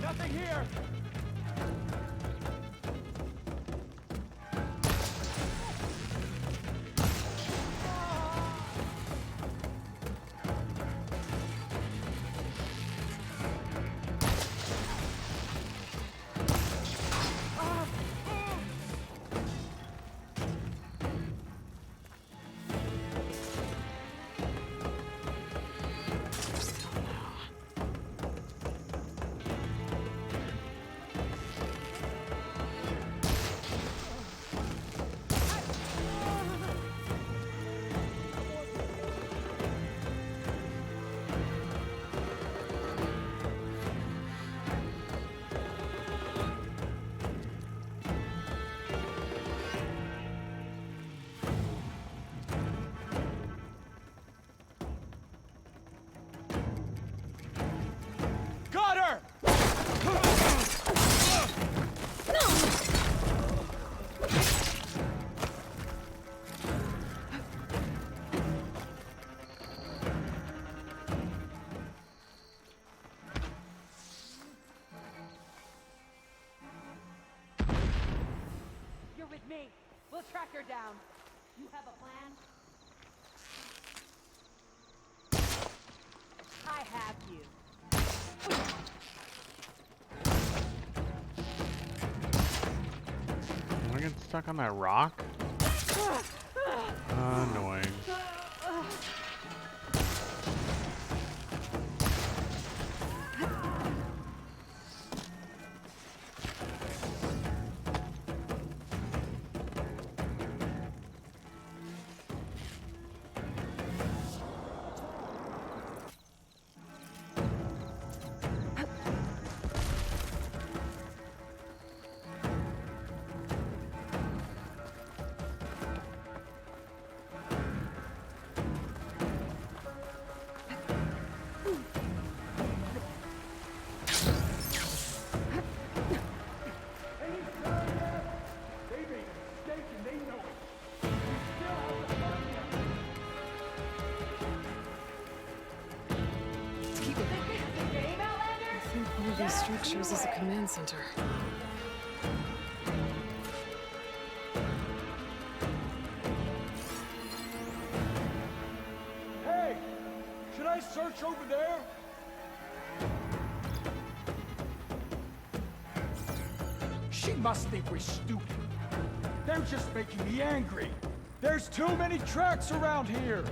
Nothing here! Got her! You're with me. We'll track her down. You have a plan? I have you. Am I getting stuck on that rock? Annoying. These structures is a command center. Hey! Should I search over there? She must think we're stupid. They're just making me angry. There's too many tracks around here.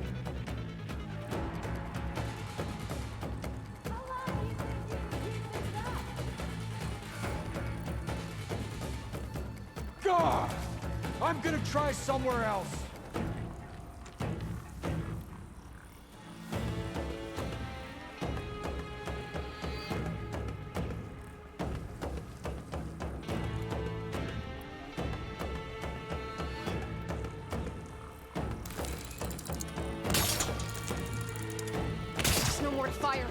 God! I'm gonna try somewhere else. There's no more to fire.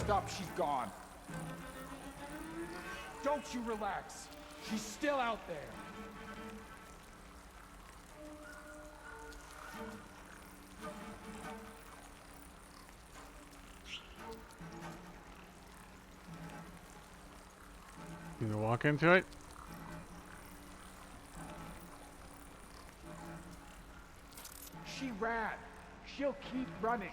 rest up, she's gone. Don't you relax. She's still out there. You gonna walk into it? She ran. She'll keep running.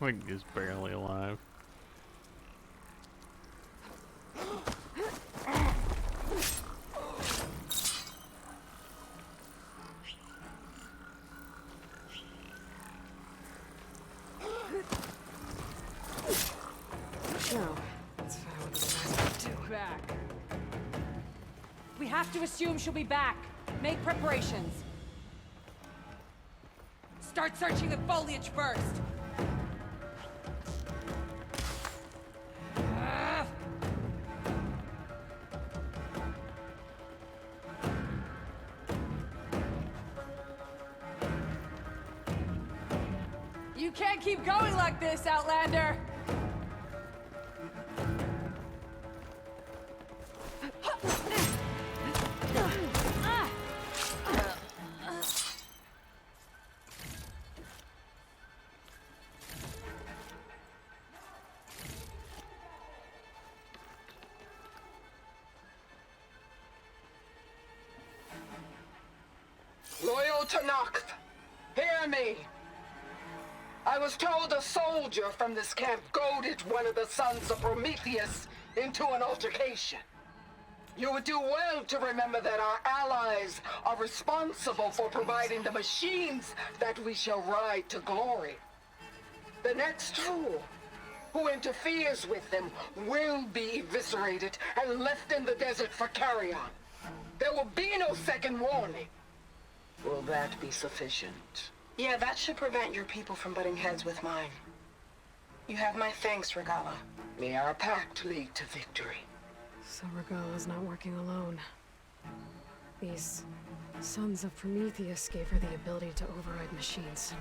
Like, he's barely alive. No, that's fine. What the guys do. Back. We have to assume she'll be back. Make preparations. Start searching the foliage first. You can't keep going like this, Outlander! Loyal to Noct, hear me. I was told a soldier from this camp goaded one of the sons of Prometheus into an altercation. You would do well to remember that our allies are responsible for providing the machines that we shall ride to glory. The next fool who interferes with them will be eviscerated and left in the desert for carrion. There will be no second warning. Will that be sufficient? Yeah, that should prevent your people from butting heads with mine. You have my thanks, Regala. May our pact lead to victory. So Regala's not working alone. These sons of Prometheus gave her the ability to override machines.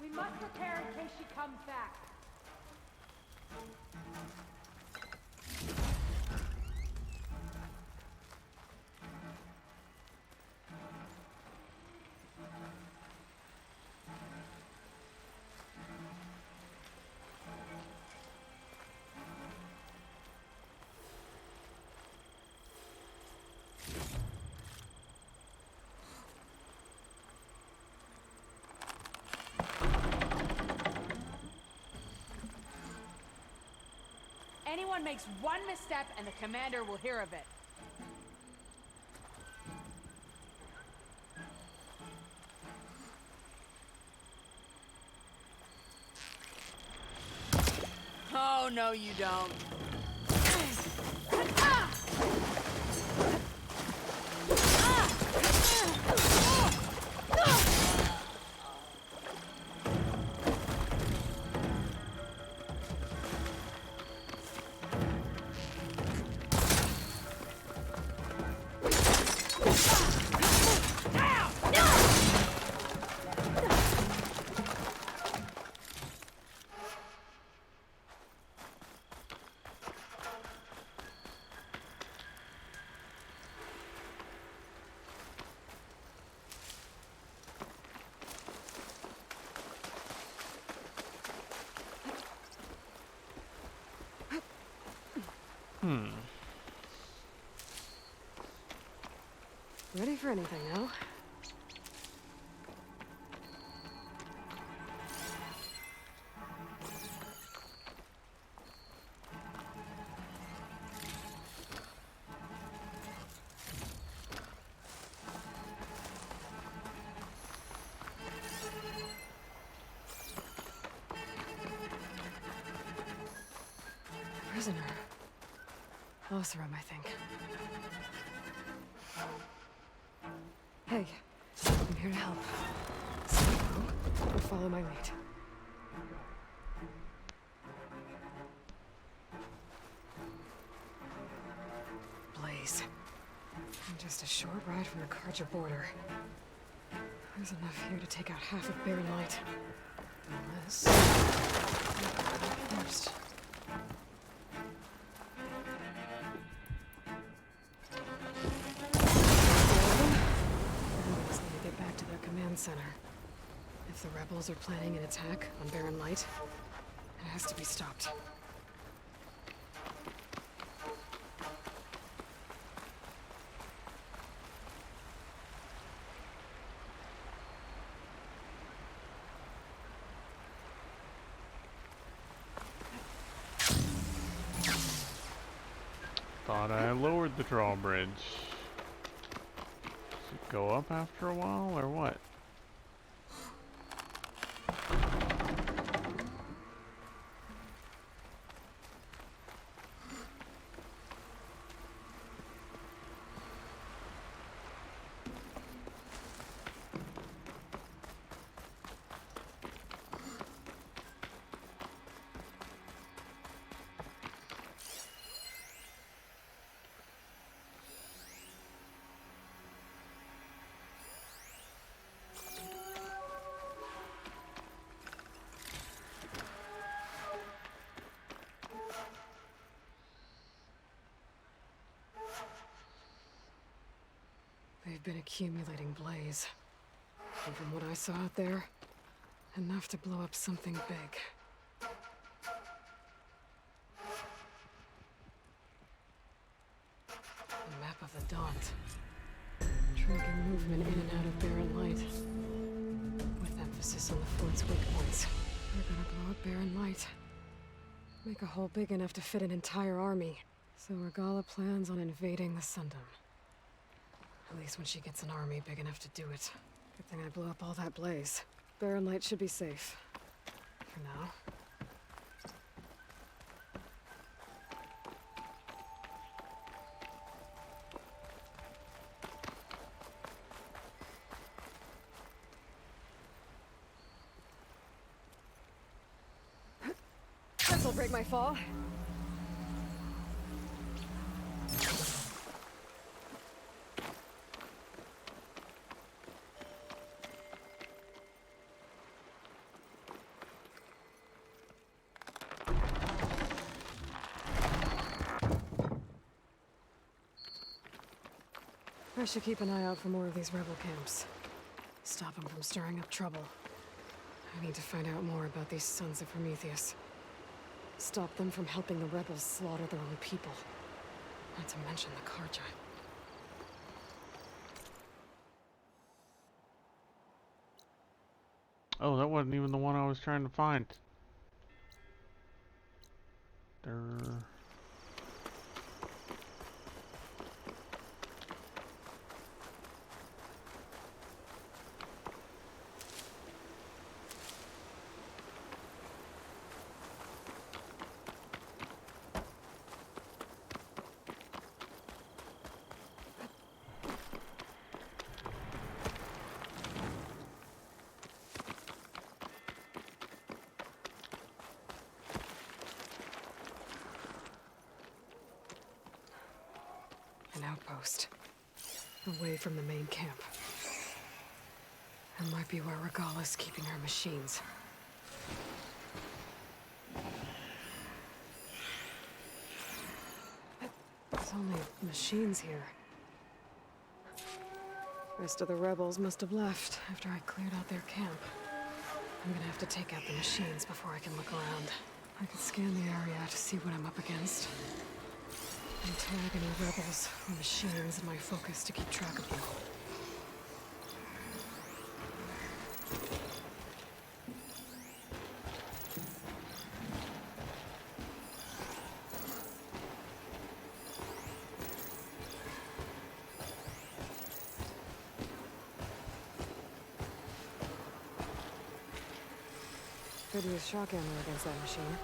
We must prepare in case she comes back. Anyone makes one misstep and the commander will hear of it. Oh, no you don't. Ready for anything now? prisoner. Oseram, I think. Hey, I'm here to help. Stay low and follow my lead. Blaze. I'm just a short ride from the Karja border. There's enough here to take out half of Barren Light. Unless... First. Everyone's need to get back to their command center. If the rebels are planning an attack on Barren Light, it has to be stopped. Thought I lowered the drawbridge. Does it go up after a while, or what? They've been accumulating blaze. And from what I saw out there, enough to blow up something big. A map of the Daunt. Tracking movement in and out of Barren Light. With emphasis on the fort's weak points. They're gonna blow up Barren Light. Make a hole big enough to fit an entire army. So Regala plans on invading the Sundom. At least when she gets an army big enough to do it. Good thing I blew up all that blaze. Barren Light should be safe. For now. This'll break my fall. I should keep an eye out for more of these rebel camps. Stop them from stirring up trouble. I need to find out more about these sons of Prometheus. Stop them from helping the rebels slaughter their own people. Not to mention the Karja. Oh, that wasn't even the one I was trying to find. An outpost. Away from the main camp. That might be where Regala's keeping her machines. There's only machines here. Rest of the rebels must have left after I cleared out their camp. I'm gonna have to take out the machines before I can look around. I can scan the area to see what I'm up against. And tag any rebels or machines in my focus to keep track of them. Could use shock ammo against that machine.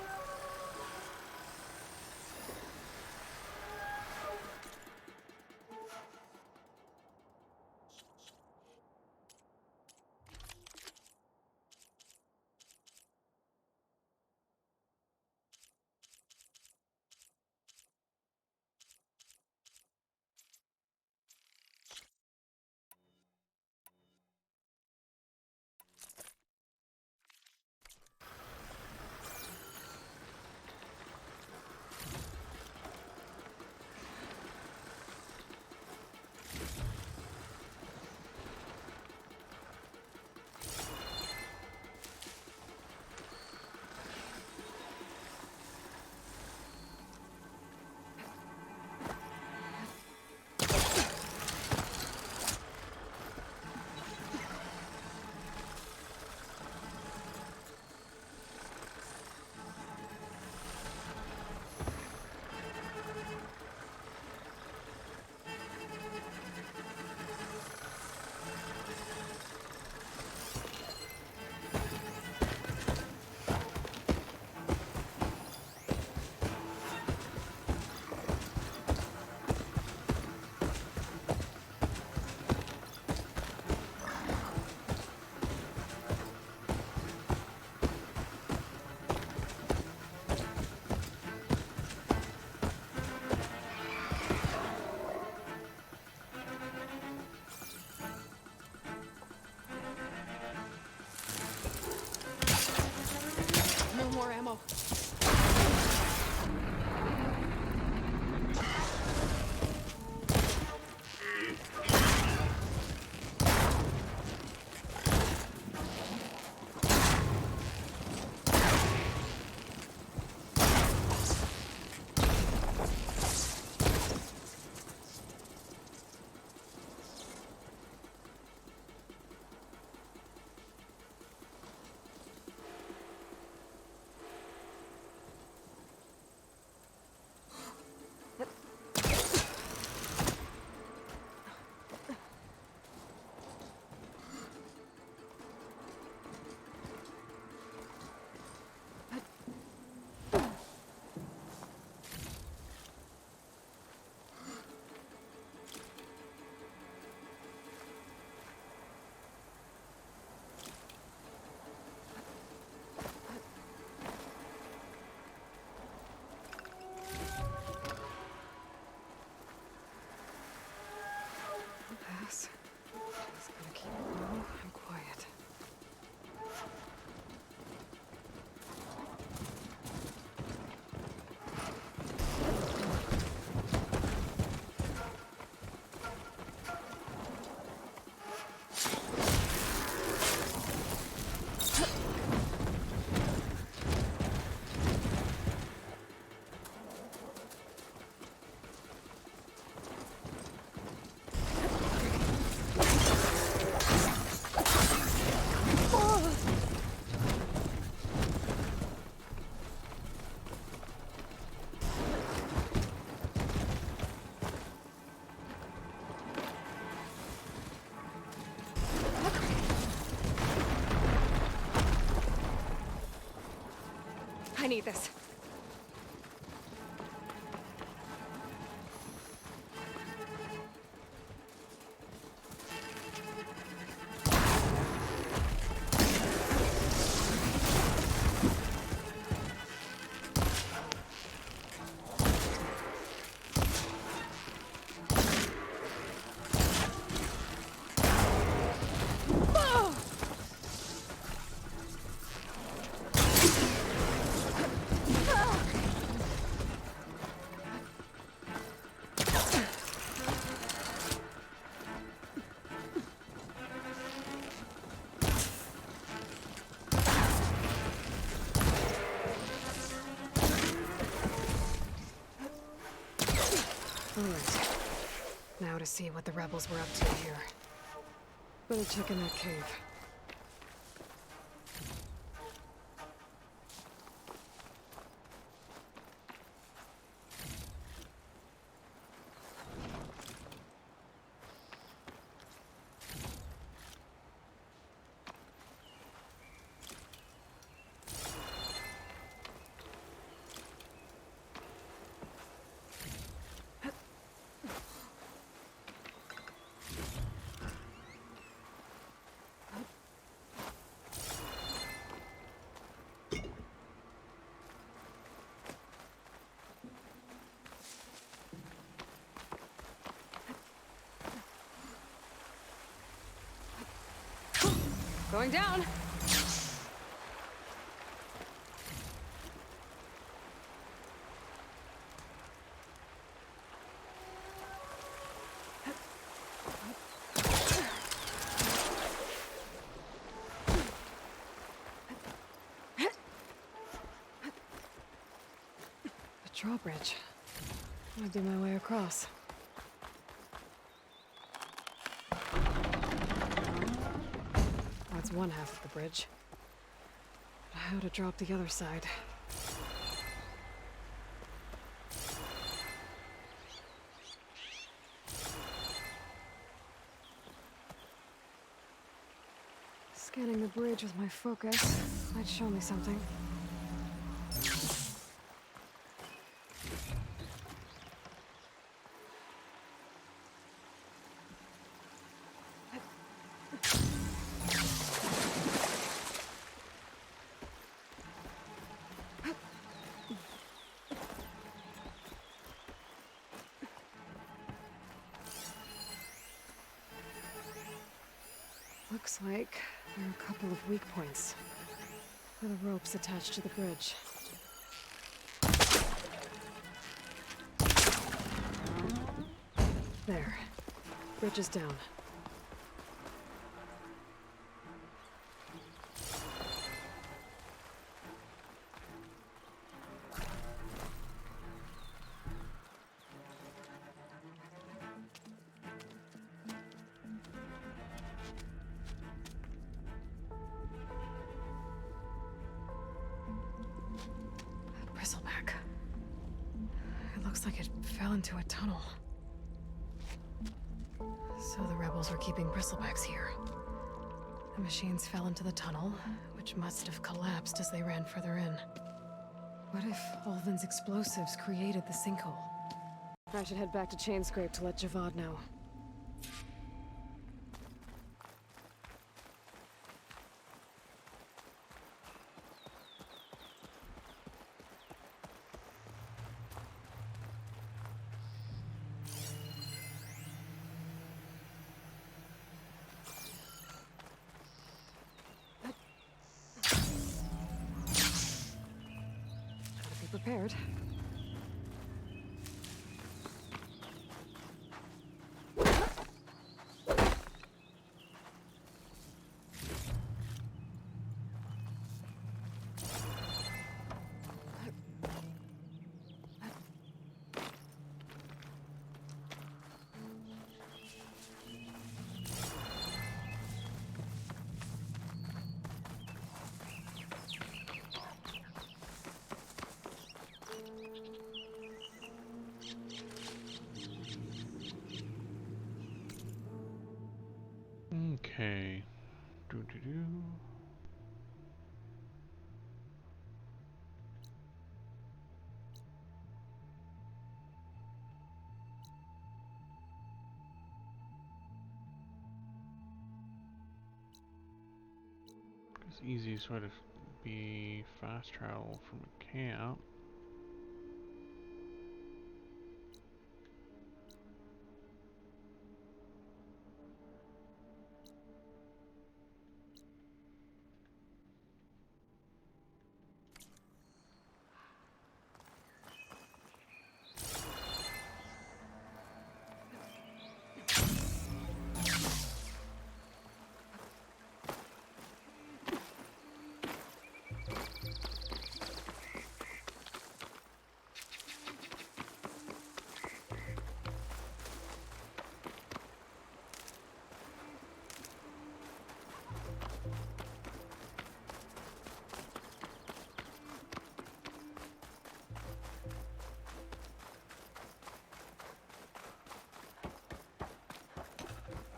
need this. Alright. Now to see what the rebels were up to here. Better check in that cave. Going down. The drawbridge. I'll do my way across. That's one half of the bridge. But how to drop the other side? Scanning the bridge with my focus might show me something. Looks like there are a couple of weak points where the ropes attached to the bridge. There. Bridge is down. Bristleback. It looks like it fell into a tunnel. So the rebels were keeping bristlebacks here. The machines fell into the tunnel, which must have collapsed as they ran further in. What if Ulvin's explosives created the sinkhole? I should head back to Chainscrape to let Javad know. Prepared. Okay. Do. It's the easiest way to be fast travel from a camp.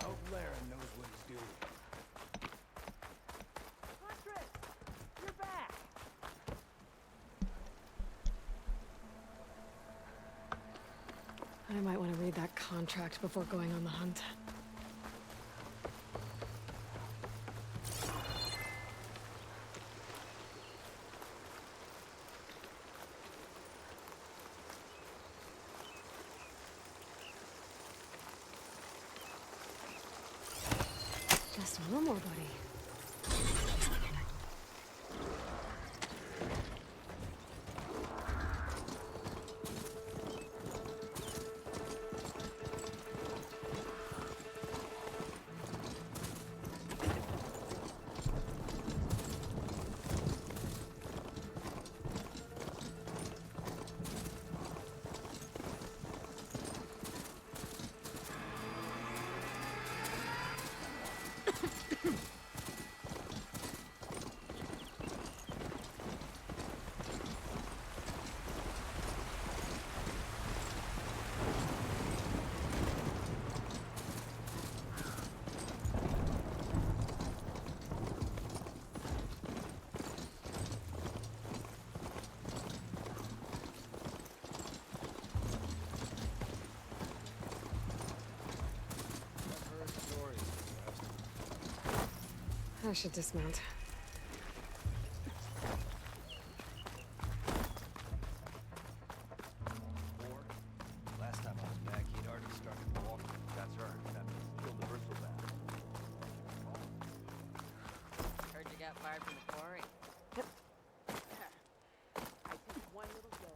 Hope Laren knows what he's doing. Huntress! You're back! I might want to read that contract before going on the hunt. Just one more, buddy. I should dismount. Last time I was back, he'd already started walking. That's her. That means killed the bristleback. Heard you got fired from the quarry. I took one little go.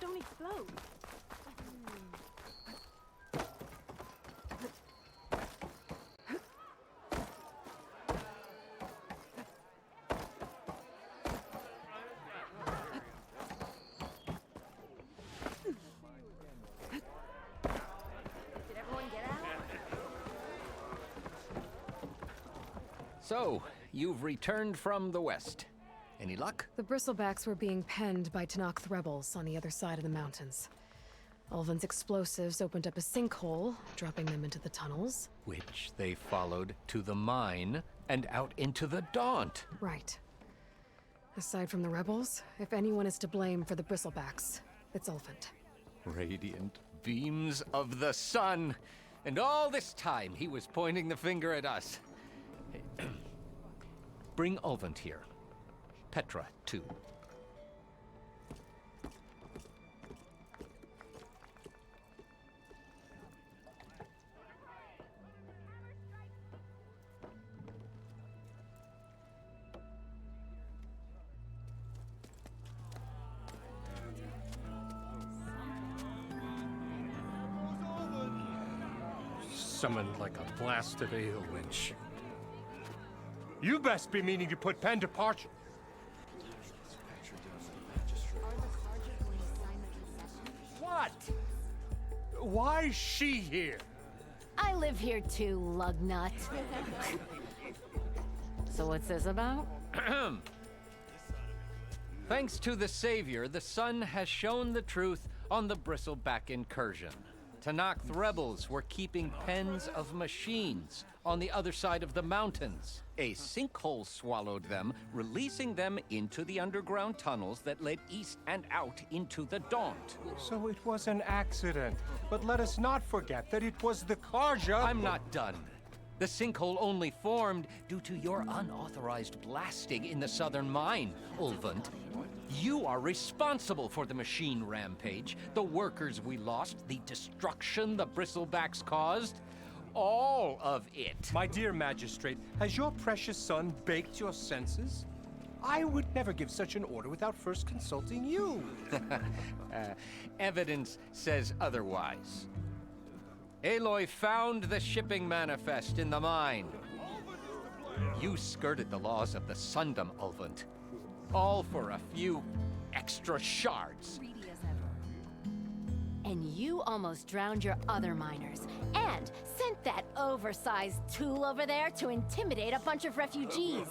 Don't explode. Did everyone get out? So, you've returned from the west. Any luck? The bristlebacks were being penned by Tanakh rebels on the other side of the mountains. Ulvin's explosives opened up a sinkhole, dropping them into the tunnels. Which they followed to the mine and out into the Daunt. Right. Aside from the rebels, if anyone is to blame for the bristlebacks, it's Ulvin. Radiant beams of the sun. And all this time he was pointing the finger at us. Bring Ulvin here. Petra, too. Summoned like a blasted ale winch. You best be meaning to put pen to parchment. What? Why is she here? I live here too, lugnut. So what's this about? Thanks to the Savior, the sun has shown the truth on the bristleback incursion. Tanakh rebels were keeping pens of machines on the other side of the mountains. A sinkhole swallowed them, releasing them into the underground tunnels that led east and out into the Daunt. So it was an accident. But let us not forget that it was the Karja. I'm not done. The sinkhole only formed due to your unauthorized blasting in the southern mine, Ulvund. You are responsible for the machine rampage, the workers we lost, the destruction the bristlebacks caused. All of it. My dear magistrate, has your precious son baked your senses? I would never give such an order without first consulting you. Evidence says otherwise. Aloy found the shipping manifest in the mine. You skirted the laws of the Sundom, Ulvund. All for a few extra shards. Greedy as ever. And you almost drowned your other miners. And sent that oversized tool over there to intimidate a bunch of refugees.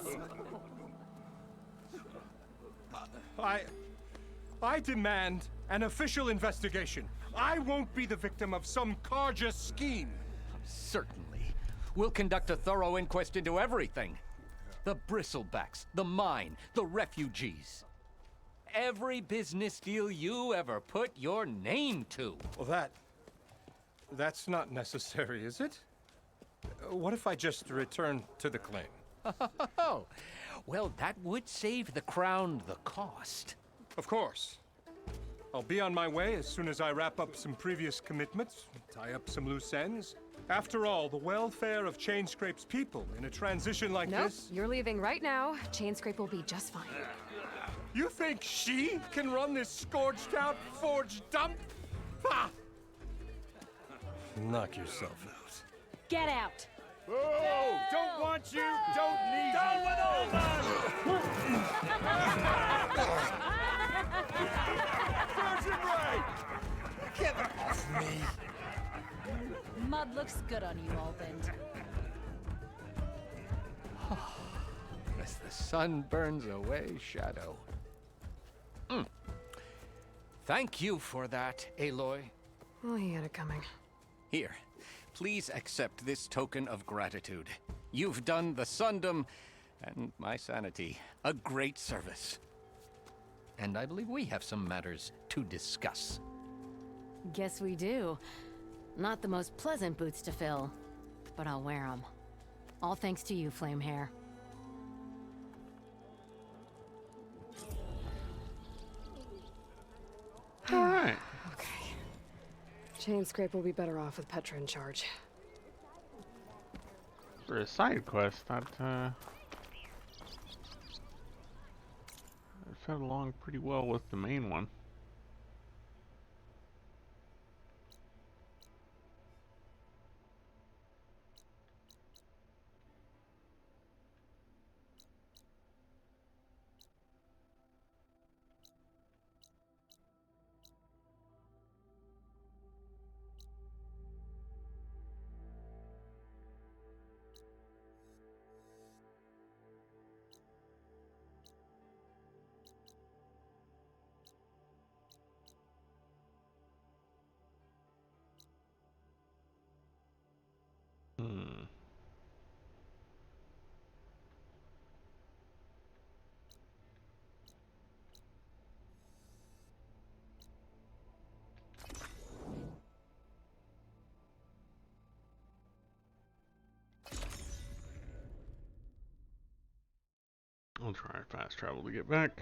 I demand an official investigation. I won't be the victim of some Karja scheme. Certainly. We'll conduct a thorough inquest into everything. The bristlebacks, the mine, the refugees. Every business deal you ever put your name to. Well, that's not necessary, is it? What if I just return to the claim? Oh, well, that would save the crown the cost. Of course. I'll be on my way as soon as I wrap up some previous commitments, tie up some loose ends. After all, the welfare of Chainscrape's people in a transition like this... Nope, you're leaving right now. Chainscrape will be just fine. You think she can run this scorched-out forged dump? Ha! Knock yourself out. Get out! Whoa! Don't want you, don't need you! Down with all Sergeant Ray! Get off me! Mud looks good on you, Ulvin. As the sun burns away shadow. Thank you for that, Aloy. Oh, he had it coming. Here, please accept this token of gratitude. You've done the Sundom and my sanity a great service. And I believe we have some matters to discuss. Guess we do. Not the most pleasant boots to fill, but I'll wear them. All thanks to you, Flamehair. All right. Okay. Chainscrape will be better off with Petra in charge. For a side quest, that it fed along pretty well with the main one. I'll try fast travel to get back.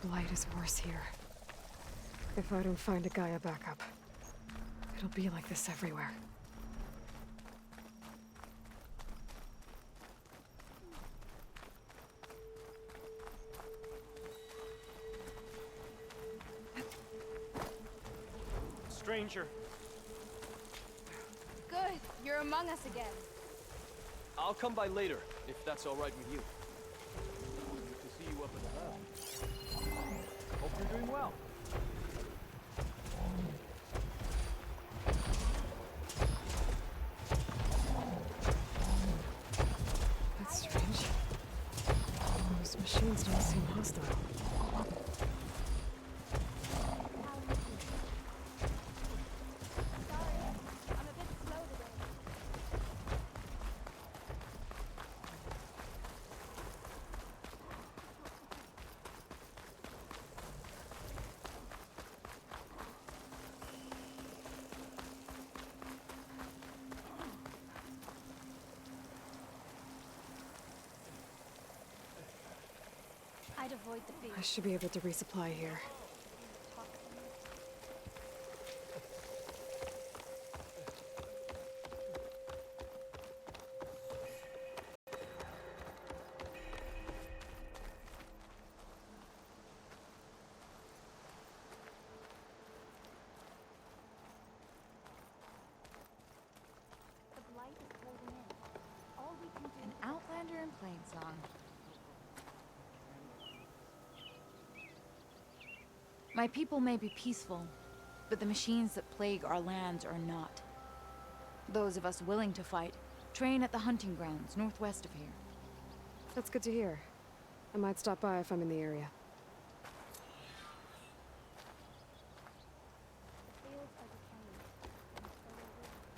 The blight is worse here. If I don't find a Gaia backup, it'll be like this everywhere. Stranger, Good, you're among us again. I'll come by later, if that's all right with you. Good to see you up in the hall. Hope you're doing well. That's strange. Those machines don't seem hostile. I'd avoid the fear. I should be able to resupply here. The blight is closing in. All we can do. An outlander in plainsong. My people may be peaceful, but the machines that plague our lands are not. Those of us willing to fight train at the hunting grounds northwest of here. That's good to hear. I might stop by if I'm in the area. The fields are decaying, and so are we.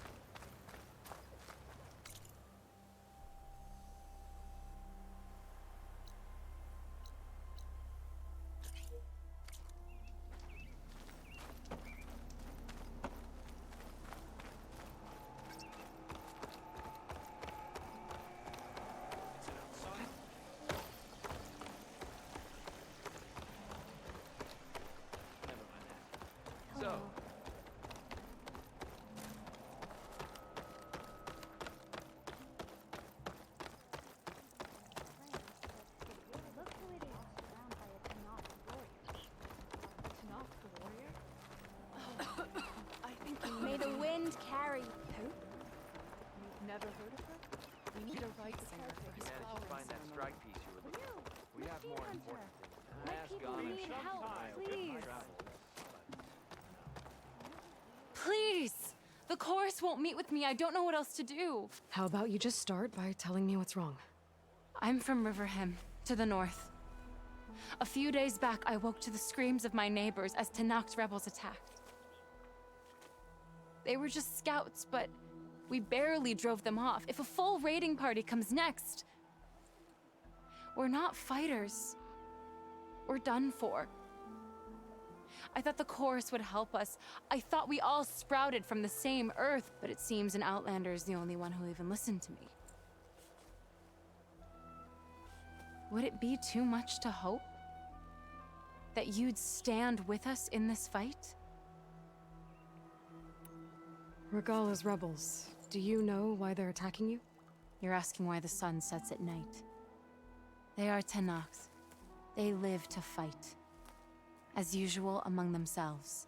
Hunter. My people need help, please. Please! The chorus won't meet with me. I don't know what else to do. How about you just start by telling me what's wrong? I'm from Riverhim, to the north. A few days back, I woke to the screams of my neighbors as Tanak's rebels attacked. They were just scouts, but we barely drove them off. If a full raiding party comes next, we're not fighters. We're done for. I thought the chorus would help us. I thought we all sprouted from the same earth, but it seems an outlander is the only one who'll even listen to me. Would it be too much to hope that you'd stand with us in this fight? Regala's rebels. Do you know why they're attacking you? You're asking why the sun sets at night. They are Tanaks. They live to fight. As usual, among themselves.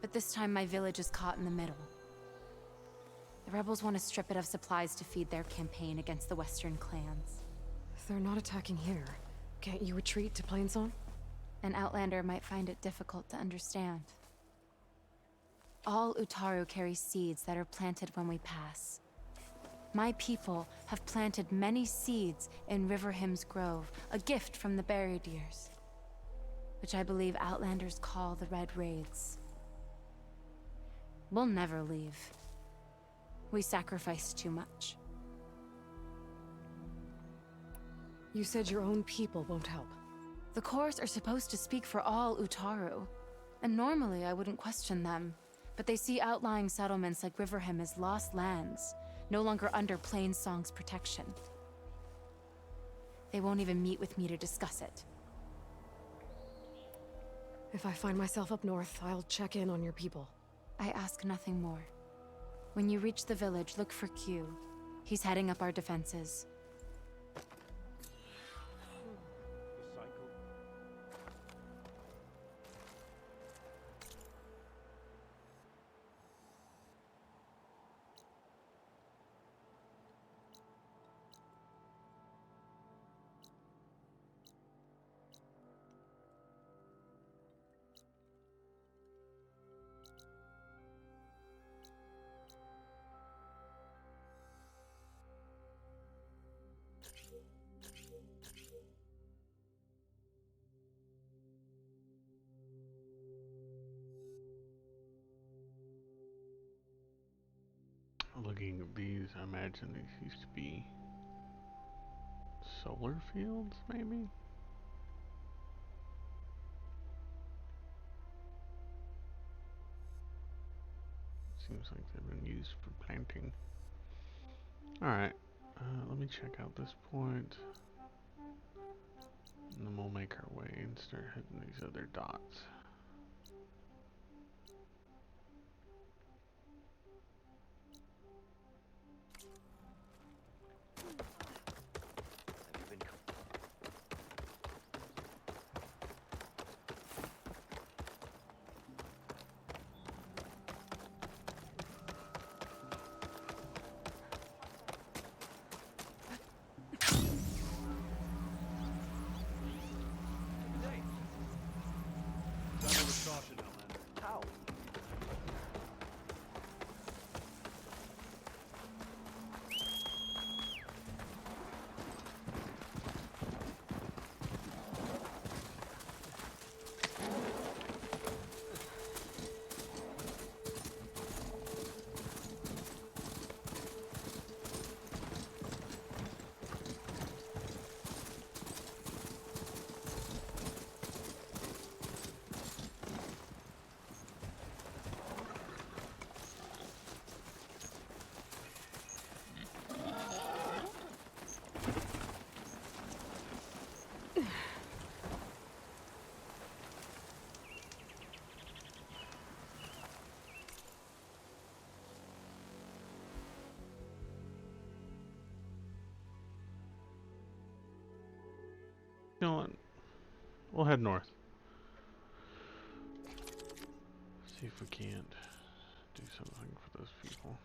But this time my village is caught in the middle. The rebels want to strip it of supplies to feed their campaign against the western clans. If they're not attacking here, can't you retreat to Plainsong? An outlander might find it difficult to understand. All Utaru carry seeds that are planted when we pass. My people have planted many seeds in Riverhim's Grove, a gift from the Buried Years, which I believe outlanders call the Red Raids. We'll never leave. We sacrificed too much. You said your own people won't help. The Chorus are supposed to speak for all Utaru, and normally I wouldn't question them, but they see outlying settlements like Riverhim as lost lands, no longer under Plainsong's protection. They won't even meet with me to discuss it. If I find myself up north, I'll check in on your people. I ask nothing more. When you reach the village, look for Q. He's heading up our defenses. Looking at these, I imagine these used to be solar fields, maybe? Seems like they've been used for planting. Alright, let me check out this point. And then we'll make our way and start hitting these other dots. How? You know what? We'll head north. See if we can't do something for those people.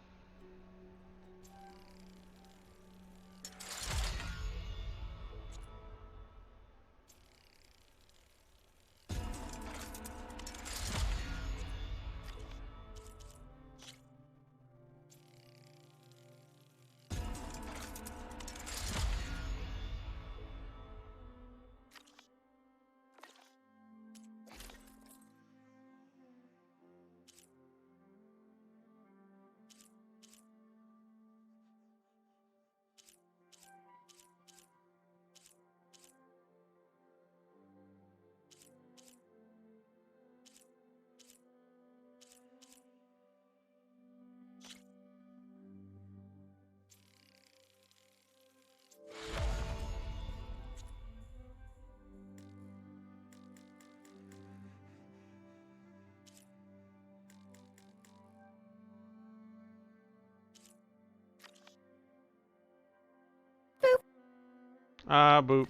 Ah, boop.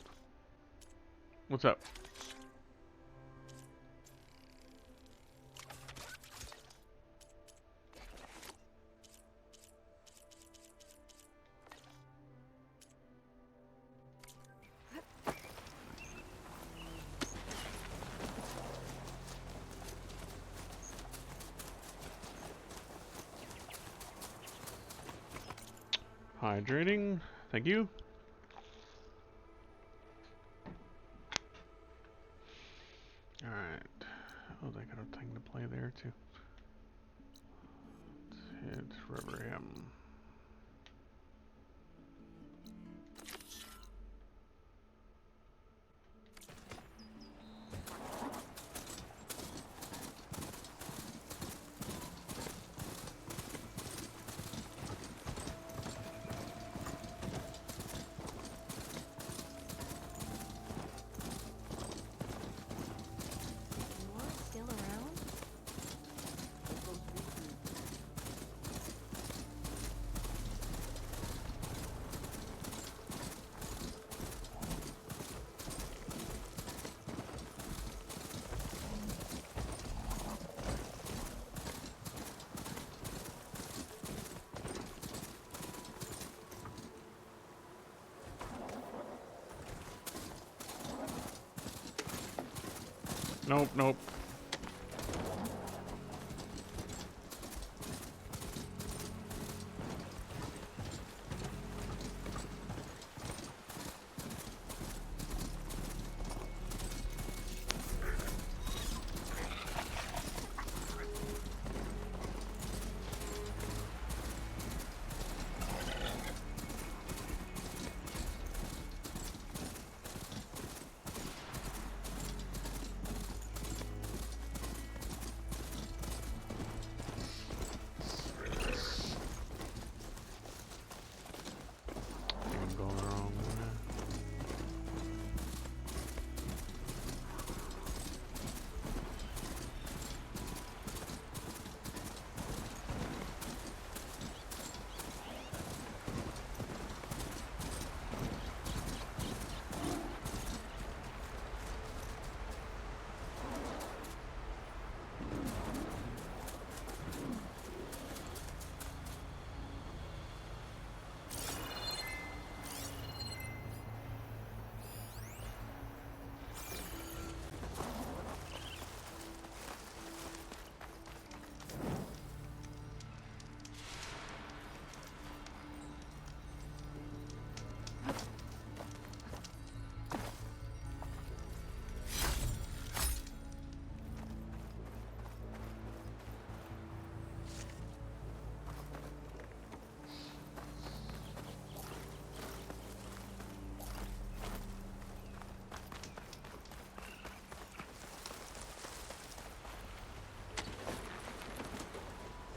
What's up? Hydrating. Thank you. Alright. Oh, they got a thing to play there, too. Let's hit Riverham. Still around? Nope, nope. I'm going the wrong way.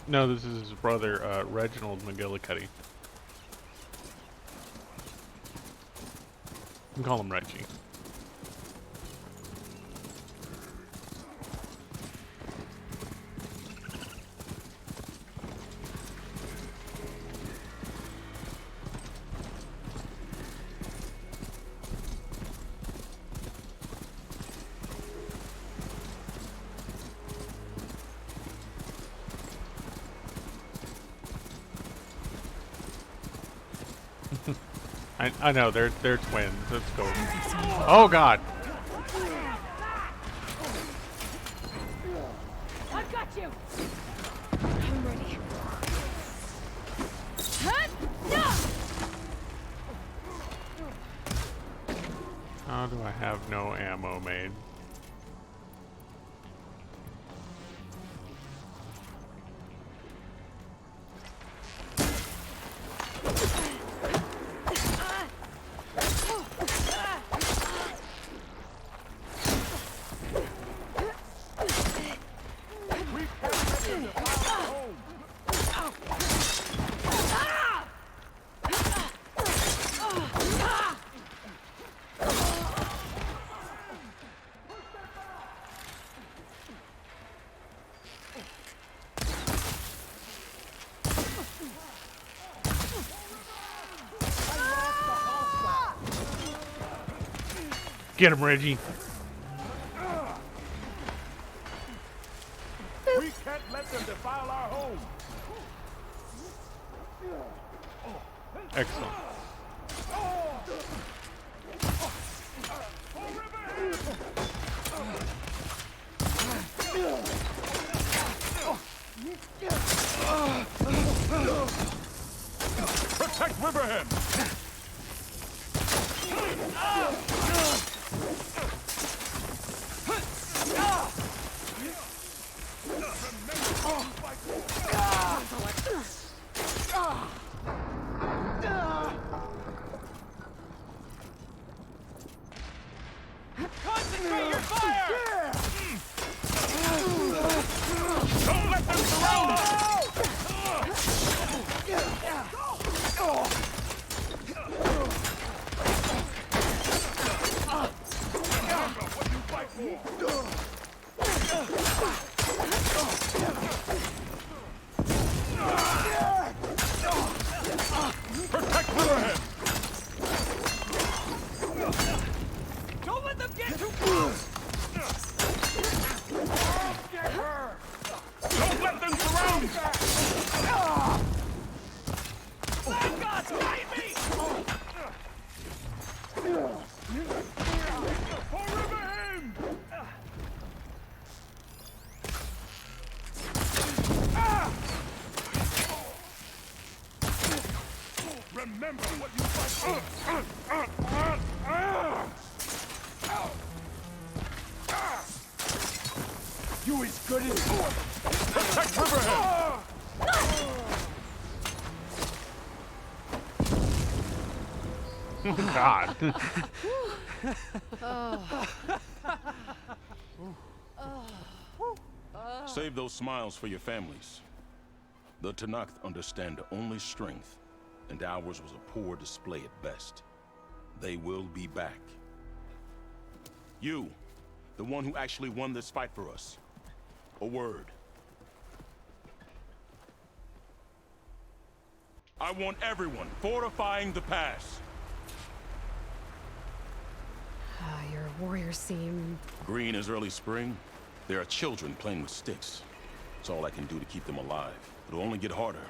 No, this is his brother, Reginald McGillicuddy. You can call him Reggie. I know, they're twins. Let's go. Oh god! I've got you! I'm ready. How do I have no ammo made? Get him, Reggie. We can't let them defile our home. Excellent. Protect Riverhead! Concentrate your fire! Don't let them surround us! What you fight for? Protect Riverhead! Don't let them get too close! Get her! Don't let them surround us! Oh, God, guide me! For Riverhead! Remember what you fight for! You as good as protect Riverhead! God. Save those smiles for your families. The Tanakh understand only strength, and ours was a poor display at best. They will be back. You, the one who actually won this fight for us. A word. I want everyone fortifying the pass. Your warriors seem... Green as early spring. There are children playing with sticks. It's all I can do to keep them alive. It'll only get harder.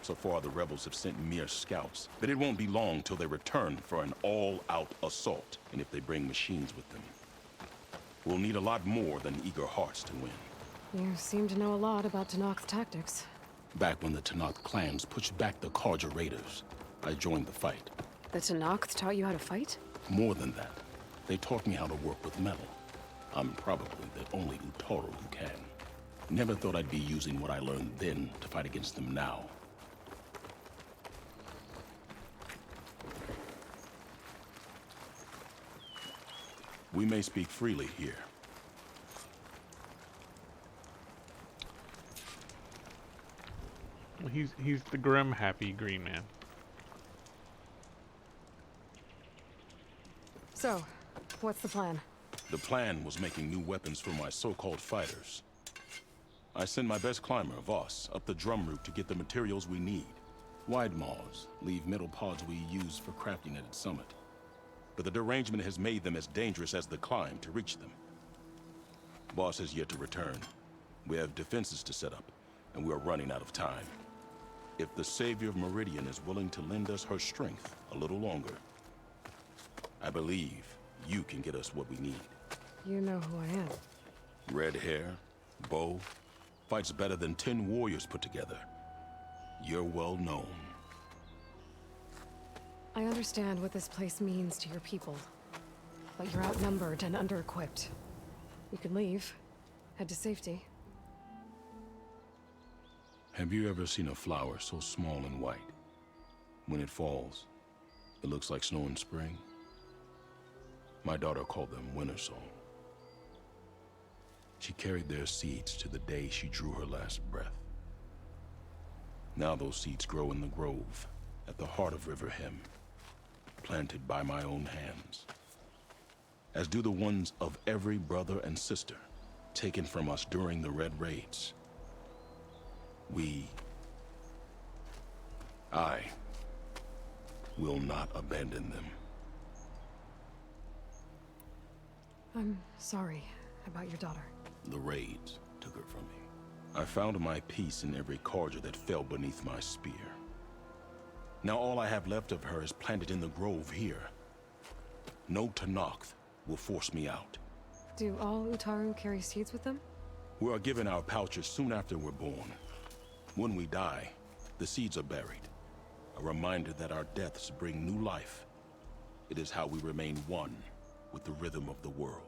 So far, the rebels have sent mere scouts, but it won't be long till they return for an all-out assault, and if they bring machines with them. We'll need a lot more than eager hearts to win. You seem to know a lot about Tanakh's tactics. Back when the Tanakh clans pushed back the Karja raiders, I joined the fight. The Tanakh taught you how to fight? More than that, they taught me how to work with metal. I'm probably the only Utoro who can. Never thought I'd be using what I learned then to fight against them now. We may speak freely here. Well, he's the grim, happy green man. So, what's the plan? The plan was making new weapons for my so-called fighters. I sent my best climber, Voss, up the drum route to get the materials we need. Wide maws leave metal pods we use for crafting at its summit. But the derangement has made them as dangerous as the climb to reach them. Boss has yet to return. We have defenses to set up, and we are running out of time. If the Savior of Meridian is willing to lend us her strength a little longer, I believe you can get us what we need. You know who I am. Red hair, bow, fights better than 10 warriors put together. You're well known. I understand what this place means to your people, but you're outnumbered and under-equipped. You can leave, head to safety. Have you ever seen a flower so small and white? When it falls, it looks like snow in spring. My daughter called them winter song. She carried their seeds to the day she drew her last breath. Now those seeds grow in the grove, at the heart of River Hem, planted by my own hands. As do the ones of every brother and sister, taken from us during the Red Raids. I will not abandon them. I'm sorry about your daughter. The raids took her from me. I found my peace in every Carja that fell beneath my spear. Now all I have left of her is planted in the grove here. No Tenakth will force me out. Do all Utaru carry seeds with them? We are given our pouches soon after we're born. When we die, the seeds are buried. A reminder that our deaths bring new life. It is how we remain one with the rhythm of the world.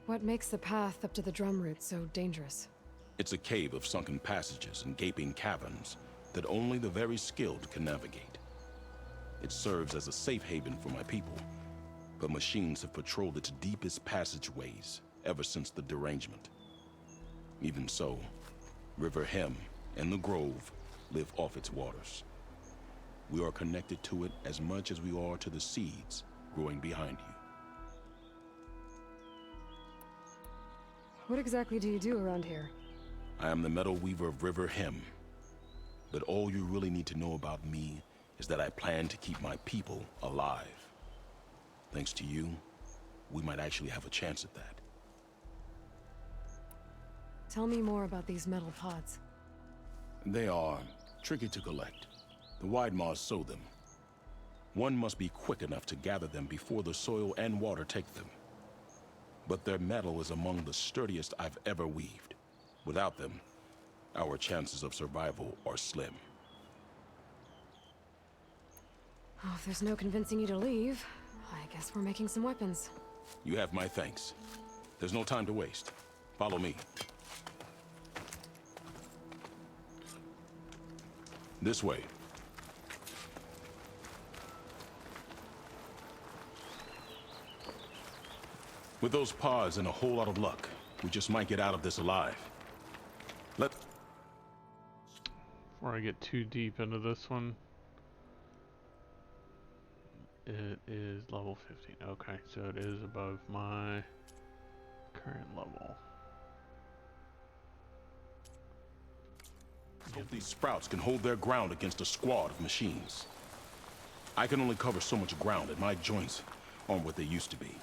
What makes the path up to the drum root so dangerous? It's a cave of sunken passages and gaping caverns that only the very skilled can navigate. It serves as a safe haven for my people, but machines have patrolled its deepest passageways ever since the derangement. Even so, River Hem and the Grove live off its waters. We are connected to it as much as we are to the seeds growing behind you. What exactly do you do around here? I am the Metal Weaver of River Hem. But all you really need to know about me is that I plan to keep my people alive. Thanks to you, we might actually have a chance at that. Tell me more about these metal pods. They are tricky to collect. The Widemaws sow them. One must be quick enough to gather them before the soil and water take them. But their metal is among the sturdiest I've ever weaved. Without them, our chances of survival are slim. Oh, if there's no convincing you to leave, I guess we're making some weapons. You have my thanks. There's no time to waste. Follow me. This way. With those pods and a whole lot of luck, we just might get out of this alive. Before I get too deep into this one, it is level 15. Okay, so it is above my current level. Hope these sprouts can hold their ground against a squad of machines. I can only cover so much ground, and my joints aren't what they used to be.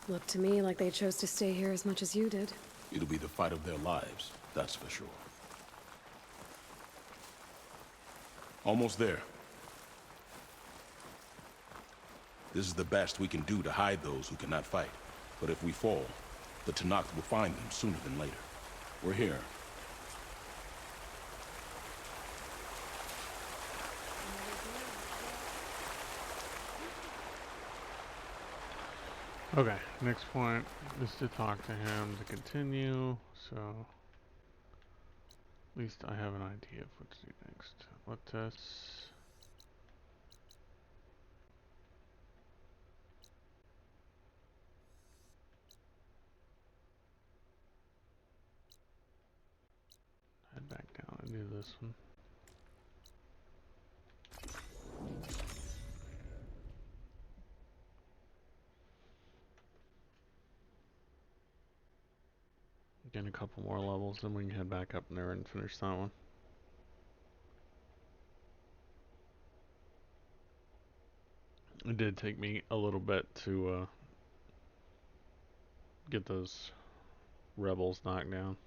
Looked to me like they chose to stay here as much as you did. It'll be the fight of their lives, that's for sure. Almost there. This is the best we can do to hide those who cannot fight. But if we fall, the Tenakth will find them sooner than later. We're here. Okay, next point is to talk to him to continue, so at least I have an idea of what to do next. Let us head back down and do this one. Get a couple more levels, then we can head back up there and finish that one. It did take me a little bit to get those rebels knocked down.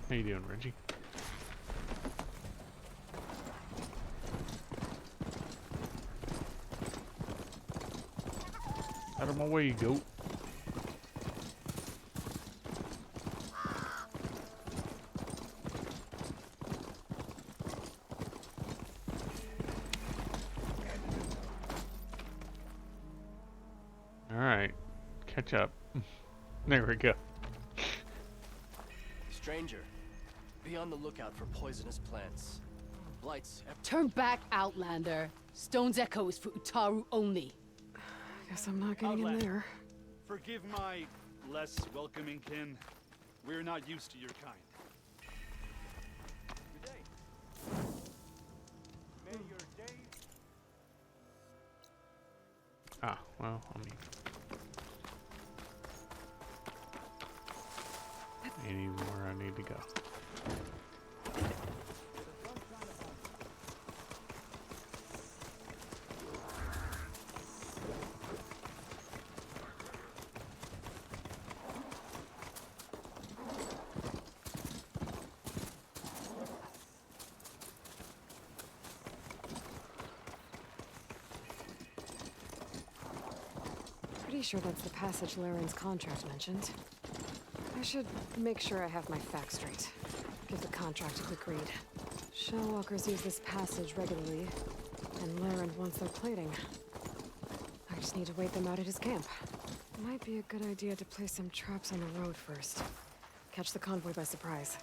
How you doing, Reggie? Out of my way, goat. catch up. There we go. Stranger, be on the lookout for poisonous plants. Blights. Turn back, Outlander. Stone's Echo is for Utaru only. Guess I'm not getting in there. Forgive my less welcoming kin. We're not used to your kind. Good day. May your days... Ah, well, I mean... Anywhere I need to go. Pretty sure that's the passage Laren's contract mentioned. I should make sure I have my facts straight. Give the contract a quick read. Shellwalkers use this passage regularly, and Laren wants their plating. I just need to wait them out at his camp. Might be a good idea to place some traps on the road first. Catch the convoy by surprise.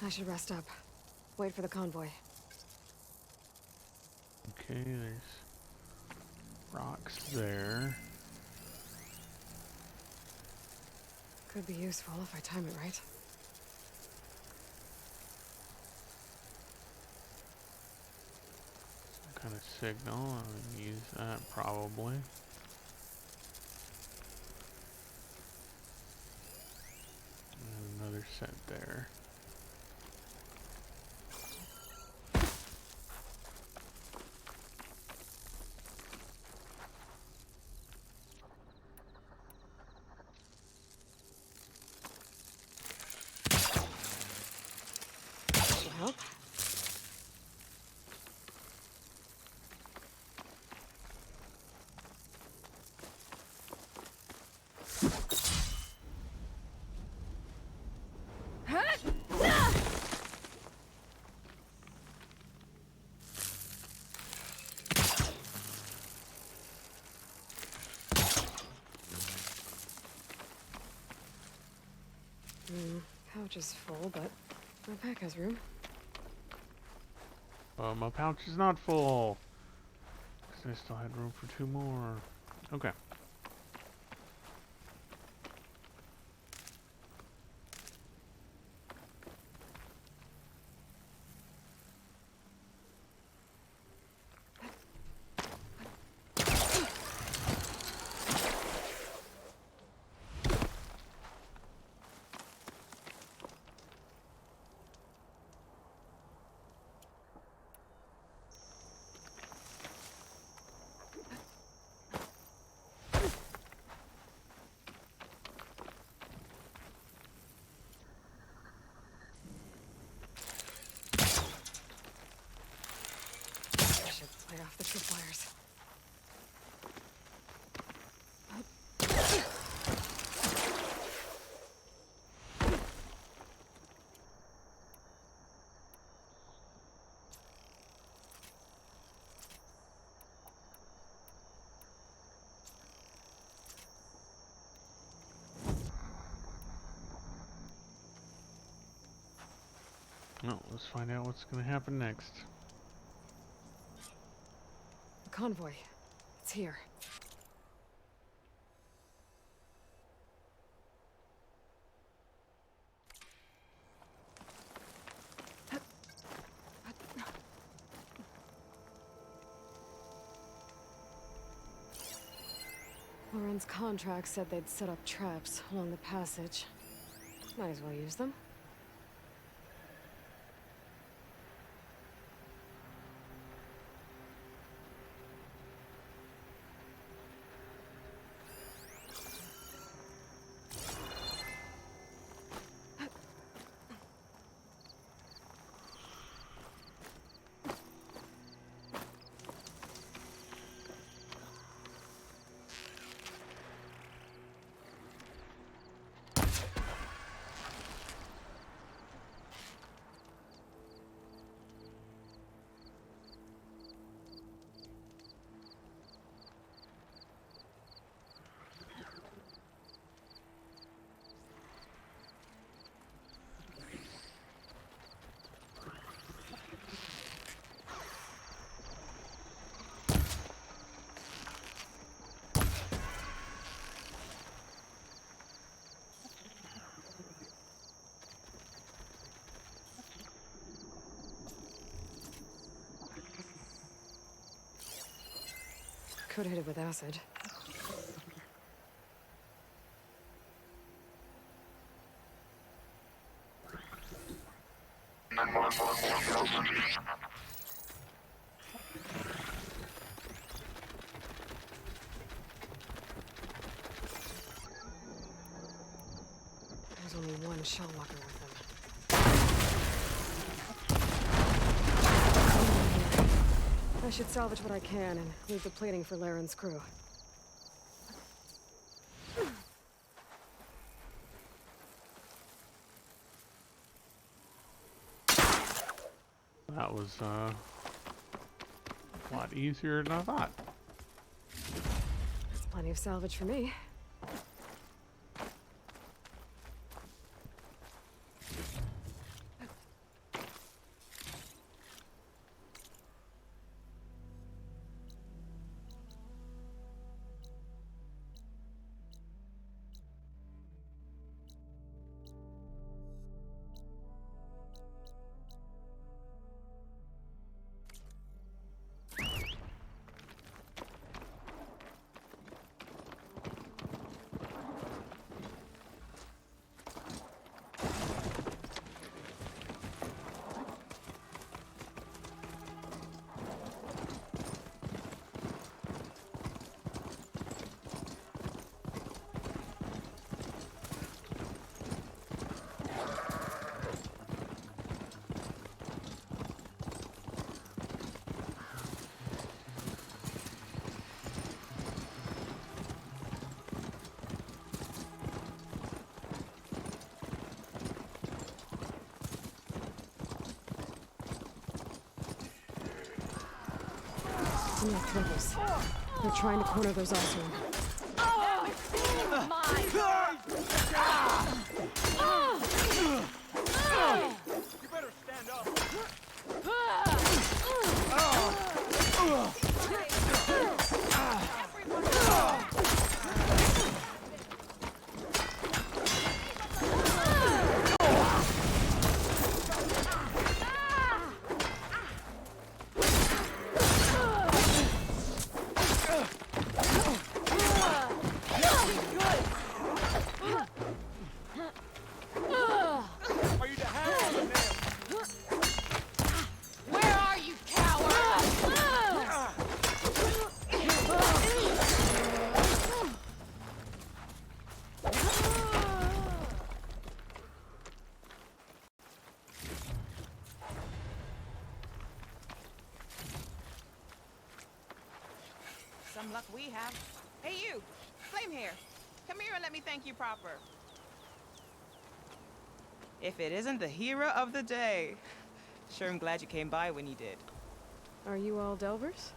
I should rest up. Wait for the convoy. Okay, there's rocks there. Could be useful if I time it right. Some kind of signal. I'll use that probably. And another set there. Help? Pouch is full, but my pack has room. My pouch is not full. Because I still had room for 2 more. Okay. Lay off the tripwires. Well, let's find out what's going to happen next. The convoy. It's here. Lauren's contract said they'd set up traps along the passage. Might as well use them. Could hit it with acid. There's only one shell walker with them. I should salvage what I can and leave the plating for Laren's crew. That was a lot easier than I thought. That's plenty of salvage for me. Enough rebels. They're trying to corner those Osram. You better stand up. Some luck we have. Hey you, Flame here. Come here and let me thank you proper. If it isn't the hero of the day. Sure am glad you came by when you did. Are you all Delvers?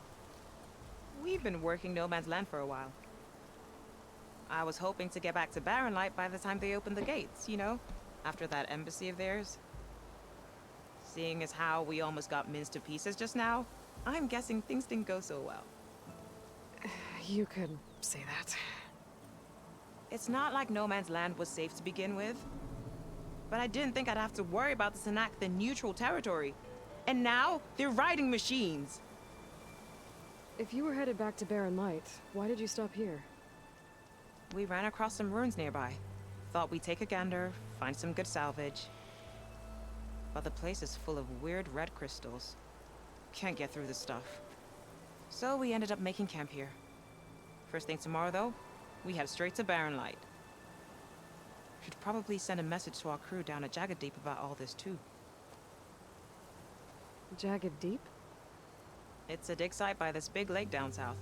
We've been working No Man's Land for a while. I was hoping to get back to Barren Light by the time they opened the gates, you know? After that embassy of theirs. Seeing as how we almost got minced to pieces just now, I'm guessing things didn't go so well. You could say that. It's not like No Man's Land was safe to begin with. But I didn't think I'd have to worry about the Sanak, the neutral territory. And now, they're riding machines. If you were headed back to Barren Light, why did you stop here? We ran across some ruins nearby. Thought we'd take a gander, find some good salvage. But the place is full of weird red crystals. Can't get through the stuff. So we ended up making camp here. First thing tomorrow, though, we head straight to Barren Light. Should probably send a message to our crew down at Jagged Deep about all this, too. Jagged Deep? It's a dig site by this big lake down south.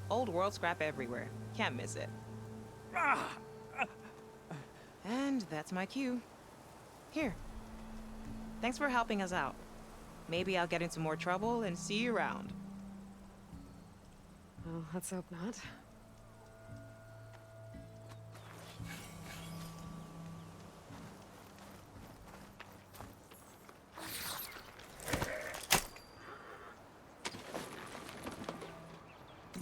Old world scrap everywhere. Can't miss it. And that's my cue. Here. Thanks for helping us out. Maybe I'll get into more trouble and see you around. Well, let's hope not.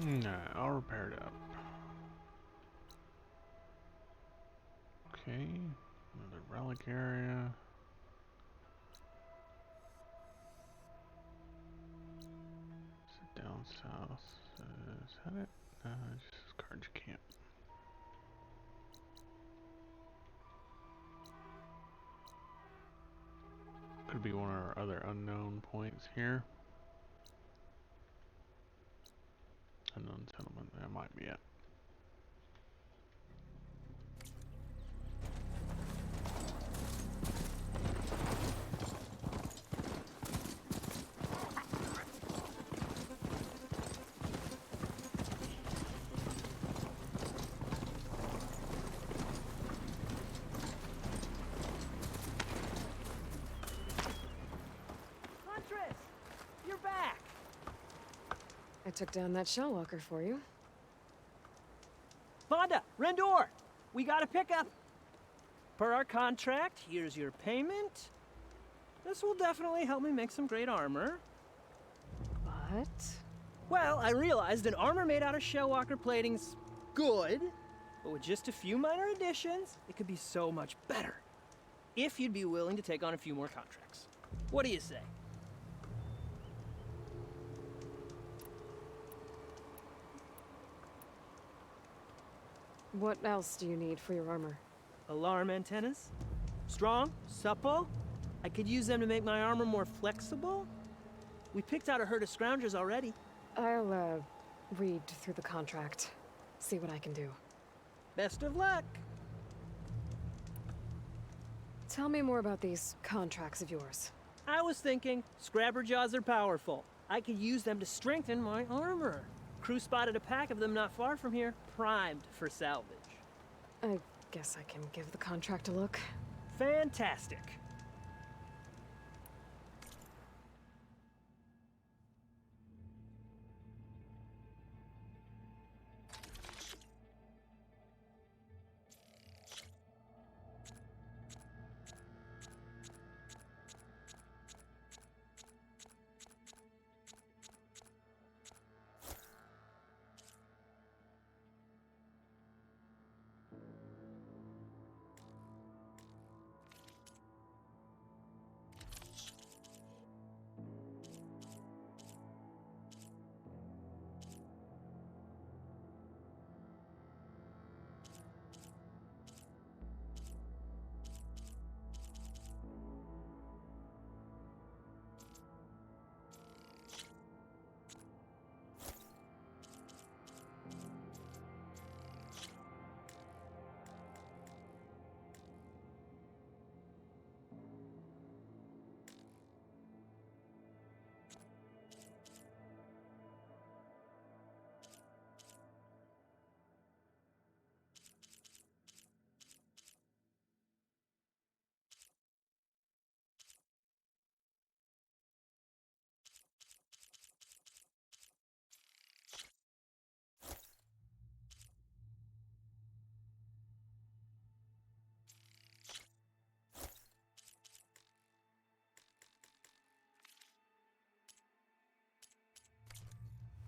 No, I'll repair it up. Okay, another relic area. Is it down south? Is that it? Just cards you can't. Could be one of our other unknown points here. Unknown settlement, that might be it. Huntress! You're back! I took down that shell walker for you. Vonda! Rendor! We got a pickup! Per our contract, here's your payment. This will definitely help me make some great armor. But? Well, I realized an armor made out of shellwalker plating's good, but with just a few minor additions, it could be so much better. If you'd be willing to take on a few more contracts. What do you say? What else do you need for your armor? Alarm antennas? Strong, supple. I could use them to make my armor more flexible. We picked out a herd of scroungers already. I'll, read through the contract. See what I can do. Best of luck. Tell me more about these contracts of yours. I was thinking, Scrabber Jaws are powerful. I could use them to strengthen my armor. Crew spotted a pack of them not far from here, primed for salvage. I guess I can give the contract a look. Fantastic.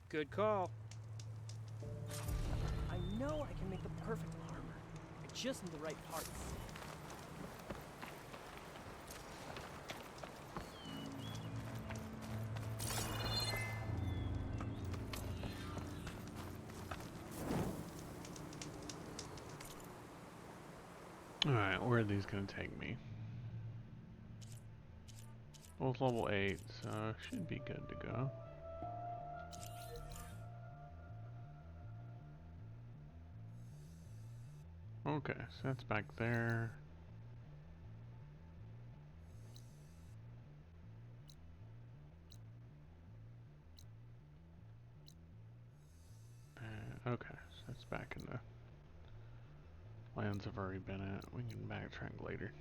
Good call. I know I can make the perfect armor. I just need the right parts. Alright, where are these gonna take me? Both level 8, so should be good to go. Okay, so that's back there. Okay, so that's back in the lands I've already been at. We can backtrack later.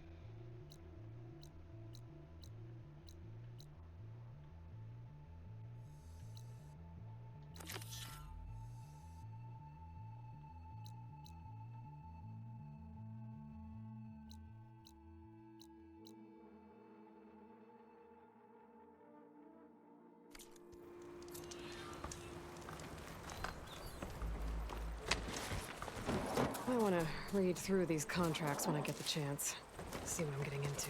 I want to read through these contracts when I get the chance. See what I'm getting into.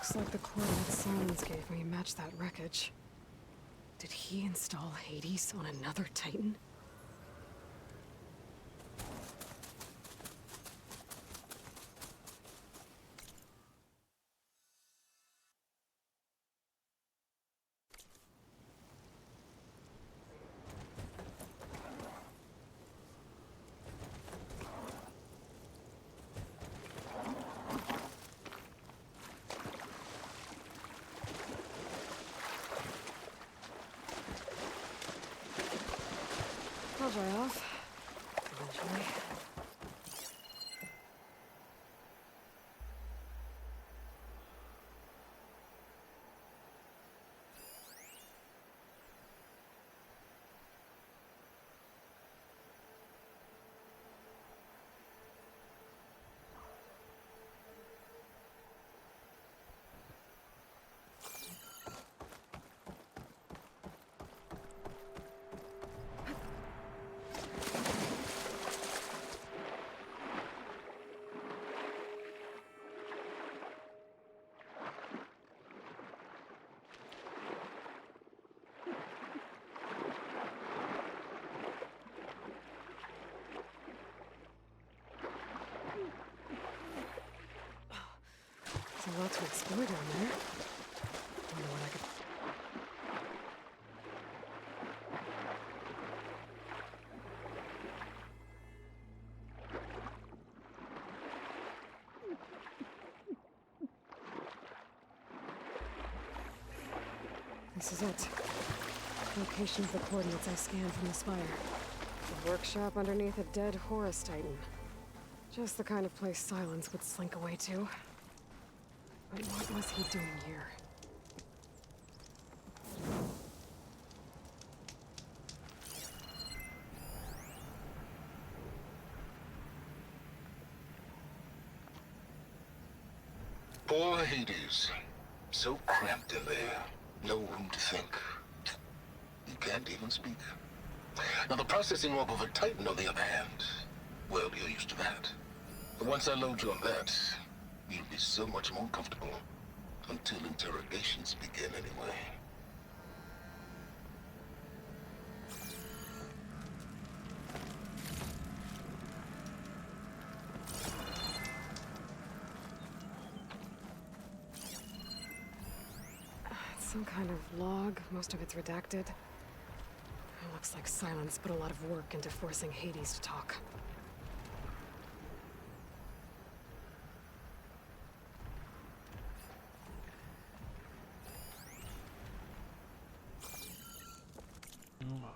Looks like the coordinates Silence gave me match that wreckage. Did he install Hades on another Titan? I'll dry off. Eventually. There's a lot to explore down there. Wonder what I could... This is it. Location of the coordinates I scanned from the spire. A workshop underneath a dead Horus Titan. Just the kind of place Silence would slink away to. But what was he doing here? Poor Hades. So cramped in there. No room to think. You can't even speak. Now the processing orb of a Titan, on the other hand, well, you're used to that. But once I load you on that, you'll be so much more comfortable. Until interrogations begin, anyway. It's some kind of log. Most of it's redacted. It looks like Silence put a lot of work into forcing Hades to talk.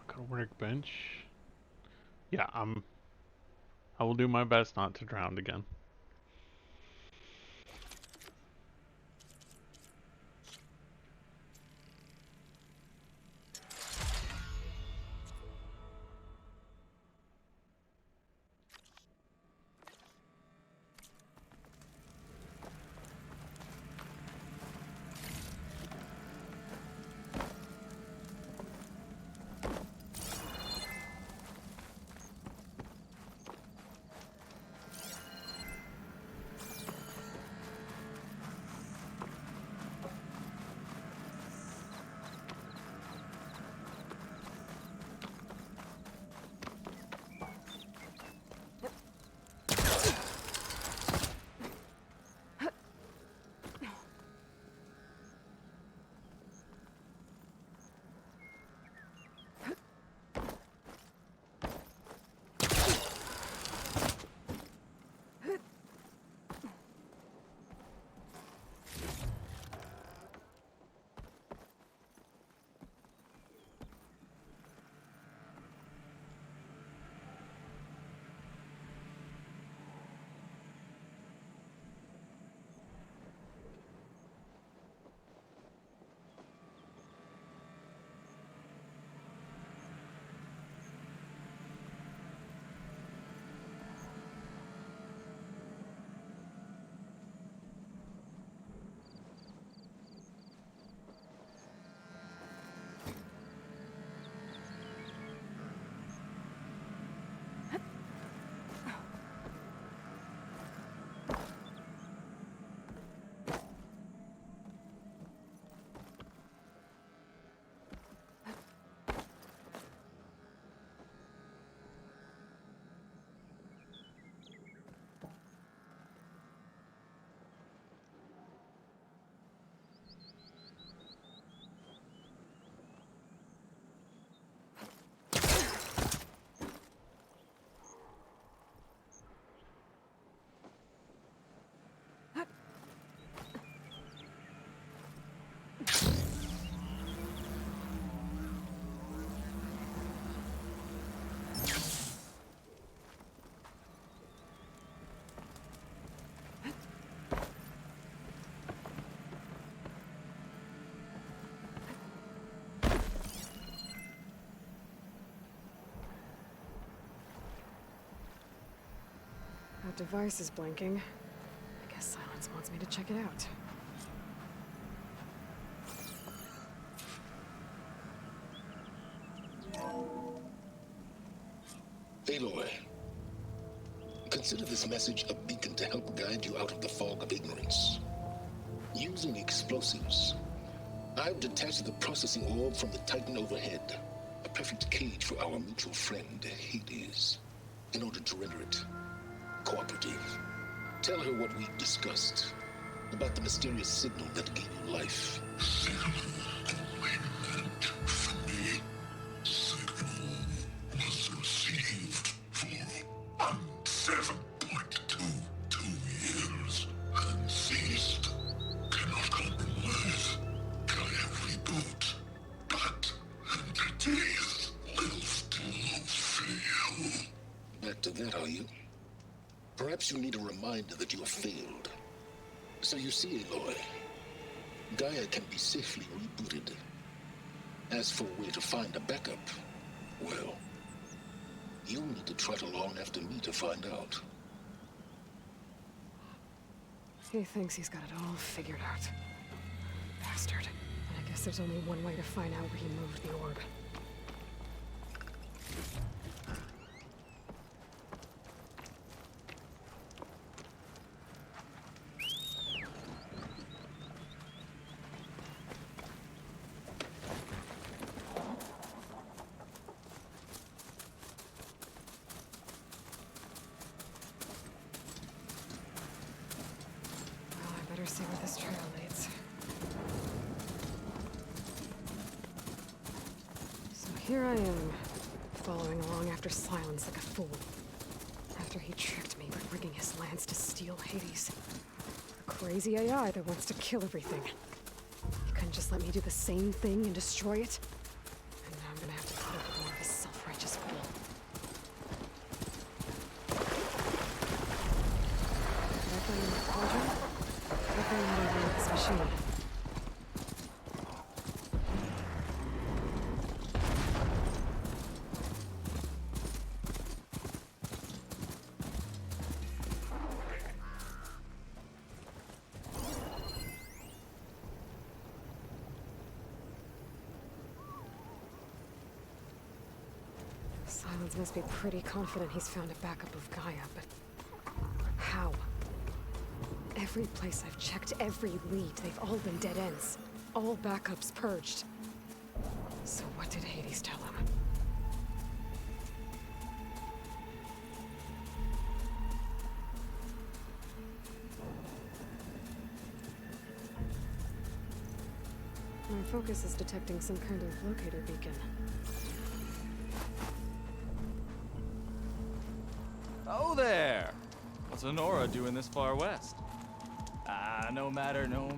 Got a workbench. Yeah, I will do my best not to drown again. device is blinking. I guess Silence wants me to check it out. Aloy, consider this message a beacon to help guide you out of the fog of ignorance. Using explosives, I've detached the processing orb from the Titan overhead, a perfect cage for our mutual friend, Hades, in order to render it cooperative. Tell her what we've discussed about the mysterious signal that gave you life. Was received for 7.22 years and ceased. Cannot compromise. Gaia reboot. But entities will still fail. Back to that, are you? Perhaps you need a reminder that you have failed. So you see, Aloy, Gaia can be safely rebooted. As for where to find a backup, well, you'll need to trot along after me to find out. He thinks he's got it all figured out. Bastard. And I guess there's only one way to find out where he moved the orb. Well, I better see where this trail leads. So here I am, following along after Silence like a fool. After he tricked me by rigging his lance to steal Hades. A crazy AI that wants to kill everything. He couldn't just let me do the same thing and destroy it? And now I'm gonna have to put up with more of his self-righteous bull. Did I find the cauldron? I found over this machine. Silence must be pretty confident he's found a backup of Gaia, but how? Every place I've checked, every lead, they've all been dead ends. All backups purged. So what did Hades tell him? My focus is detecting some kind of locator beacon. Oh there! What's Honora doing this far west? No matter, no.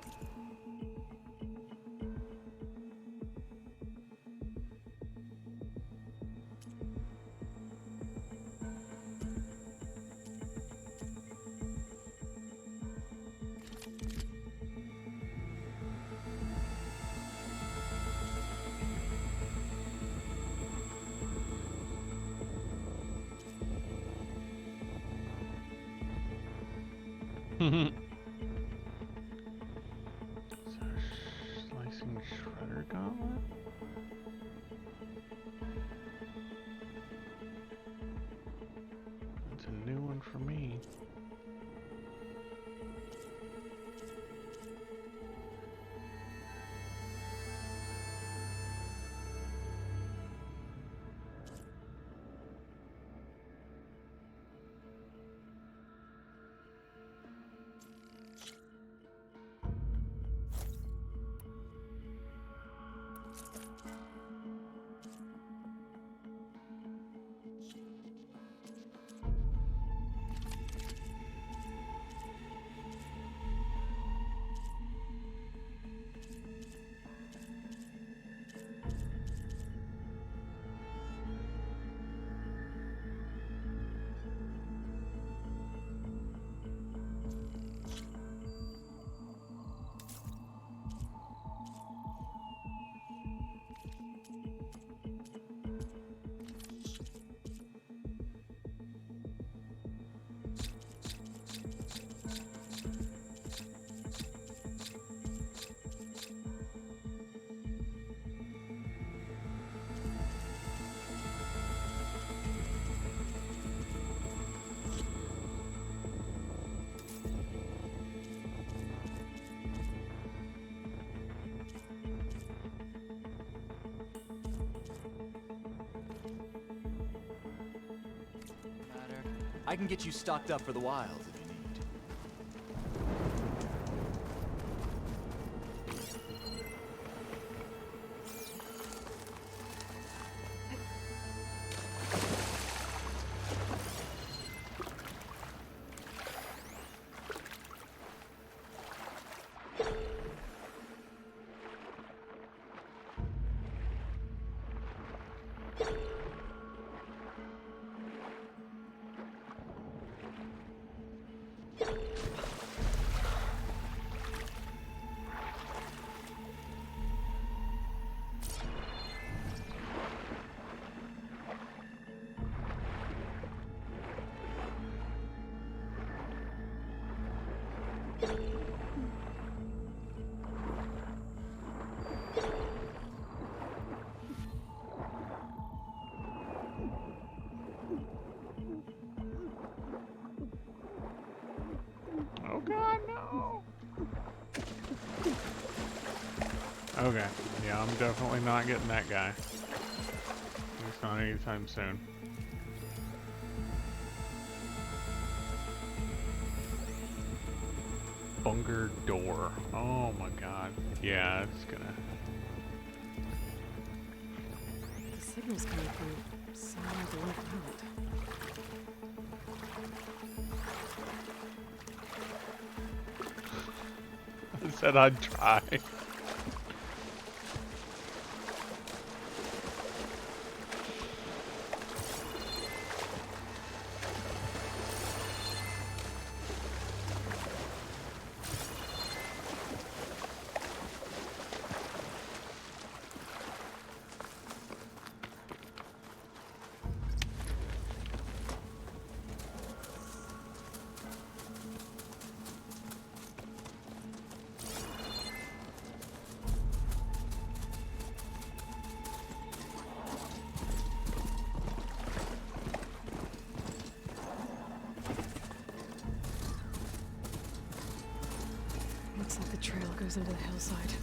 Slicing shredder gauntlet? That's a new one for me. I can get you stocked up for the wild if you need. Oh god, no! Okay, yeah, I'm definitely not getting that guy. At least not anytime soon. Bunker door. Oh my god. Yeah, it's gonna... The signal's coming from somewhere below the mountain. I said I'd try. Looks like the trail goes into the hillside.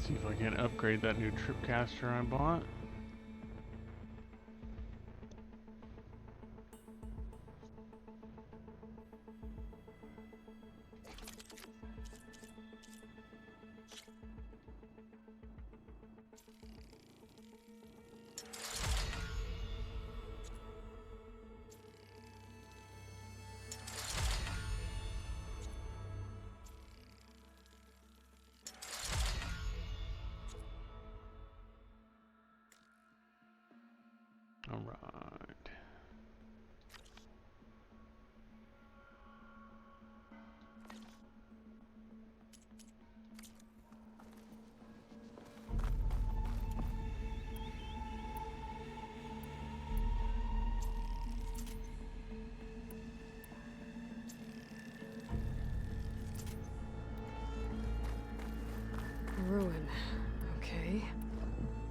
See if I can upgrade that new tripcaster I bought. All right. Ruin. Okay.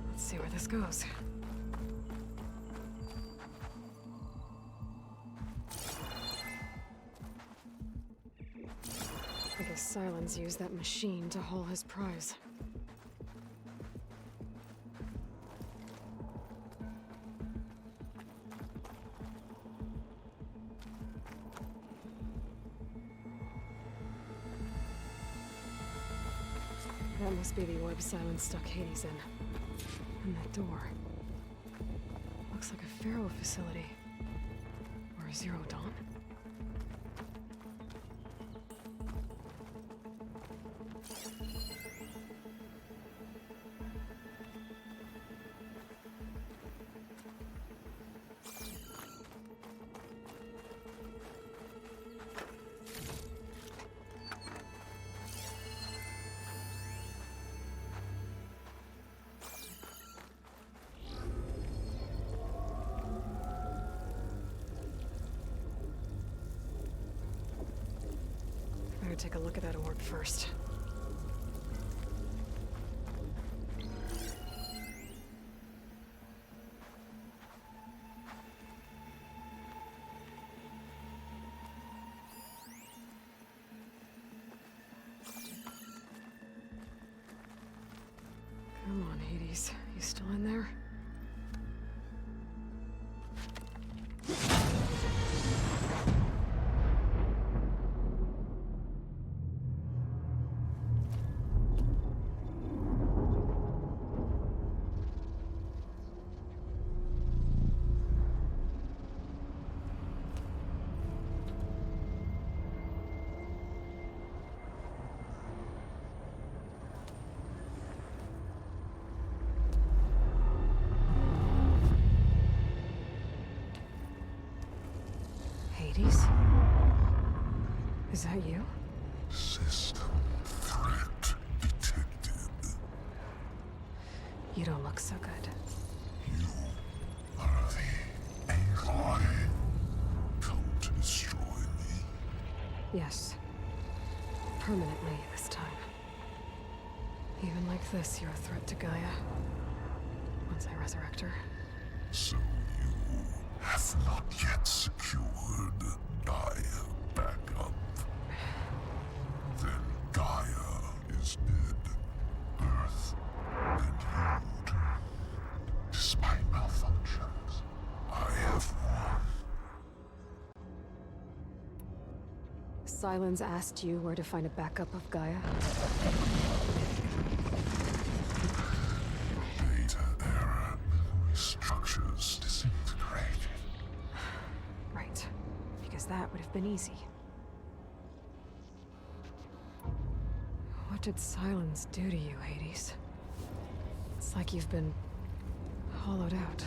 Let's see where this goes. I guess Silence used that machine to haul his prize. That must be the orb Silence stuck Hades in. And that door. Looks like a Pharaoh facility. Or a Zero Dawn. Better take a look at that orb first. Come on, Hades. You still in there? Hades? Is that you? System threat detected. You don't look so good. You are the Aloy. Come to destroy me. Yes. Permanently this time. Even like this, you're a threat to Gaia. Once I resurrect her. So you have not yet secured Gaia back up. Then Gaia is dead. Earth and you too. Despite malfunctions, I have won. Sylens asked you where to find a backup of Gaia? Data error, memory structures disintegrated. Right. Because that would have been easy. What did Sylens do to you, Hades? It's like you've been hollowed out.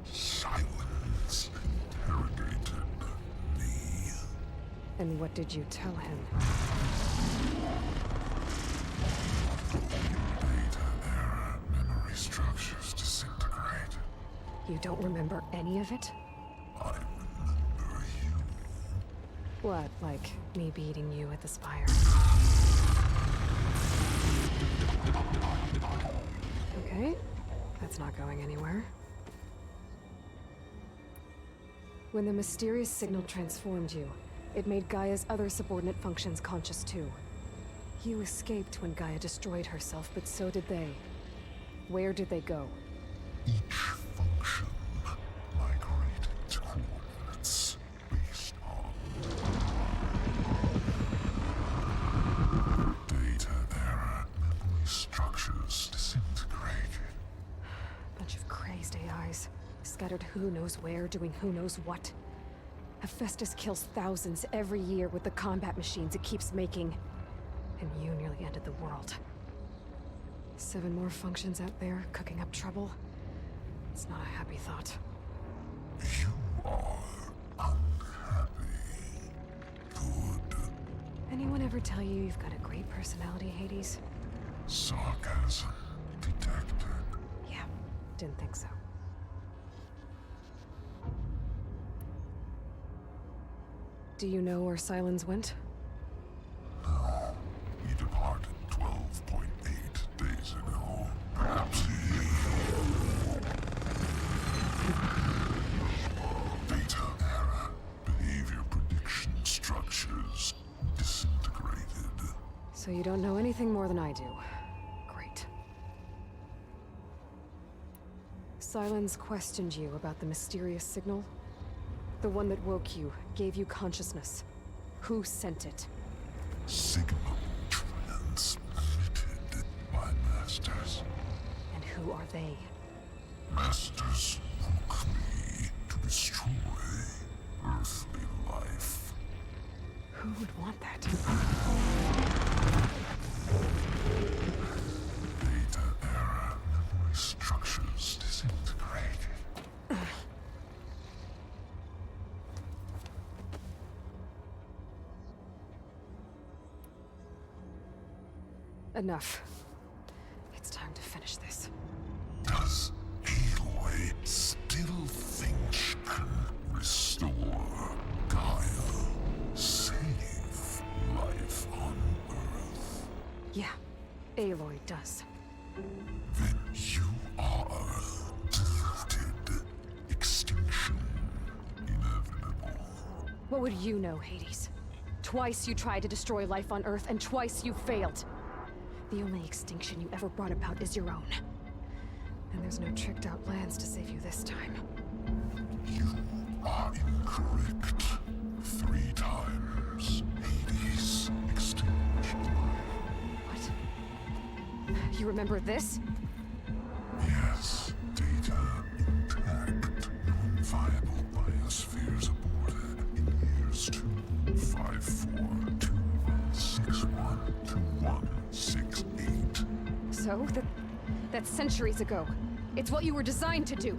Silence interrogated me. And what did you tell him? Data error, memory structures disintegrated. You don't remember any of it? I remember you. What, like me beating you at the spire? Okay, that's not going anywhere. When the mysterious signal transformed you, it made Gaia's other subordinate functions conscious too. You escaped when Gaia destroyed herself, but so did they. Where did they go? Each function migrated to coordinates based on data error, memory structures disintegrated. Bunch of crazed AIs, scattered who knows where, doing who knows what. Hephaestus kills thousands every year with the combat machines it keeps making. And you nearly ended the world. 7 more functions out there cooking up trouble. It's not a happy thought. You are unhappy. Good. Anyone ever tell you you've got a great personality, Hades? Sarcasm detected. Yeah, didn't think so. Do you know where Sylens went? No. He departed 12.8 days ago. Perhaps he... Data error. Behavior prediction structures disintegrated. So you don't know anything more than I do. Great. Sylens questioned you about the mysterious signal? The one that woke you, gave you consciousness. Who sent it? Signal transmitted by masters. And who are they? Masters woke me to destroy earthly life. Who would want that? Data error, memory structures disintegrated. Enough. It's time to finish this. Does Aloy still think she can restore Gaia? Save life Yeah, Aloy does. Then you are deluded. Extinction inevitable. What would you know, Hades? Twice you tried to destroy life on Earth, and twice you failed. The only extinction you ever brought about is your own. And there's no tricked-out plans to save you this time. You are incorrect. 3 times. Hades extinction. What? You remember this? Yes. Data intact. Non-viable biospheres aborted in years 25421612168. So? That's centuries ago. It's what you were designed to do.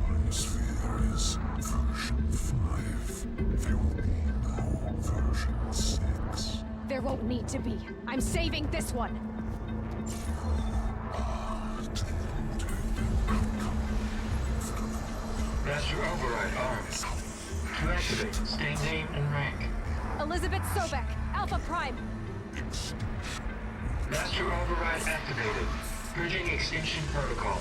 Biosphere is version 5. There will be no version 6. There won't need to be. I'm saving this one. Master override arms. To activate, state name and rank. Elizabeth Sobek, Alpha Prime. Master override activated. Bridging extinction protocol.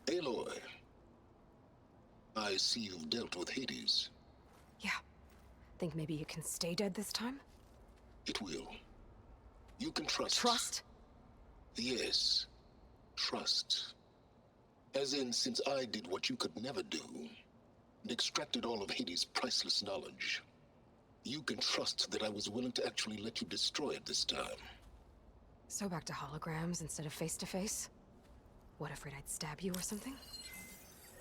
Aloy, I see you've dealt with Hades. Yeah. Think maybe you can stay dead this time? It will. You can trust. Trust? Yes. Trust. As in, since I did what you could never do, and extracted all of Hades' priceless knowledge, you can trust that I was willing to actually let you destroy it this time. So back to holograms instead of face-to-face? What, afraid I'd stab you or something?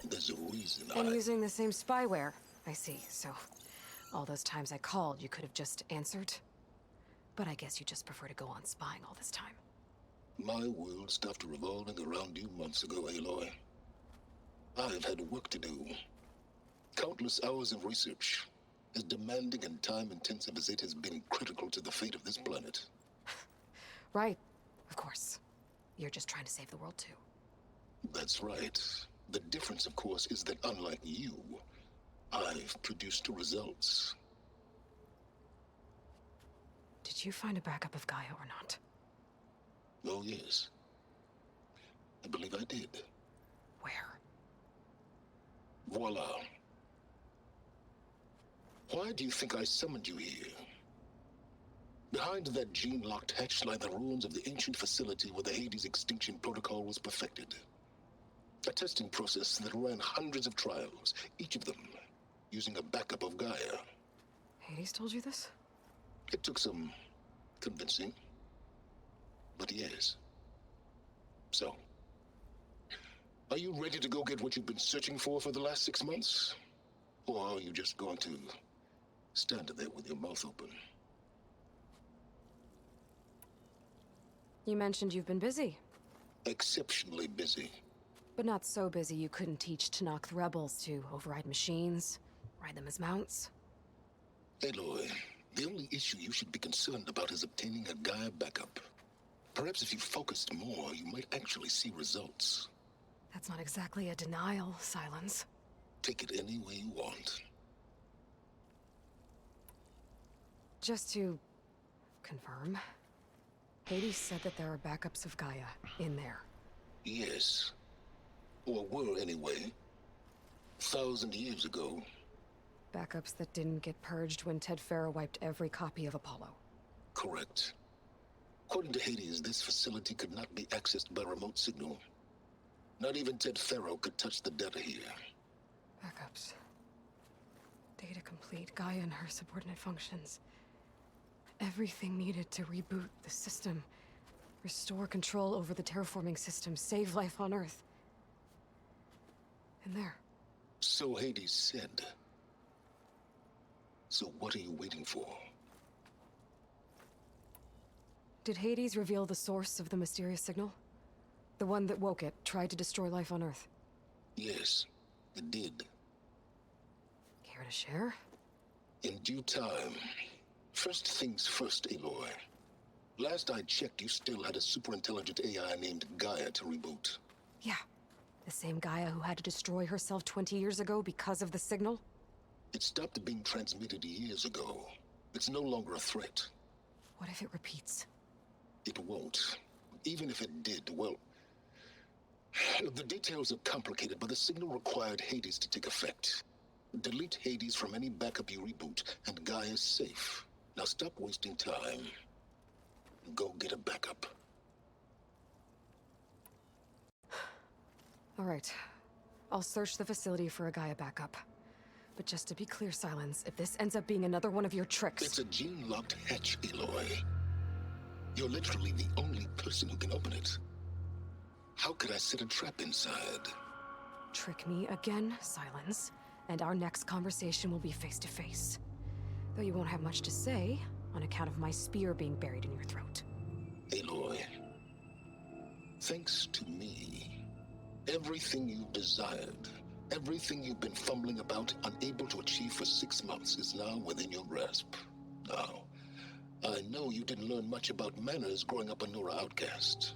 There's a reason And using the same spyware. I see, so all those times I called, you could have just answered? But I guess you just prefer to go on spying all this time. My world stopped revolving around you months ago, Aloy. I've had work to do. Countless hours of research, as demanding and time-intensive as it has been critical to the fate of this planet. Right, of course. You're just trying to save the world, too. That's right. The difference, of course, is that unlike you, I've produced results. Did you find a backup of Gaia or not? Oh, yes. I believe I did. Where? Voila. Why do you think I summoned you here? Behind that gene-locked hatch lie the ruins of the ancient facility where the Hades extinction protocol was perfected. A testing process that ran hundreds of trials, each of them using a backup of Gaia. Hades told you this? It took some convincing, but yes. So, are you ready to go get what you've been searching for the last 6 months? Or are you just going to stand there with your mouth open? You mentioned you've been busy. Exceptionally busy. But not so busy you couldn't teach Tanakh rebels to override machines, ride them as mounts. Aloy, the only issue you should be concerned about is obtaining a Gaia backup. Perhaps if you focused more, you might actually see results. That's not exactly a denial, Silence. Take it any way you want. Just to confirm, Hades said that there are backups of Gaia in there. Yes. Or were anyway. 1,000 years ago. Backups that didn't get purged when Ted Farrow wiped every copy of Apollo. Correct. According to Hades, this facility could not be accessed by remote signal. Not even Ted Farrow could touch the data here. Backups. Data complete, Gaia and her subordinate functions. Everything needed to reboot the system. Restore control over the terraforming system, save life on Earth. And there. So Hades said. So what are you waiting for? Did Hades reveal the source of the mysterious signal? The one that woke it, tried to destroy life on Earth? Yes, it did. Care to share? In due time. First things first, Aloy. Last I checked, you still had a super-intelligent AI named Gaia to reboot. Yeah. The same Gaia who had to destroy herself 20 years ago because of the signal? It stopped being transmitted years ago. It's no longer a threat. What if it repeats? It won't. Even if it did, well... The details are complicated, but the signal required Hades to take effect. Delete Hades from any backup you reboot, and Gaia's safe. Now stop wasting time. Go get a backup. All right. I'll search the facility for a Gaia backup. But just to be clear, Silence, if this ends up being another one of your tricks... It's a gene-locked hatch, Aloy. You're literally the only person who can open it. How could I set a trap inside? Trick me again, Silence, and our next conversation will be face-to-face. Though you won't have much to say, on account of my spear being buried in your throat. Aloy, thanks to me, everything you've desired, everything you've been fumbling about, unable to achieve for 6 months, is now within your grasp. Now, I know you didn't learn much about manners growing up a Nora outcast.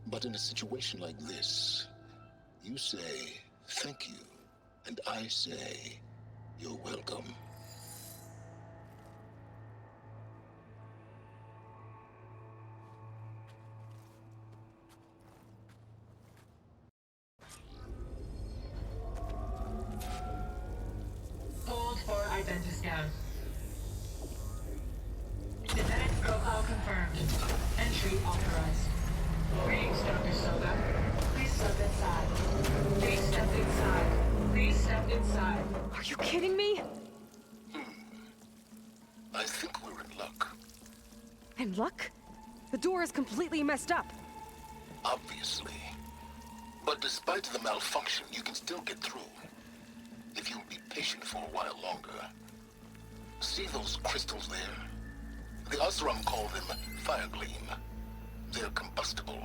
But in a situation like this, you say, thank you, and I say, you're welcome. Hold for identiscan. Genetic profile confirmed. Entry authorized. Greetings, Dr. Soga. Please step inside. Please step inside. Please step inside. Are you kidding me? I think we're in luck. In luck? The door is completely messed up. Obviously. But despite the malfunction, you can still get through. If you'll be patient for a while longer. See those crystals there? The Osram call them fire gleam. They're combustible.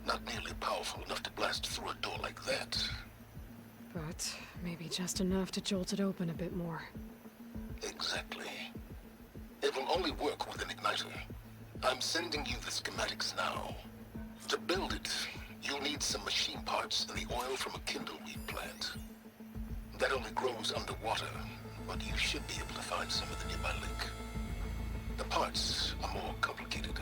Not nearly powerful enough to blast through a door like that. But maybe just enough to jolt it open a bit more. Exactly. It will only work with an igniter. I'm sending you the schematics now. To build it, you'll need some machine parts and the oil from a kindleweed plant. That only grows underwater, but you should be able to find some at the nearby lake. The parts are more complicated.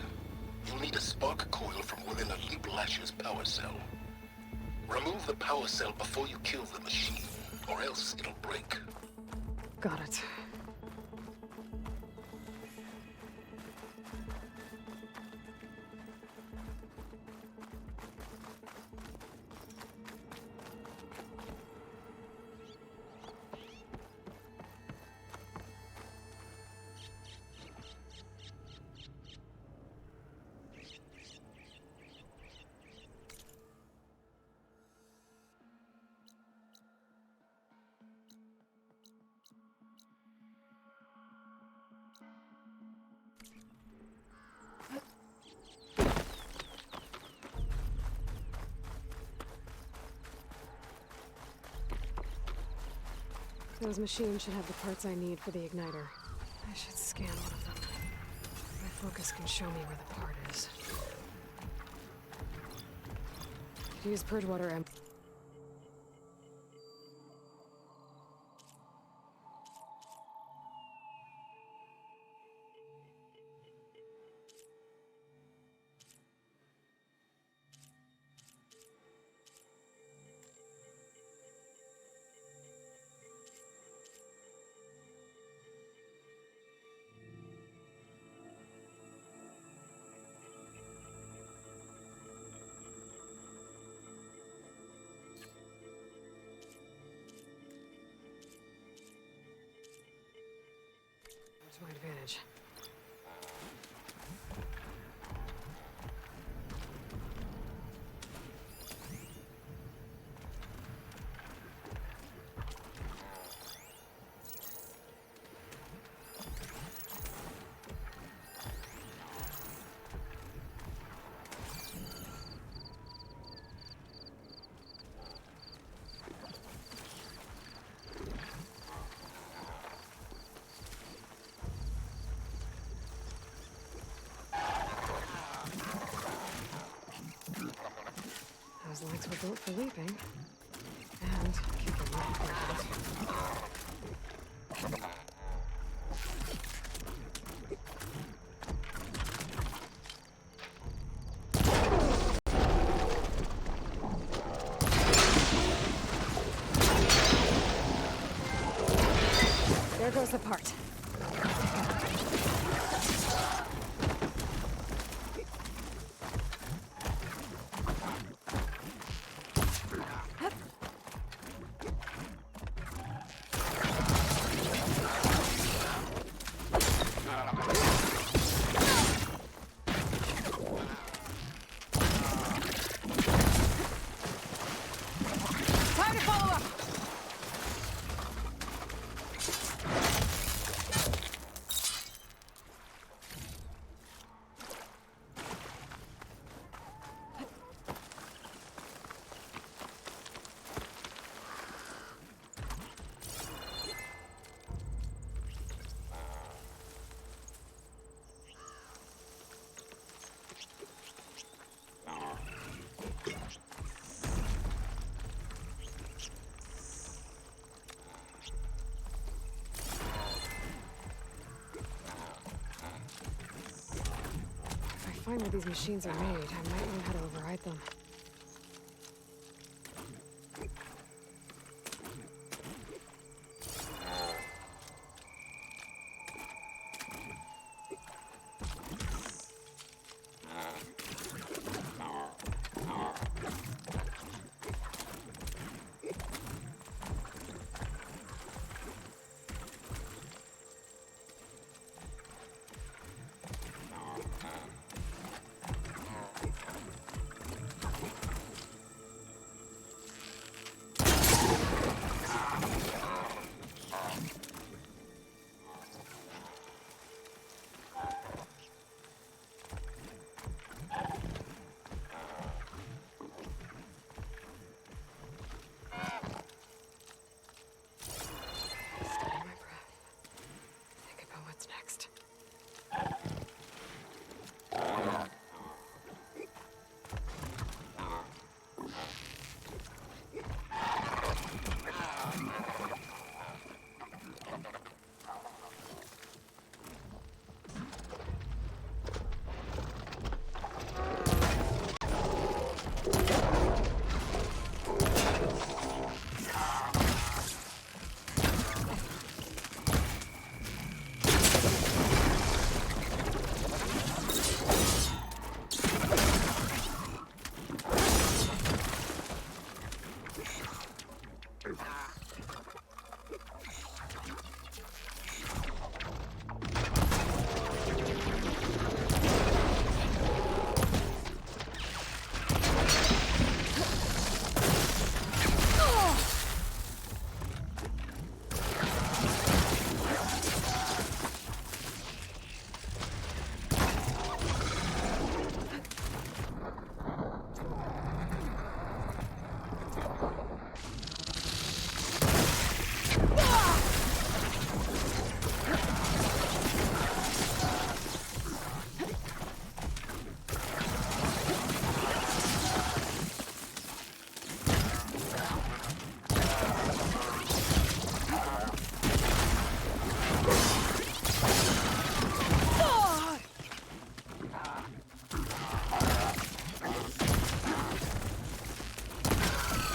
You'll need a spark coil from within a Leap Lasher's power cell. Remove the power cell before you kill the machine, or else it'll break. Got it. Those machines should have the parts I need for the igniter. I should scan one of them. My focus can show me where the part is. Use Purgewater M. To my advantage. We're built for leaping. And kicking ground. There goes the part. Time to follow up! If I find where these machines are made, I might know how to override them. Steady my breath. Think about what's next.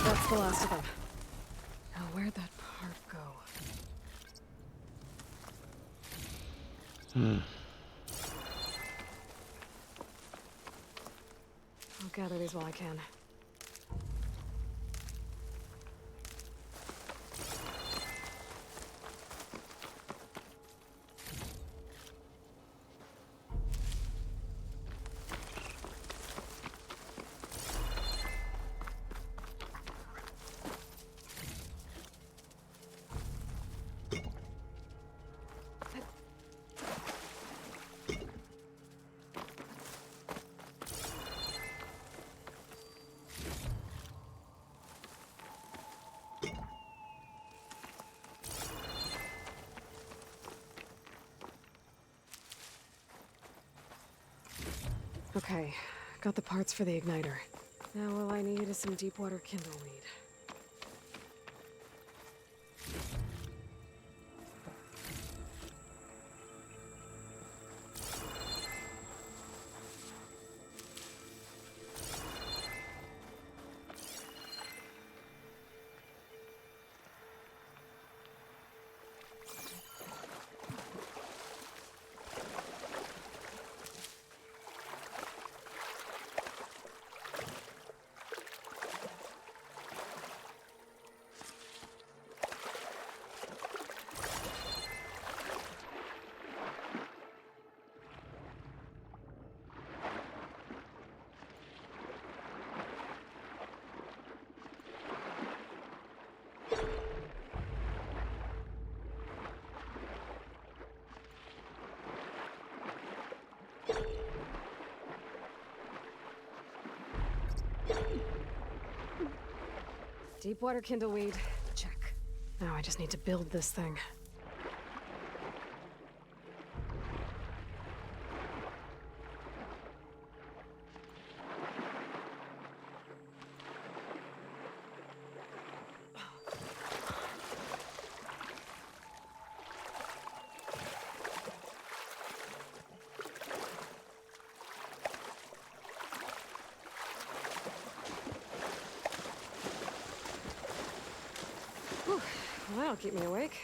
That's the last of them. Now where'd that part go? I'll gather these while I can. Okay, got the parts for the igniter. Now all I need is some deep water kindleweed. Deepwater kindleweed, check. Now I just need to build this thing. Whew. Well, that'll keep me awake.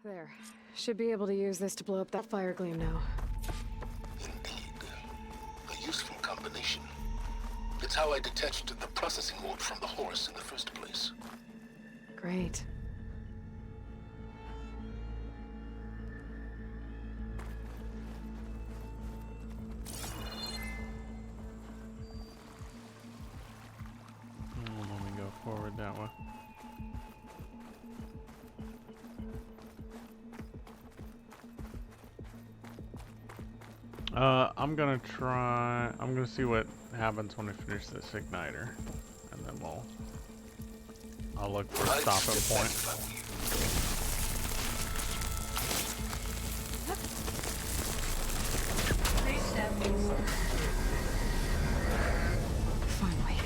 There. Should be able to use this to blow up that fire gleam now. A useful combination. It's how I detached the processing warp from the horse in the first place. Great. Let me go forward that way. I'm gonna see what happens when I finish this igniter, and then I'll look for a stopping point. Finally.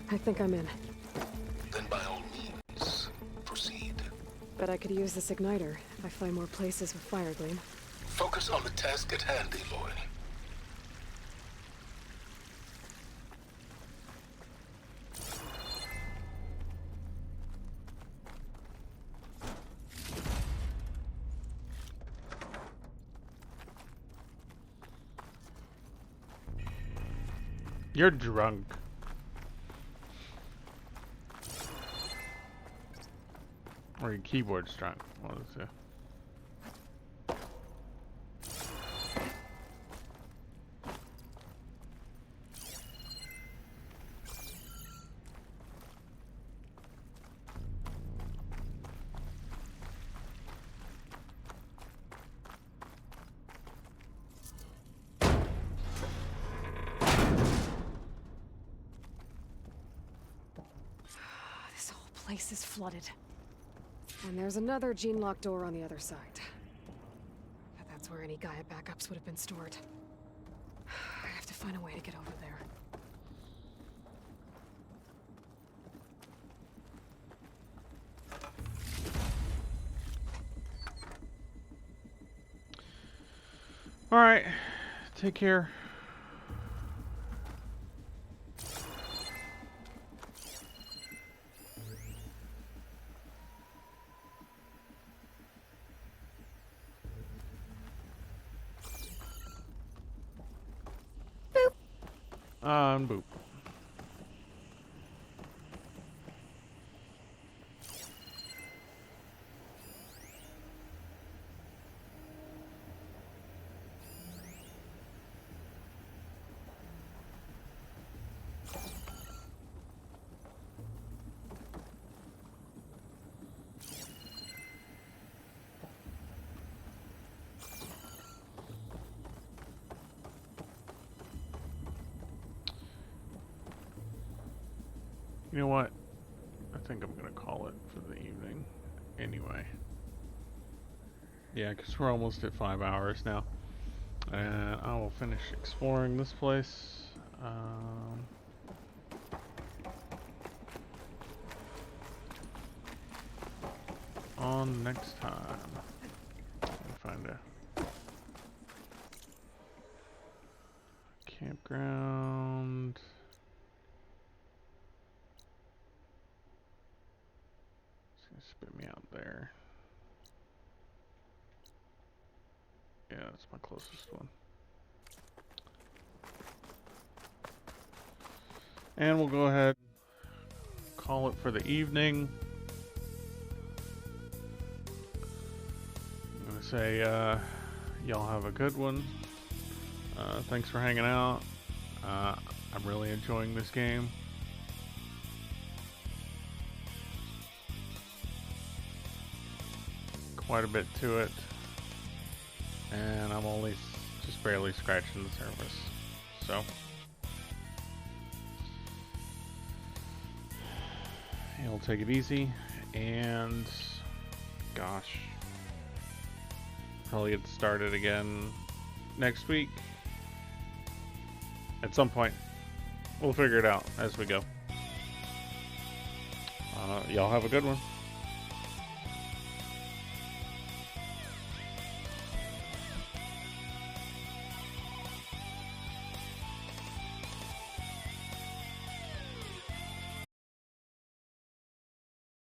I think I'm in. Then by all means, proceed. Bet I could use this igniter if I find more places with fire gleam. Focus on the task at hand, Aloy. You're drunk. Or your keyboard's drunk. What is it? This whole place is flooded. And there's another gene-locked door on the other side. But that's where any Gaia backups would have been stored. I have to find a way to get over there. Alright. Take care. Boop. You know what? I think I'm gonna call it for the evening. Anyway. Yeah, because we're almost at 5 hours now. And I will finish exploring this place. On next time. Let me find a campground. It's gonna spit me out there. Yeah, that's my closest one. And we'll go ahead and call it for the evening. I'm gonna say y'all have a good one. Thanks for hanging out. I'm really enjoying this game. Quite a bit to it. And I'm only just barely scratching the surface. So, you'll take it easy. And, gosh, probably get started again next week. At some point. We'll figure it out as we go. Y'all have a good one.